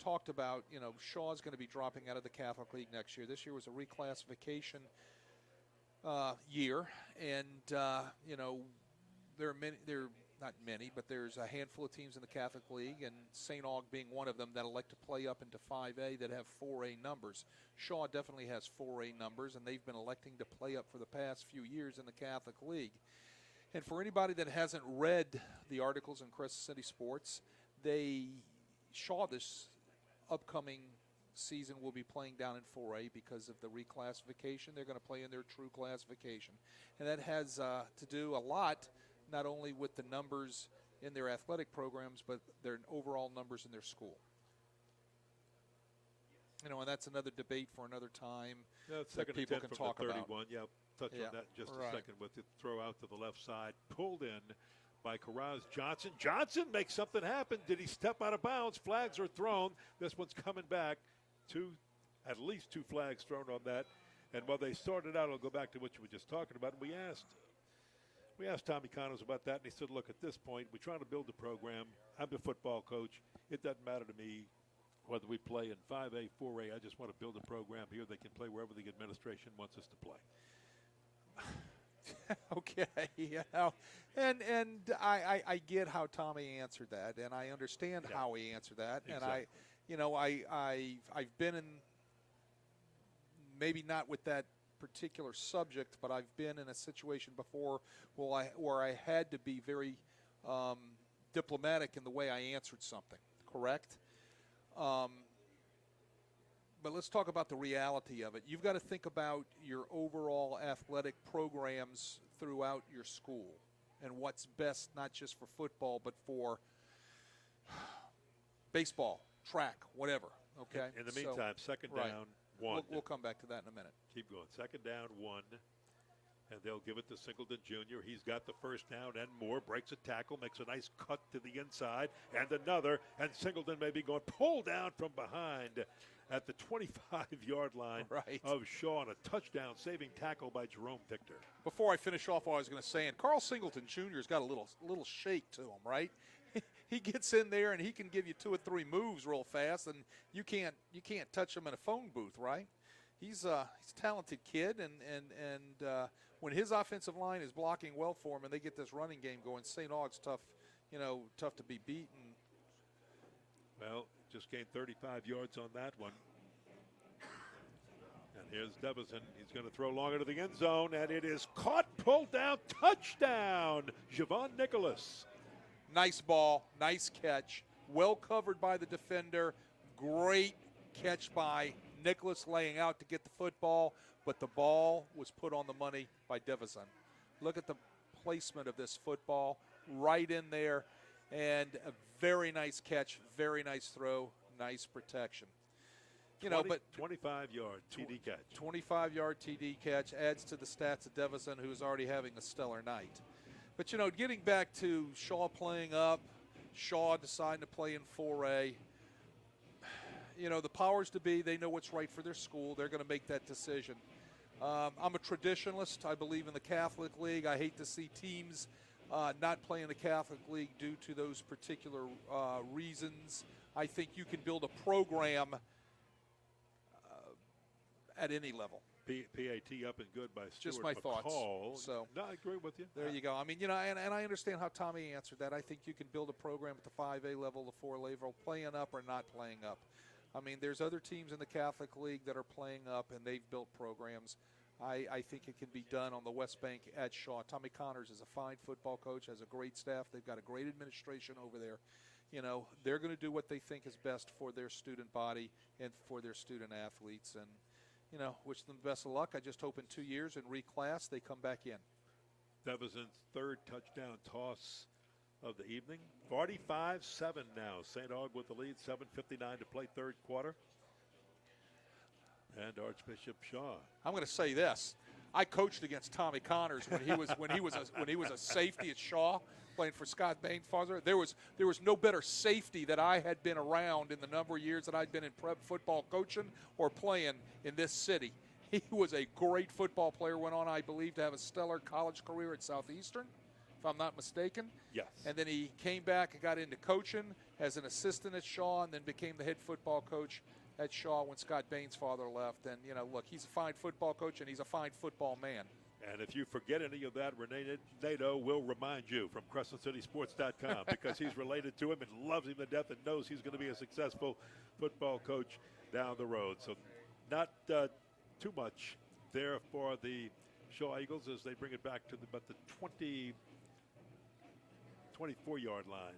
talked about, Shaw's going to be dropping out of the Catholic League next year. This year was a reclassification year, and there are not many, but there's a handful of teams in the Catholic League, and St. Aug being one of them, that elect to play up into 5A that have 4A numbers. Shaw definitely has 4A numbers, and they've been electing to play up for the past few years in the Catholic League. And for anybody that hasn't read the articles in Crescent City Sports, Shaw this upcoming season will be playing down in 4A because of the reclassification. They're going to play in their true classification. And that has to do a lot not only with the numbers in their athletic programs, but their overall numbers in their school. And that's another debate for another time that people can talk about. Yeah, touch on that in just a second with the throw out to the left side. Pulled in by Carraz Johnson. Johnson makes something happen. Did he step out of bounds? Flags are thrown. This one's coming back. At least two flags thrown on that. And while they started out, I'll go back to what you were just talking about. We asked Tommy Connors about that, and he said, look, at this point, we're trying to build a program. I'm the football coach. It doesn't matter to me whether we play in 5A, 4A. I just want to build a program here they can play wherever the administration wants us to play. Okay, and I get how Tommy answered that, and I understand how he answered that, exactly. And I've been in, maybe not with that particular subject, but I've been in a situation before where I had to be very diplomatic in the way I answered something. Correct. But let's talk about the reality of it. You've got to think about your overall athletic programs throughout your school and what's best, not just for football, but for baseball, track, whatever. Okay. In the meantime, second down, one. We'll come back to that in a minute. Keep going. Second down, one. And they'll give it to Singleton Jr. He's got the first down and more. Breaks a tackle, makes a nice cut to the inside, and another. And Singleton may be going pull down from behind at the 25-yard line of Shaw, and a touchdown saving tackle by Jerome Victor. Before I finish off what I was going to say, and Carl Singleton Jr.'s got a little shake to him, right? He gets in there and he can give you 2 or 3 moves real fast, and you can't touch him in a phone booth, right? He's a talented kid, and when his offensive line is blocking well for him, and they get this running game going, St. Aug's tough to be beaten. Well, just gained 35 yards on that one. And here's Devison. He's going to throw long into the end zone, and it is caught, pulled down, touchdown, Javon Nicholas. Nice ball, nice catch, well covered by the defender. Great catch by Nicholas, laying out to get the football, but the ball was put on the money by Devison. Look at the placement of this football right in there, and a very nice catch, very nice throw, nice protection. 25-yard TD catch. 25-yard TD catch adds to the stats of Devison, who's already having a stellar night. But, getting back to Shaw playing up, Shaw deciding to play in 4A, the powers to be, they know what's right for their school. They're going to make that decision. I'm a traditionalist. I believe in the Catholic League. I hate to see teams not play in the Catholic League due to those particular reasons. I think you can build a program at any level. PAT up and good by Stuart Just my McCall. Thoughts. So, no, I agree with you. There you go. I mean, and I understand how Tommy answered that. I think you can build a program at the 5A level, the 4A level, playing up or not playing up. I mean, there's other teams in the Catholic League that are playing up, and they've built programs. I think it can be done on the West Bank at Shaw. Tommy Connors is a fine football coach, has a great staff. They've got a great administration over there. They're going to do what they think is best for their student body and for their student athletes. And, wish them the best of luck. I just hope in 2 years in reclass they come back in. Devison's third touchdown toss of the evening. 45-7 now. St. Aug with the lead. 7:59 to play third quarter. And Archbishop Shaw. I'm going to say this: I coached against Tommy Connors when he was a safety at Shaw, playing for Scott Bainfather. There was no better safety that I had been around in the number of years that I'd been in prep football coaching or playing in this city. He was a great football player, went on, I believe, to have a stellar college career at Southeastern, if I'm not mistaken. Yes. And then he came back and got into coaching as an assistant at Shaw and then became the head football coach at Shaw when Scott Bain's father left. And, look, he's a fine football coach and he's a fine football man. And if you forget any of that, Renee Nato will remind you from CrescentCitySports.com because he's related to him and loves him to death and knows he's going to be a successful football coach down the road. So not too much there for the Shaw Eagles as they bring it back to about the 24-yard line.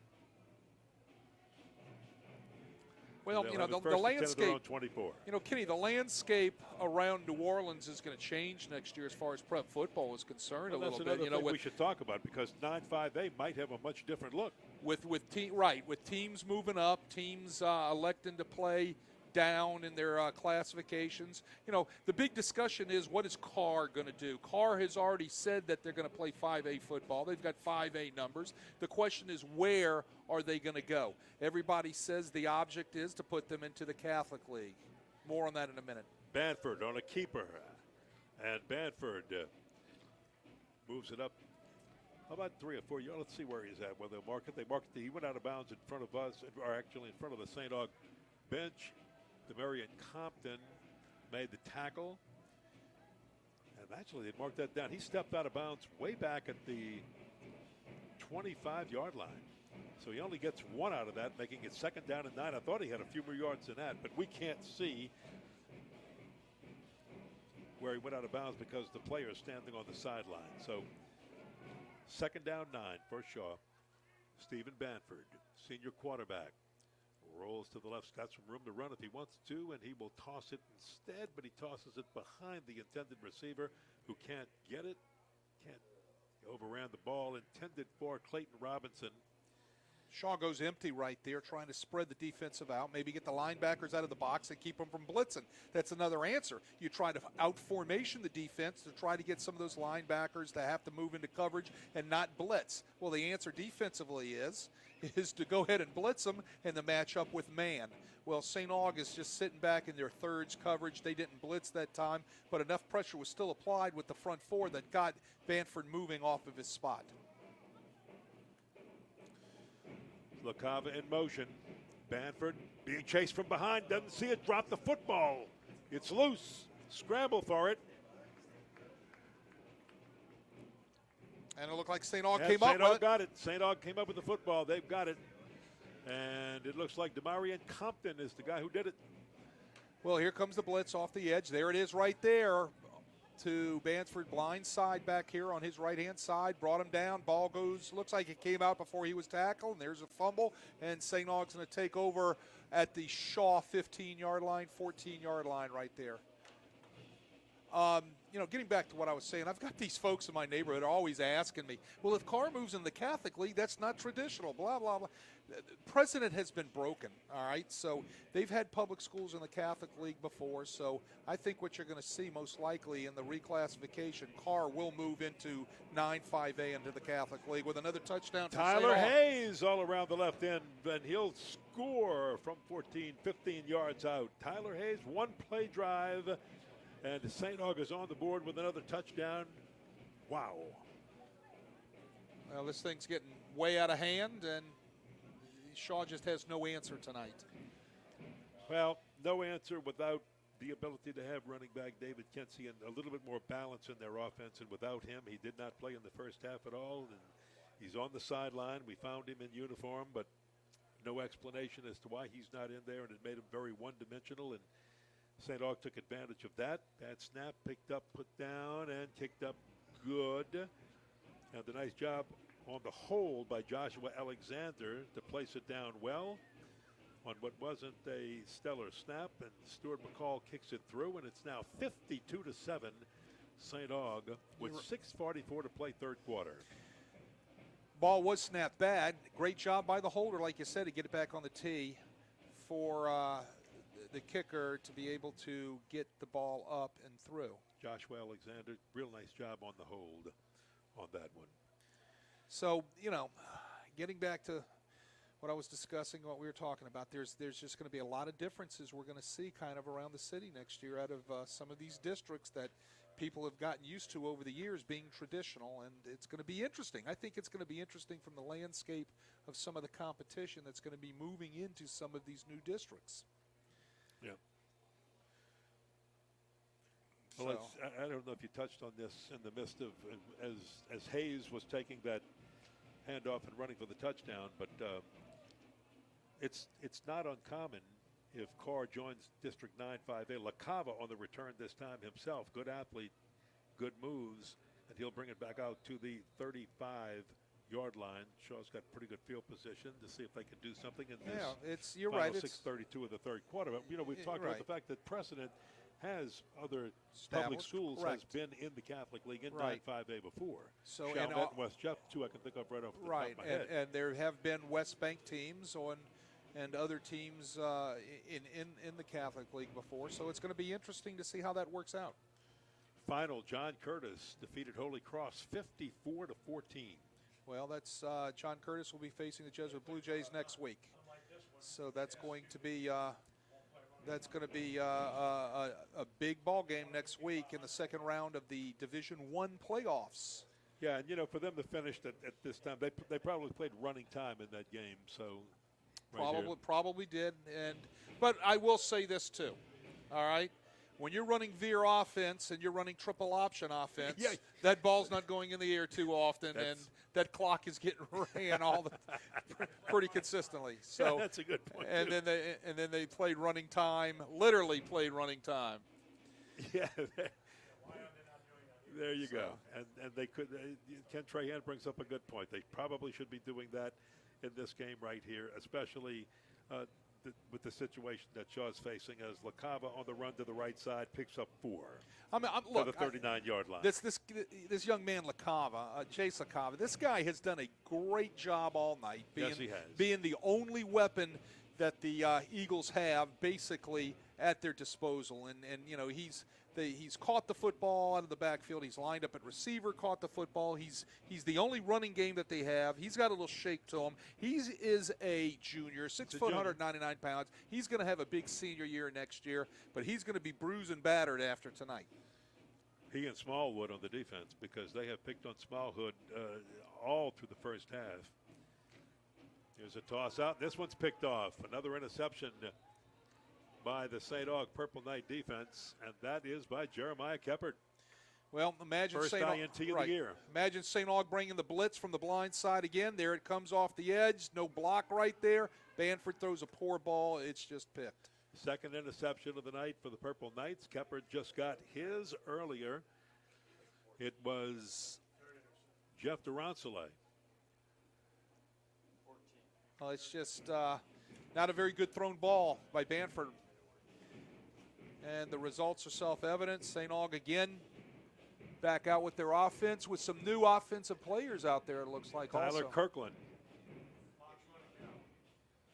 Well, the landscape, 24. Kenny, the landscape around New Orleans is going to change next year as far as prep football is concerned a little bit. That's another thing we should talk about because 9-5A might have a much different look. With teams moving up, teams electing to play down in their classifications. The big discussion is what is Carr going to do? Carr has already said that they're going to play 5A football. They've got 5A numbers. The question is where are they going to go? Everybody says the object is to put them into the Catholic League. More on that in a minute. Banford on a keeper. And Banford moves it up about 3 or 4 yards. Let's see where he's at. Well, they'll mark it. They marked it. He went out of bounds in front of us, or actually in front of the St. Aug bench. Demarion Compton made the tackle. And actually, they marked that down. He stepped out of bounds way back at the 25-yard line. So he only gets one out of that, making it 2nd down and 9. I thought he had a few more yards than that, but we can't see where he went out of bounds because the player is standing on the sideline. So 2nd down 9 for Shaw. Stephen Banford, senior quarterback, rolls to the left. Got some room to run if he wants to, and he will toss it instead, but he tosses it behind the intended receiver who can't get it. Overran the ball intended for Clayton Robinson. Shaw goes empty right there, trying to spread the defensive out, maybe get the linebackers out of the box and keep them from blitzing. That's another answer. You try to out-formation the defense to try to get some of those linebackers to have to move into coverage and not blitz. Well, the answer defensively is to go ahead and blitz them and to match up with man. Well, St. Aug is just sitting back in their thirds coverage. They didn't blitz that time, but enough pressure was still applied with the front four that got Banford moving off of his spot. LaCava in motion. Banford being chased from behind. Doesn't see it. Drop the football. It's loose. Scramble for it. And it looked like St. Aug came up with it. St. Aug got it. St. Aug came up with the football. They've got it. And it looks like Demarion Compton is the guy who did it. Well, here comes the blitz off the edge. There it is right there to Banford, blind side back here on his right-hand side. Brought him down. Ball goes, looks like it came out before he was tackled. And there's a fumble. And St. Aug's going to take over at the Shaw 15-yard line, 14-yard line right there. Getting back to what I was saying, I've got these folks in my neighborhood always asking me, well, if Carr moves in the Catholic League, that's not traditional, blah, blah, blah. Precedent has been broken, all right? So they've had public schools in the Catholic League before, so I think what you're going to see most likely in the reclassification, Carr will move into 9-5A into the Catholic League with another touchdown from Tyler Hayes all around the left end, and he'll score from 14, 15 yards out. Tyler Hayes, one-play drive. And St. Aug is on the board with another touchdown. Wow. Well, this thing's getting way out of hand, and Shaw just has no answer tonight. Well, no answer without the ability to have running back David Kensey and a little bit more balance in their offense. And without him, he did not play in the first half at all. And he's on the sideline. We found him in uniform, but no explanation as to why he's not in there, and it made him very one-dimensional. And St. Aug took advantage of that. Bad snap, picked up, put down, and kicked up good. And a nice job on the hold by Joshua Alexander to place it down well on what wasn't a stellar snap. And Stuart McCall kicks it through, and it's now 52-7. St. Aug with 6:44 to play third quarter. Ball was snapped bad. Great job by the holder, like you said, to get it back on the tee for the kicker to be able to get the ball up and through. Joshua Alexander, real nice job on the hold on that one. So, getting back to what I was discussing, what we were talking about. There's just going to be a lot of differences we're going to see kind of around the city next year out of some of these districts that people have gotten used to over the years being traditional, and it's going to be interesting. I think it's going to be interesting from the landscape of some of the competition that's going to be moving into some of these new districts. Yeah. Well, I don't know if you touched on this in the midst of as Hayes was taking that handoff and running for the touchdown, but it's not uncommon if Carr joins District 9-5A. LaCava on the return this time himself, good athlete, good moves, and he'll bring it back out to the 35-yard line. Shaw's got pretty good field position to see if they can do something in this. You're right. 6:32 of the third quarter. But we've talked about the fact that Precedent has other public schools, has been in the Catholic League in 9-5A before. So and West Jeff, too, I can think of right off the top of my head. And there have been West Bank teams and other teams in the Catholic League before. So it's going to be interesting to see how that works out. Final, John Curtis defeated Holy Cross 54-14. Well, that's John Curtis will be facing the Jesuit Blue Jays next week. So that's going to be a big ball game next week in the second round of the Division I playoffs. Yeah, and for them to finish at this time, they probably played running time in that game. So probably did. But I will say this too. All right. When you're running veer offense and you're running triple option offense, that ball's not going in the air too often, and that clock is getting ran pretty consistently. So that's a good point. And then they played running time, literally played running time. Yeah. There you go. And they could. Ken Trahan brings up a good point. They probably should be doing that in this game right here, especially with the situation that Shaw's facing, as LaCava on the run to the right side picks up 4 look, to the 39-yard line. This young man, LaCava, Chase LaCava, this guy has done a great job all night being the only weapon that the Eagles have basically at their disposal. And he's caught the football out of the backfield. He's lined up at receiver, caught the football. He's the only running game that they have. He's got a little shake to him. He is a junior, 6 foot, 199 pounds. He's going to have a big senior year next year, but he's going to be bruised and battered after tonight. He and Smallwood on the defense, because they have picked on Smallwood all through the first half. Here's a toss out. This one's picked off. Another interception by the St. Aug Purple Knight defense, and that is by Jeremiah Keppert. Well, imagine first INT of the year. Imagine St. Aug bringing the blitz from the blind side again. There it comes off the edge. No block right there. Banford throws a poor ball. It's just picked. Second interception of the night for the Purple Knights. Keppert just got his earlier. It was Jeff Durantole. Well, it's just not a very good thrown ball by Banford. And the results are self-evident. St. Aug again back out with their offense with some new offensive players out there, it looks like. Tyler Kirkland.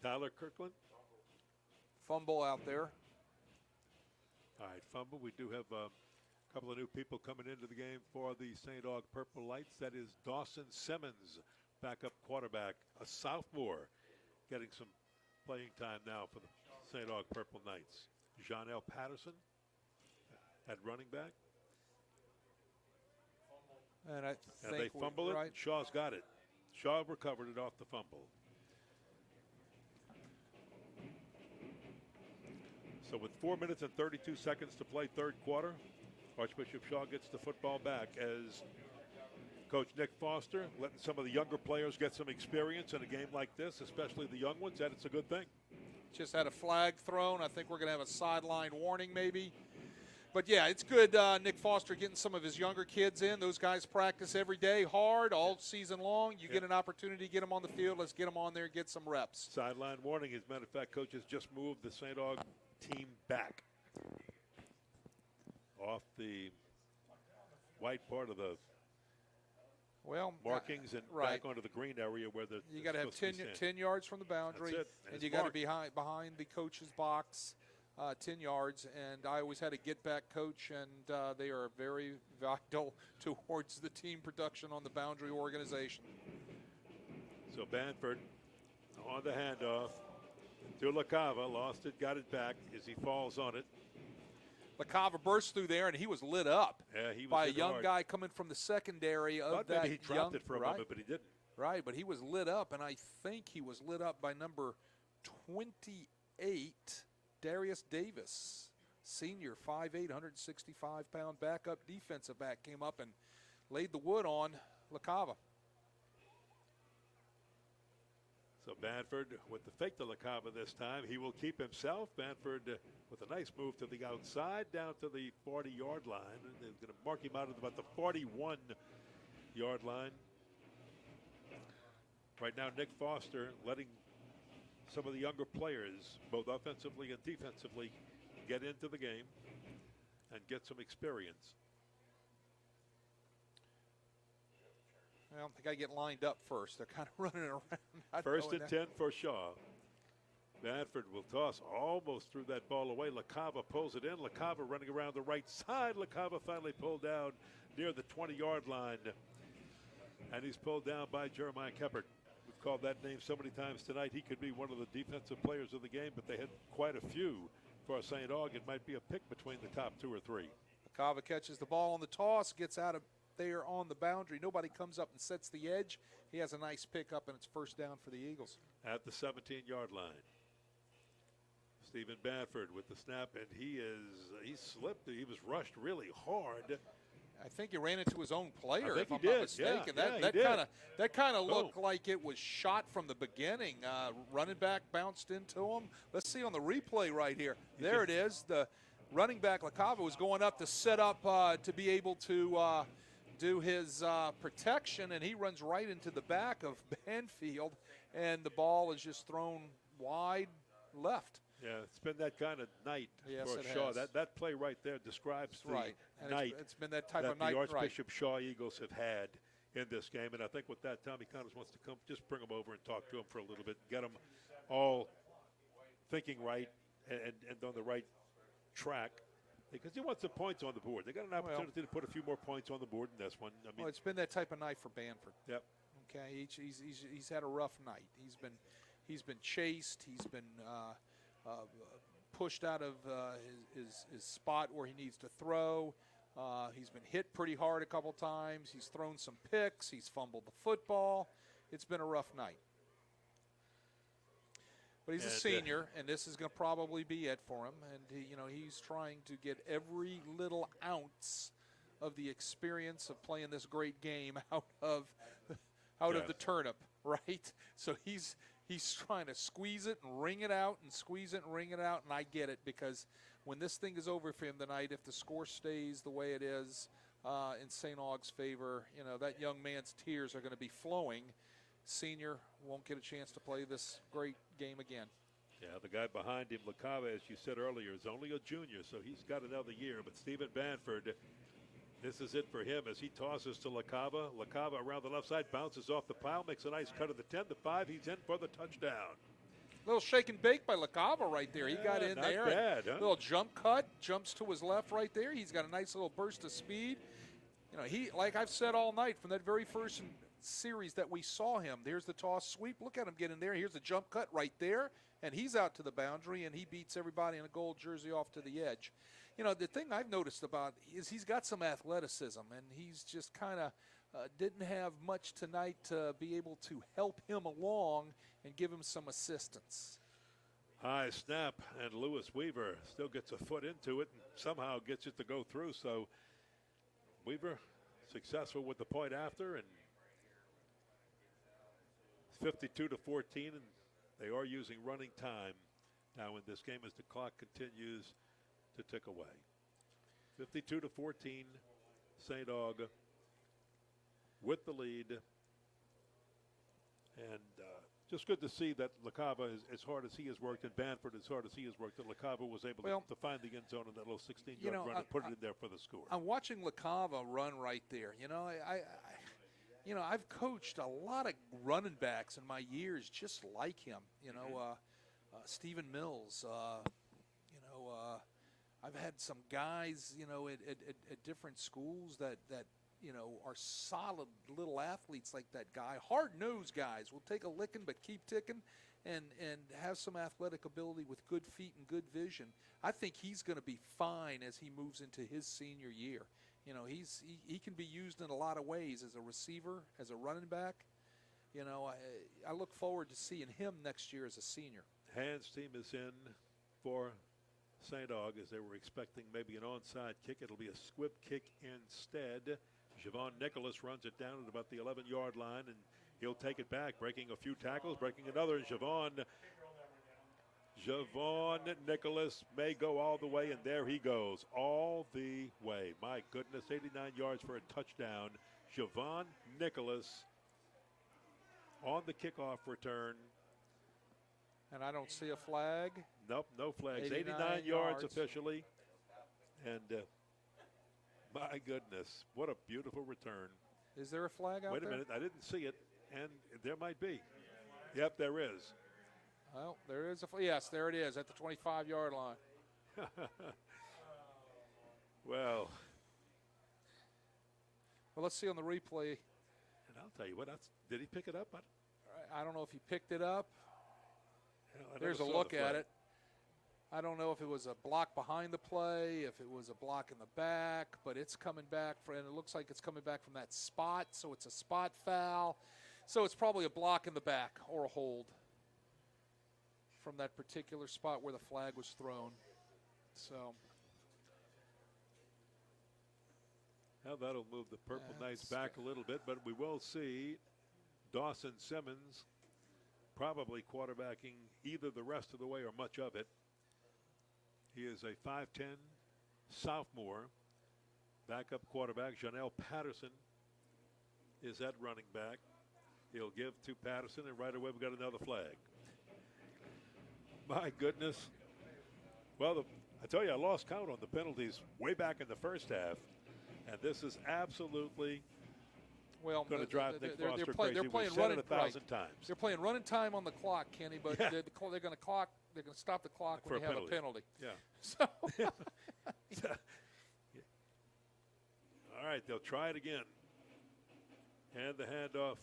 Tyler Kirkland. Fumble out there. All right, fumble. We do have a couple of new people coming into the game for the St. Aug Purple Lights. That is Dawson Simmons, backup quarterback, a sophomore, getting some playing time now for the St. Aug Purple Knights. Jean-El Patterson at running back. And they fumble it. Right. Shaw's got it. Shaw recovered it off the fumble. So with 4 minutes and 32 seconds to play third quarter, Archbishop Shaw gets the football back as Coach Nick Foster letting some of the younger players get some experience in a game like this, especially the young ones, and it's a good thing. Just had a flag thrown. I think we're going to have a sideline warning maybe. But, yeah, it's good Nick Foster getting some of his younger kids in. Those guys practice every day hard all season long. You get an opportunity to get them on the field. Let's get them on there and get some reps. Sideline warning. As a matter of fact, coaches just moved the St. Aug team back off the white part of the markings and back onto the green area where you got to have 10 yards from the boundary. That's it. And you got to be behind the coach's box 10 yards. And I always had a get-back coach, and they are very vital towards the team production on the boundary organization. So Banford On the handoff to LaCava. Lost it, got it back as he falls on it. LaCava burst through there, and he was lit up he was by a young hard. guy coming from the secondary of that maybe he dropped young, it for a moment, but he didn't. Right, but he was lit up, and I think he was lit up by number 28, Darius Davis, senior, 5'8", 165-pound backup defensive back, came up and laid the wood on LaCava. So Banford with the fake to LaCava this time. He will keep himself. Banford with a nice move to the outside down to the 40-yard line. And they're going to mark him out at about the 41-yard line. Right now, Nick Foster letting some of the younger players, both offensively and defensively, get into the game and get some experience. Well, they got to get lined up first. They're kind of running around. First and 10 for Shaw. Banford will toss almost threw that ball away. LaCava pulls it in. LaCava running around the right side. LaCava finally pulled down near the 20-yard line. And he's pulled down by Jeremiah Keppert. We've called that name so many times tonight. He could be one of the defensive players of the game, but they had quite a few for St. Aug. It might be a pick between the top 2 or 3. LaCava catches the ball on the toss, gets out of there on the boundary. Nobody comes up and sets the edge. He has a nice pickup, and it's first down for the Eagles. At the 17-yard line. Stephen Banford with the snap, and he slipped. He was rushed really hard. I think he ran into his own player, I think if I'm he not did. mistaken. Yeah, that kind of looked like it was shot from the beginning. Running back bounced into him. Let's see on the replay right here. There it is. The running back, LaCava, was going up to set up to be able to do his protection, and he runs right into the back of Banfield, and the ball is just thrown wide left. Yeah, it's been that kind of night for Shaw. That play right there describes the night it's been that type of the night Archbishop Shaw Eagles have had in this game. And I think with that, Tommy Connors wants to come, just bring them over and talk to them for a little bit, get them all thinking right and on the right track. Because he wants some points on the board. They got an opportunity to put a few more points on the board in this one. I mean, it's been that type of night for Banford. Yep. Okay, he's had a rough night. He's been chased. He's been pushed out of his spot where he needs to throw. He's been hit pretty hard a couple times. He's thrown some picks. He's fumbled the football. It's been a rough night. But he's a senior, and this is going to probably be it for him. And he's trying to get every little ounce of the experience of playing this great game out of the turnip, right? So he's trying to squeeze it and wring it out and squeeze it and wring it out, and I get it, because when this thing is over for him tonight, if the score stays the way it is in St. Aug's favor, that young man's tears are going to be flowing. Senior won't get a chance to play this great game again. Yeah, the guy behind him, LaCava, as you said earlier, is only a junior, so he's got another year. But Stephen Banford, this is it for him as he tosses to LaCava. LaCava around the left side, bounces off the pile, makes a nice cut of the 10, the 5. He's in for the touchdown. Little shake and bake by LaCava right there. He got in there. Not bad, huh? Little jump cut, jumps to his left right there. He's got a nice little burst of speed. He, like I've said all night, from that very first series that we saw him, there's the toss sweep. Look at him get in there. Here's the jump cut right there, and he's out to the boundary, and he beats everybody in a gold jersey off to the edge. The thing I've noticed about is he's got some athleticism, and he's just kind of didn't have much tonight to be able to help him along and give him some assistance. High snap, and Lewis Weaver still gets a foot into it and somehow gets it to go through. So Weaver successful with the point after, and 52-14, and they are using running time now in this game as the clock continues to tick away. 52-14, St. Aug with the lead. And just good to see that LaCava, as hard as he has worked, and Banford, as hard as he has worked, that LaCava was able to find the end zone in that little 16-yard run and put it in there for the score. I'm watching LaCava run right there. I've coached a lot of running backs in my years just like him. Stephen Mills. I've had some guys, at different schools that are solid little athletes like that guy. Hard-nosed guys will take a licking but keep ticking and have some athletic ability with good feet and good vision. I think he's going to be fine as he moves into his senior year. He can be used in a lot of ways as a receiver, as a running back. I look forward to seeing him next year as a senior. Hans' team is in for St. Aug as they were expecting maybe an onside kick. It'll be a squib kick instead. Javon Nicholas runs it down at about the 11-yard line, and he'll take it back, breaking a few tackles, breaking another. And Javon Nicholas may go all the way, and there he goes, all the way. My goodness, 89 yards for a touchdown. Javon Nicholas on the kickoff return. And I don't see a flag. Nope, no flags. 89 yards officially. And my goodness, what a beautiful return. Is there a flag out there? Wait a minute, I didn't see it, and there might be. Yep, there is. Well, there is yes, there it is at the 25-yard line. Well, let's see on the replay. And I'll tell you what, did he pick it up? I don't know if he picked it up. There's a saw look the at flag. it. I don't know if it was a block behind the play, if it was a block in the back, but it's coming back, and it looks like it's coming back from that spot, so it's a spot foul. So it's probably a block in the back or a hold from that particular spot where the flag was thrown. So now that'll move the Purple Knights back a little bit, but we will see Dawson Simmons probably quarterbacking either the rest of the way or much of it. He is a 5'10 sophomore. Backup quarterback Janelle Patterson is at running back. He'll give to Patterson, and right away we've got another flag. My goodness. Well, I tell you, I lost count on the penalties way back in the first half, and this is absolutely going to drive Nick Foster crazy. They're playing We've said running it 1,000 times. They're playing running time on the clock, Kenny, but Yeah. they're going to clock. They're going to stop the clock when For they have a penalty. Yeah. So All right, they'll try it again. And the handoff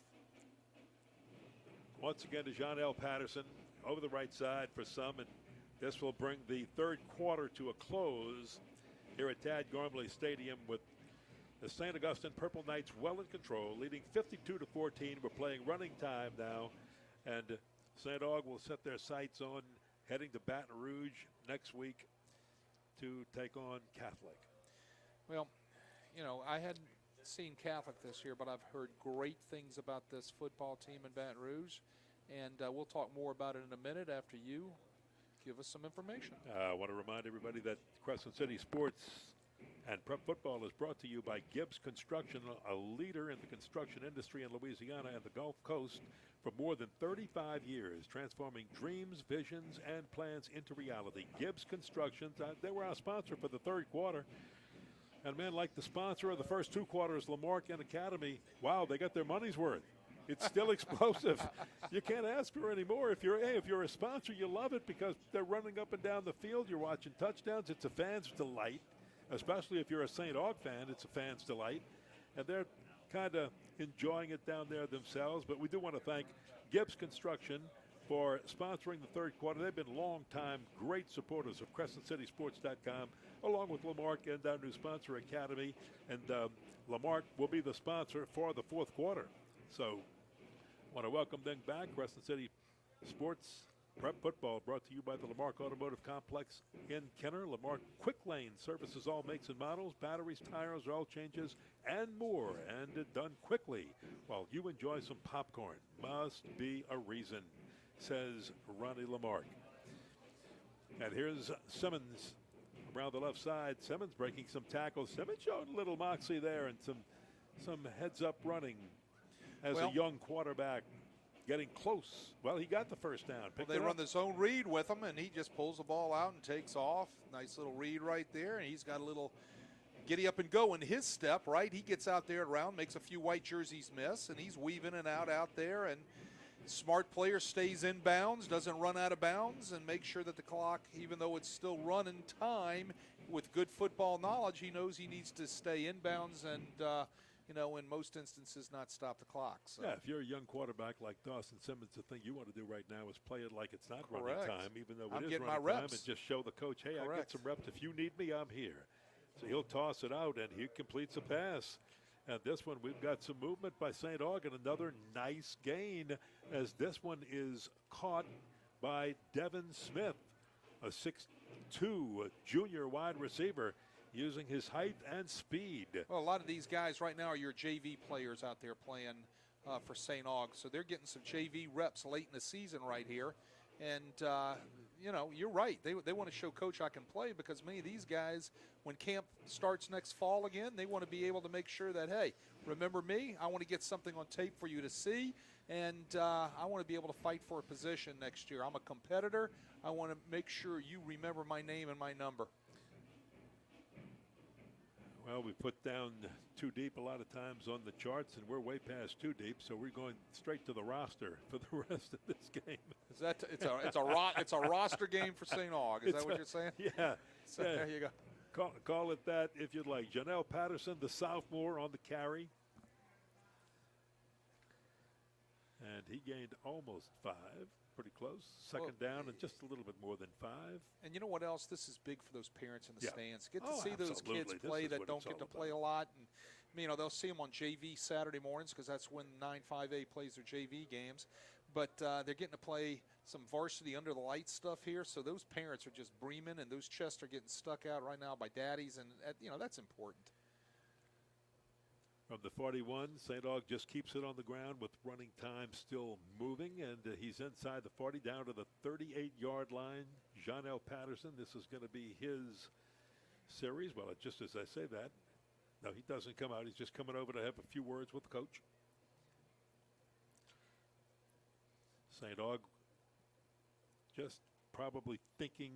once again to Janelle Patterson over the right side for some, and this will bring the third quarter to a close here at Tad Gormley Stadium with the St. Augustine Purple Knights well in control, leading 52-14. We're playing running time now, and St. Aug will set their sights on heading to Baton Rouge next week to take on Catholic. Well, I hadn't seen Catholic this year, but I've heard great things about this football team in Baton Rouge, and we'll talk more about it in a minute after you give us some information. I want to remind everybody that Crescent City Sports and Prep Football is brought to you by Gibbs Construction, a leader in the construction industry in Louisiana and the Gulf Coast for more than 35 years, transforming dreams, visions, and plans into reality. Gibbs Construction, they were our sponsor for the third quarter. And, man, like the sponsor of the first two quarters, Lamarck and Academy, wow, they got their money's worth. It's still explosive. You can't ask for any more. If you're a sponsor, you love it because they're running up and down the field. You're watching touchdowns. It's a fan's delight, especially if you're a St. Aug fan. It's a fan's delight. And they're kind of enjoying it down there themselves. But we do want to thank Gibbs Construction for sponsoring the third quarter. They've been long-time great supporters of CrescentCitySports.com, along with Lamarck and our new sponsor, Academy. And Lamarck will be the sponsor for the fourth quarter. So I want to welcome them back. Crescent City Sports Prep Football brought to you by the Lamarck Automotive Complex in Kenner. Lamarck Quick Lane services all makes and models, batteries, tires, oil changes, and more. And done quickly while you enjoy some popcorn. Must be a reason, says Ronnie Lamarck. And here's Simmons around the left side. Simmons breaking some tackles. Simmons showed a little moxie there and some heads-up running as a young quarterback getting close. Well, he got the first down. They run the zone read with him, and he just pulls the ball out and takes off. Nice little read right there, and he's got a little giddy up and go in his step, right? He gets out there around, makes a few white jerseys miss, and he's weaving and out there, and smart player stays in bounds, doesn't run out of bounds, and makes sure that the clock, even though it's still running time, with good football knowledge, he knows he needs to stay in bounds and in most instances, not stop the clock. So. Yeah, if you're a young quarterback like Dawson Simmons, the thing you want to do right now is play it like it's not running time, even though it is running time, and just show the coach, hey, I get some reps. If you need me, I'm here. So he'll toss it out, and he completes a pass. And this one, we've got some movement by St. Aug, and another nice gain, as this one is caught by Devin Smith, a 6'2", junior wide receiver, using his height and speed. Well, a lot of these guys right now are your JV players out there playing for St. Aug, so they're getting some JV reps late in the season right here. And, you're right. They want to show Coach I can play, because many of these guys, when camp starts next fall again, they want to be able to make sure that, hey, remember me? I want to get something on tape for you to see, and I want to be able to fight for a position next year. I'm a competitor. I want to make sure you remember my name and my number. Well, we put down too deep a lot of times on the charts, and we're way past too deep, so we're going straight to the roster for the rest of this game. Is that it's a roster game for St. Aug? Is that what you're saying? Yeah. So yeah. There you go. Call it that if you'd like. Janelle Patterson, the sophomore, on the carry. And he gained almost 5. Pretty close. Second down and just a little bit more than 5. And you know what else? This is big for those parents in the stands. Get to see absolutely. those kids play that don't get to play a lot. And, they'll see them on JV Saturday mornings, because that's when 9-5A plays their JV games. But they're getting to play some varsity under the lights stuff here. So those parents are just breaming, and those chests are getting stuck out right now by daddies. And, that's important. From the 41, St. Aug just keeps it on the ground with running time still moving, and he's inside the 40 down to the 38-yard line. Janelle Patterson, this is going to be his series. Well, just as I say that, no, he doesn't come out. He's just coming over to have a few words with the coach. St. Aug just probably thinking,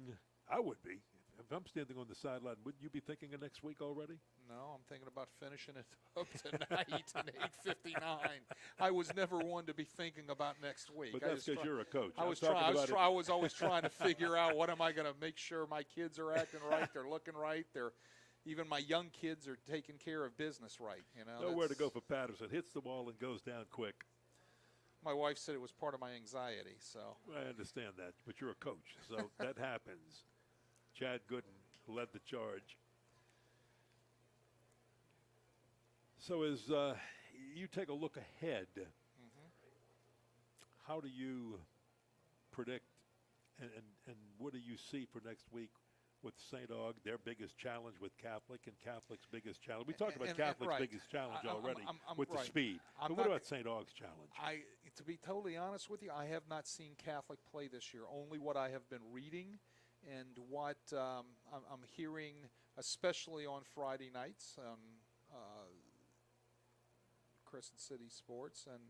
I would be. If I'm standing on the sideline, wouldn't you be thinking of next week already? No, I'm thinking about finishing it up tonight at 8:59. I was never one to be thinking about next week. But that's because you're a coach. I was always trying to figure out, what am I going to make sure my kids are acting right, they're looking right, even my young kids are taking care of business right. Nowhere to go for Patterson. Hits the wall and goes down quick. My wife said it was part of my anxiety. So I understand that, but you're a coach, so that happens. Chad Gooden led the charge. So as you take a look ahead, how do you predict and what do you see for next week with St. Aug, their biggest challenge with Catholic, and Catholic's biggest challenge? We talked about Catholic's biggest challenge already with the speed. But what about St. Aug's challenge? To be totally honest with you, I have not seen Catholic play this year. Only what I have been reading and what I'm hearing, especially on Friday nights on Crescent City Sports. And,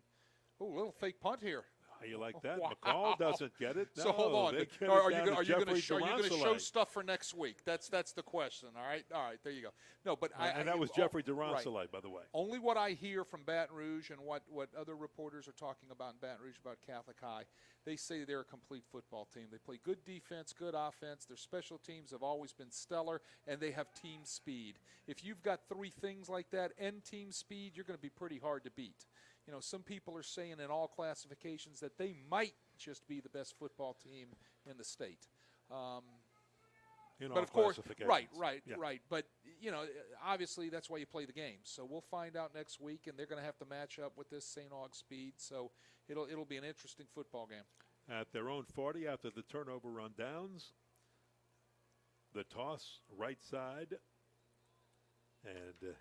a little fake punt here. How you like that? Wow. McCall doesn't get it. No, so hold on. Are you going to show stuff for next week? That's the question. All right. There you go. No, but that was Jeffrey Durancelite, by the way. Only what I hear from Baton Rouge and what other reporters are talking about in Baton Rouge about Catholic High, they say they're a complete football team. They play good defense, good offense. Their special teams have always been stellar, and they have team speed. If you've got 3 things like that and team speed, you're going to be pretty hard to beat. Some people are saying in all classifications that they might just be the best football team in the state. But of course, right. But, obviously that's why you play the game. So we'll find out next week, and they're going to have to match up with this St. Aug speed. So it'll be an interesting football game. At their own 40 after the turnover run downs, the toss right side, and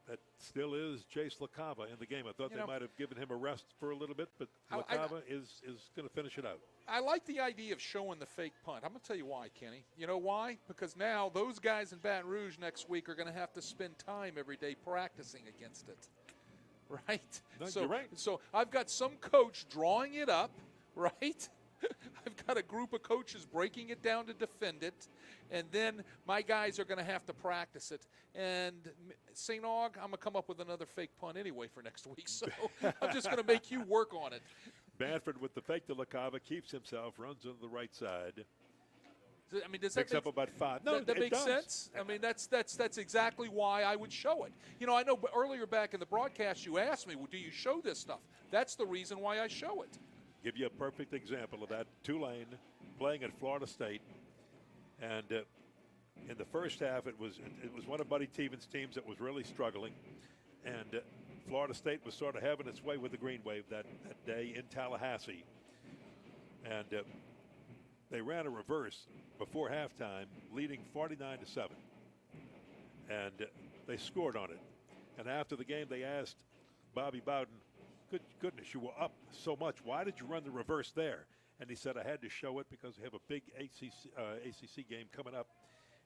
that still is Chase LaCava in the game. I thought they might have given him a rest for a little bit, but LaCava is going to finish it out. I like the idea of showing the fake punt. I'm going to tell you why, Kenny. You know why? Because now those guys in Baton Rouge next week are going to have to spend time every day practicing against it. Right? No, you're right. So I've got some coach drawing it up, right? I've got a group of coaches breaking it down to defend it, and then my guys are going to have to practice it. And St. Aug, I'm going to come up with another fake punt anyway for next week, so I'm just going to make you work on it. Banford with the fake to LaCava, keeps himself, runs on the right side. I mean, does that Picks up about 5. No, that it makes does. sense? I mean, that's exactly why I would show it. You know, I know earlier back in the broadcast you asked me, well, do you show this stuff? That's the reason why I show it. Give you a perfect example of that. Tulane playing at Florida State, and in the first half it was one of Buddy Teven's teams that was really struggling, and Florida State was sort of having its way with the Green Wave that day in Tallahassee, and they ran a reverse before halftime, leading 49-7, and they scored on it. And after the game, they asked Bobby Bowden, "Good goodness, you were up so much. Why did you run the reverse there?" And he said, "I had to show it because we have a big ACC game coming up,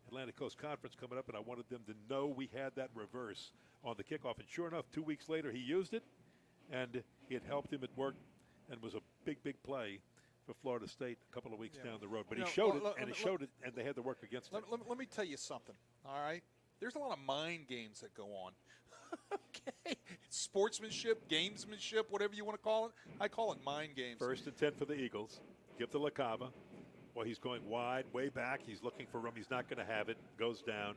Atlantic Coast Conference coming up, and I wanted them to know we had that reverse on the kickoff." And sure enough, 2 weeks later, he used it, and it helped him at work and was a big, big play for Florida State a couple of weeks down the road. But he showed it, and they had to work against it. Let me tell you something, all right? There's a lot of mind games that go on. Okay. Sportsmanship, gamesmanship, whatever you want to call it. I call it mind games. 1st and 10 for the Eagles. Give to LaCava. Well, he's going wide, way back. He's looking for room. He's not going to have it. Goes down.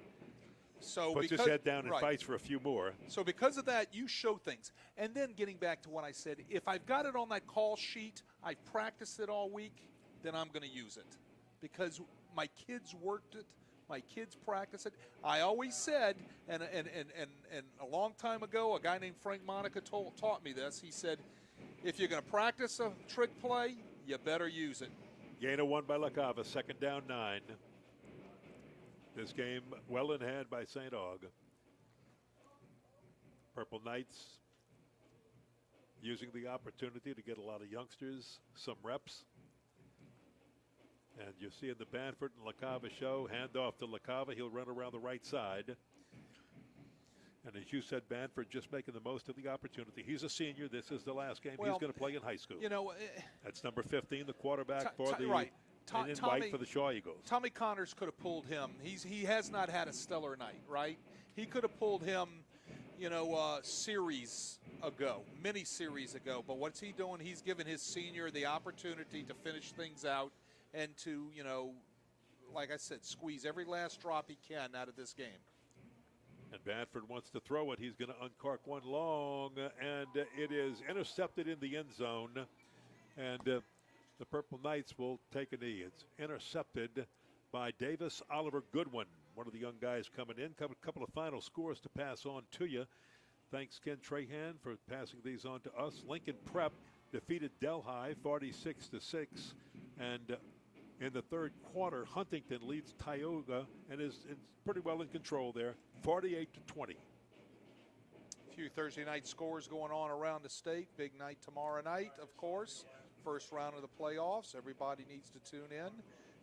So puts his head down and fights for a few more. So because of that, you show things. And then getting back to what I said, if I've got it on that call sheet, I've practiced it all week, then I'm going to use it. Because my kids worked it. My kids practice it. I always said, and a long time ago, a guy named Frank Monica taught me this. He said, if you're going to practice a trick play, you better use it. Gain of 1 by LaCava, 2nd down 9. This game well in hand by St. Aug. Purple Knights using the opportunity to get a lot of youngsters some reps. And you see in the Banford and LaCava show, handoff to LaCava. He'll run around the right side. And as you said, Banford just making the most of the opportunity. He's a senior. This is the last game he's going to play in high school. You know, that's number 15, the quarterback for the right. and in white for the Shaw Eagles. Tommy Connors could have pulled him. He has not had a stellar night, right? He could have pulled him, you know, series ago, many series ago. But what's he doing? He's giving his senior the opportunity to finish things out and to, you know, like I said, squeeze every last drop he can out of this game. And Banford wants to throw it. He's going to uncork one long, and it is intercepted in the end zone. And the Purple Knights will take a knee. It's intercepted by Davis Oliver Goodwin, one of the young guys coming in. A couple of final scores to pass on to you. Thanks, Ken Trahan, for passing these on to us. Lincoln Prep defeated Delhi 46-6. And in the third quarter, Huntington leads Tioga and is pretty well in control there, 48-20. A few Thursday night scores going on around the state. Big night tomorrow night, of course. First round of the playoffs. Everybody needs to tune in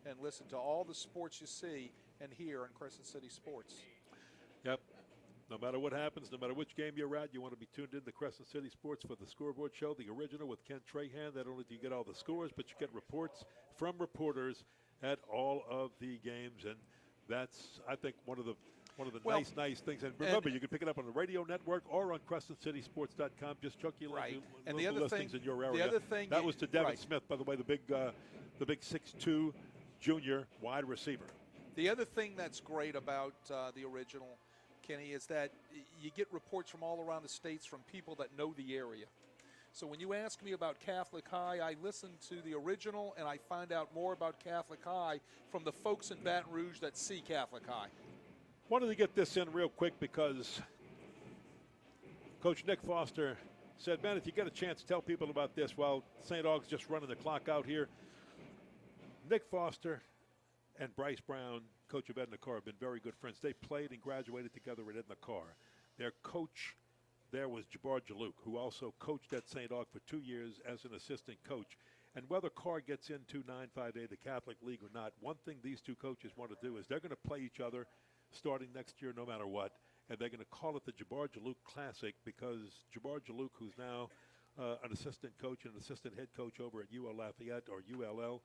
and listen to all the sports you see and hear on Crescent City Sports. Yep. No matter what happens, no matter which game you're at, you want to be tuned in to Crescent City Sports for the Scoreboard Show, the original with Ken Trahan. Not only do you get all the scores, but you get reports from reporters at all of the games, and that's, I think, one of the nice things. And remember, you can pick it up on the radio network or on CrescentCitySports.com. Just chuck your and the other listings thing, in your area. The other thing that was to Devin Smith, by the way, the big 6'2" junior wide receiver. The other thing that's great about the original, Kenny, is that you get reports from all around the states from people that know the area. So when you ask me about Catholic High, I listen to the original and I find out more about Catholic High from the folks in Baton Rouge that see Catholic High. Wanted to get this in real quick because Coach Nick Foster said, man, if you get a chance, tell people about this while St. Aug's just running the clock out here. Nick Foster and Bryce Brown, coach of Edna Carr, have been very good friends. They played and graduated together at Edna Carr. Their coach there was Jabbar Jalouk, who also coached at St. Aug for 2 years as an assistant coach. And whether Carr gets into 9-5A, the Catholic League, or not, one thing these two coaches want to do is they're going to play each other starting next year no matter what. And they're going to call it the Jabbar Jalouk Classic because Jabbar Jalouk, who's now an assistant coach and an assistant head coach over at UL Lafayette or ULL,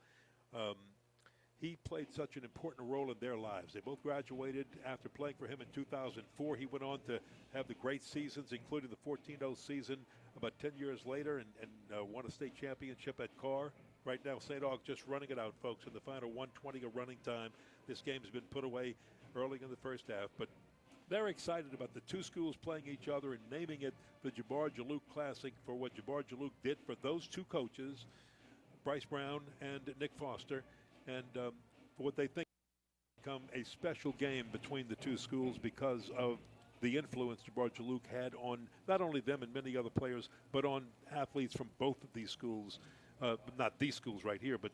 he played such an important role in their lives. They both graduated after playing for him in 2004. He went on to have the great seasons, including the 14-0 season about 10 years later, and won a state championship at Carr. Right now, St. Aug just running it out, folks, in the final 1:20 of running time. This game's been put away early in the first half, but they're excited about the two schools playing each other and naming it the Jabbar-Jalouk Classic for what Jabbar-Jalouk did for those two coaches, Bryce Brown and Nick Foster, and for what they think become a special game between the two schools because of the influence Jabbar-Jalouk had on not only them and many other players, but on athletes from both of these schools. Not these schools right here, but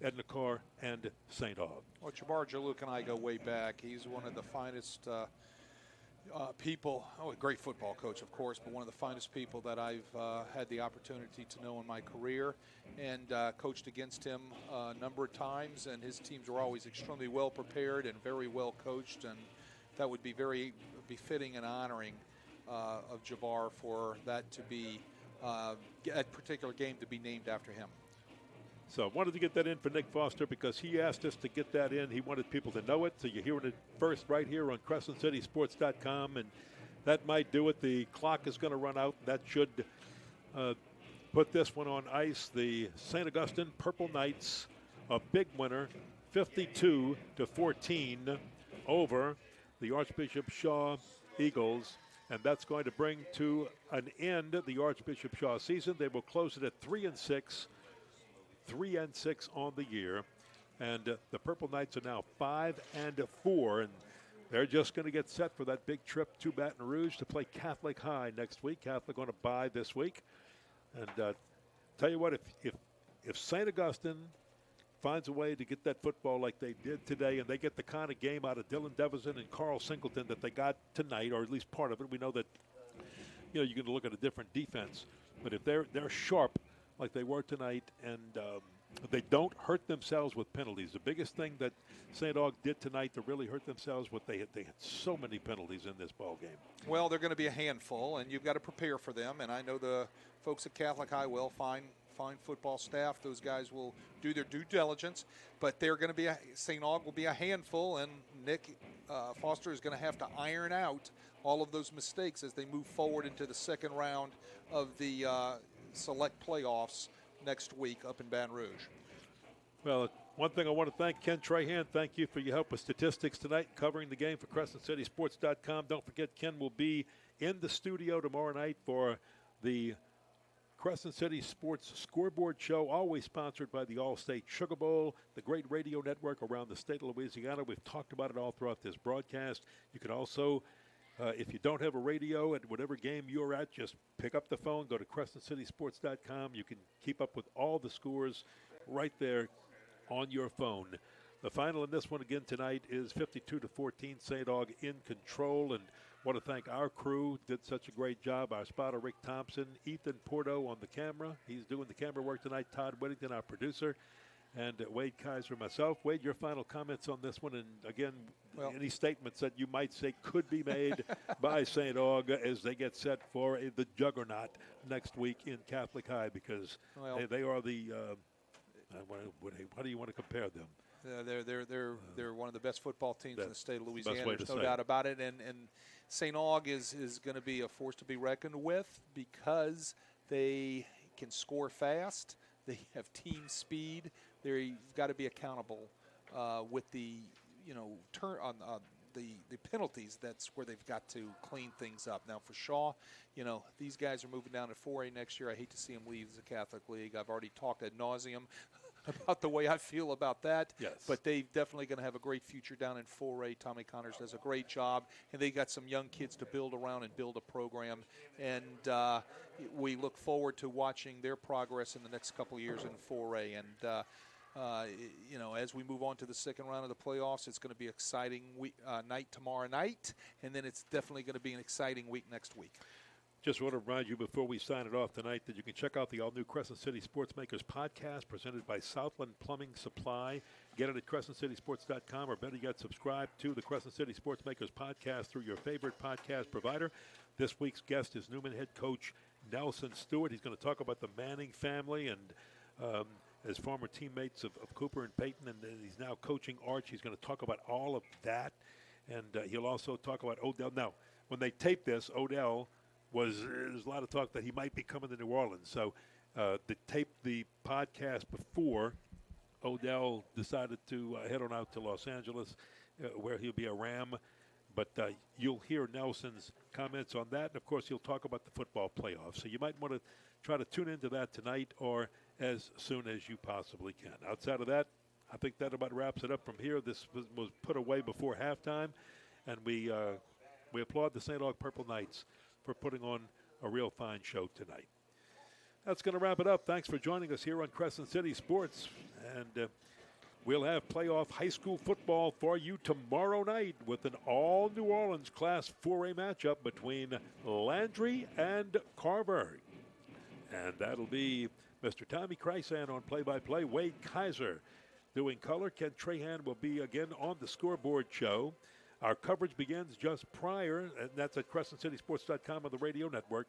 Edna Carr and St. Aug. Well, Jabbar-Jalouk and I go way back. He's one of the finest people, a great football coach, of course, but one of the finest people that I've had the opportunity to know in my career, and coached against him a number of times, and his teams were always extremely well prepared and very well coached, and that would be very befitting and honoring of Jabbar for that to be that particular game to be named after him. So I wanted to get that in for Nick Foster because he asked us to get that in. He wanted people to know it, so you're hearing it first right here on CrescentCitySports.com, and that might do it. The clock is going to run out. That should put this one on ice. The St. Augustine Purple Knights, a big winner, 52-14 over the Archbishop Shaw Eagles. And that's going to bring to an end the Archbishop Shaw season. They will close it at 3-6, 3-6 on the year. And the Purple Knights are now 5-4, and they're just going to get set for that big trip to Baton Rouge to play Catholic High next week. Catholic going to bye this week. And tell you what, if St. Augustine finds a way to get that football like they did today, and they get the kind of game out of Dylan Deverson and Carl Singleton that they got tonight, or at least part of it. We know that, you can look at a different defense, but if they're sharp like they were tonight, and they don't hurt themselves with penalties. The biggest thing that St. Aug did tonight to really hurt themselves, they had so many penalties in this ball game. Well, they're going to be a handful, and you've got to prepare for them. And I know the folks at Catholic High will fine football staff. Those guys will do their due diligence, but they're going to be St. Aug will be a handful, and Nick Foster is going to have to iron out all of those mistakes as they move forward into the second round of the select playoffs next week up in Baton Rouge. Well, one thing I want to thank Ken Trahan. Thank you for your help with statistics tonight, covering the game for CrescentCitySports.com. Don't forget, Ken will be in the studio tomorrow night for the Crescent City Sports Scoreboard Show, always sponsored by the All-State Sugar Bowl, the great radio network around the state of Louisiana. We've talked about it all throughout this broadcast. You can also, if you don't have a radio at whatever game you're at, just pick up the phone, go to CrescentCitySports.com. You can keep up with all the scores right there on your phone. The final in this one again tonight is 52-14, St. Aug in control, and want to thank our crew, did such a great job. Our spotter, Rick Thompson, Ethan Porto on the camera. He's doing the camera work tonight. Todd Whittington, our producer, and Wade Kaiser, myself. Wade, your final comments on this one, and again, any statements that you might say could be made by St. Aug as they get set for the juggernaut next week in Catholic High, because they are the, how do you want to compare them? They're one of the best football teams in the state of Louisiana. There's no doubt about it. And St. Aug is going to be a force to be reckoned with because they can score fast. They have team speed. They've got to be accountable with the the penalties. That's where they've got to clean things up. Now for Shaw, these guys are moving down to 4A next year. I hate to see them leave the Catholic League. I've already talked ad nauseum about the way I feel about that. Yes. But they're definitely going to have a great future down in 4A. Tommy Connors does a great job, and they got some young kids to build around and build a program. And we look forward to watching their progress in the next couple of years in 4A. And as we move on to the second round of the playoffs, it's going to be an exciting night tomorrow night, and then it's definitely going to be an exciting week next week. Just want to remind you before we sign it off tonight that you can check out the all-new Crescent City Sportsmakers podcast presented by Southland Plumbing Supply. Get it at CrescentCitySports.com, or better yet, subscribe to the Crescent City Sportsmakers podcast through your favorite podcast provider. This week's guest is Newman head coach Nelson Stewart. He's going to talk about the Manning family and as former teammates of Cooper and Peyton, and he's now coaching Arch. He's going to talk about all of that, and he'll also talk about Odell. Now, when they tape this, there's a lot of talk that he might be coming to New Orleans. So taped the podcast before Odell decided to head on out to Los Angeles, where he'll be a Ram. But you'll hear Nelson's comments on that. And, of course, he'll talk about the football playoffs. So you might want to try to tune into that tonight or as soon as you possibly can. Outside of that, I think that about wraps it up from here. This was put away before halftime. And we applaud the St. Aug Purple Knights for putting on a real fine show tonight. That's going to wrap it up. Thanks for joining us here on Crescent City Sports. And we'll have playoff high school football for you tomorrow night with an all-New Orleans Class 4A matchup between Landry and Carver. And that'll be Mr. Tommy Chrysan on play-by-play, Wade Kaiser doing color. Ken Trahan will be again on the scoreboard show. Our coverage begins just prior, and that's at CrescentCitySports.com on the radio network.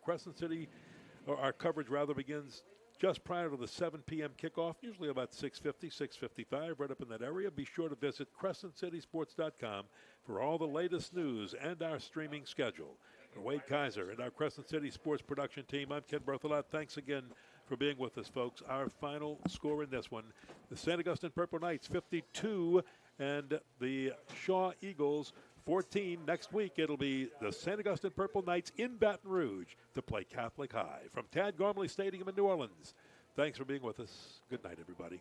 Our coverage begins just prior to the 7 p.m. kickoff, usually about 6:50, 6:55, right up in that area. Be sure to visit CrescentCitySports.com for all the latest news and our streaming schedule. For Wade Kaiser and our Crescent City Sports production team, I'm Ken Berthelot. Thanks again for being with us, folks. Our final score in this one, the St. Augustine Purple Knights 52 and the Shaw Eagles 14. Next week, it'll be the St. Augustine Purple Knights in Baton Rouge to play Catholic High. From Tad Gormley Stadium in New Orleans, thanks for being with us. Good night, everybody.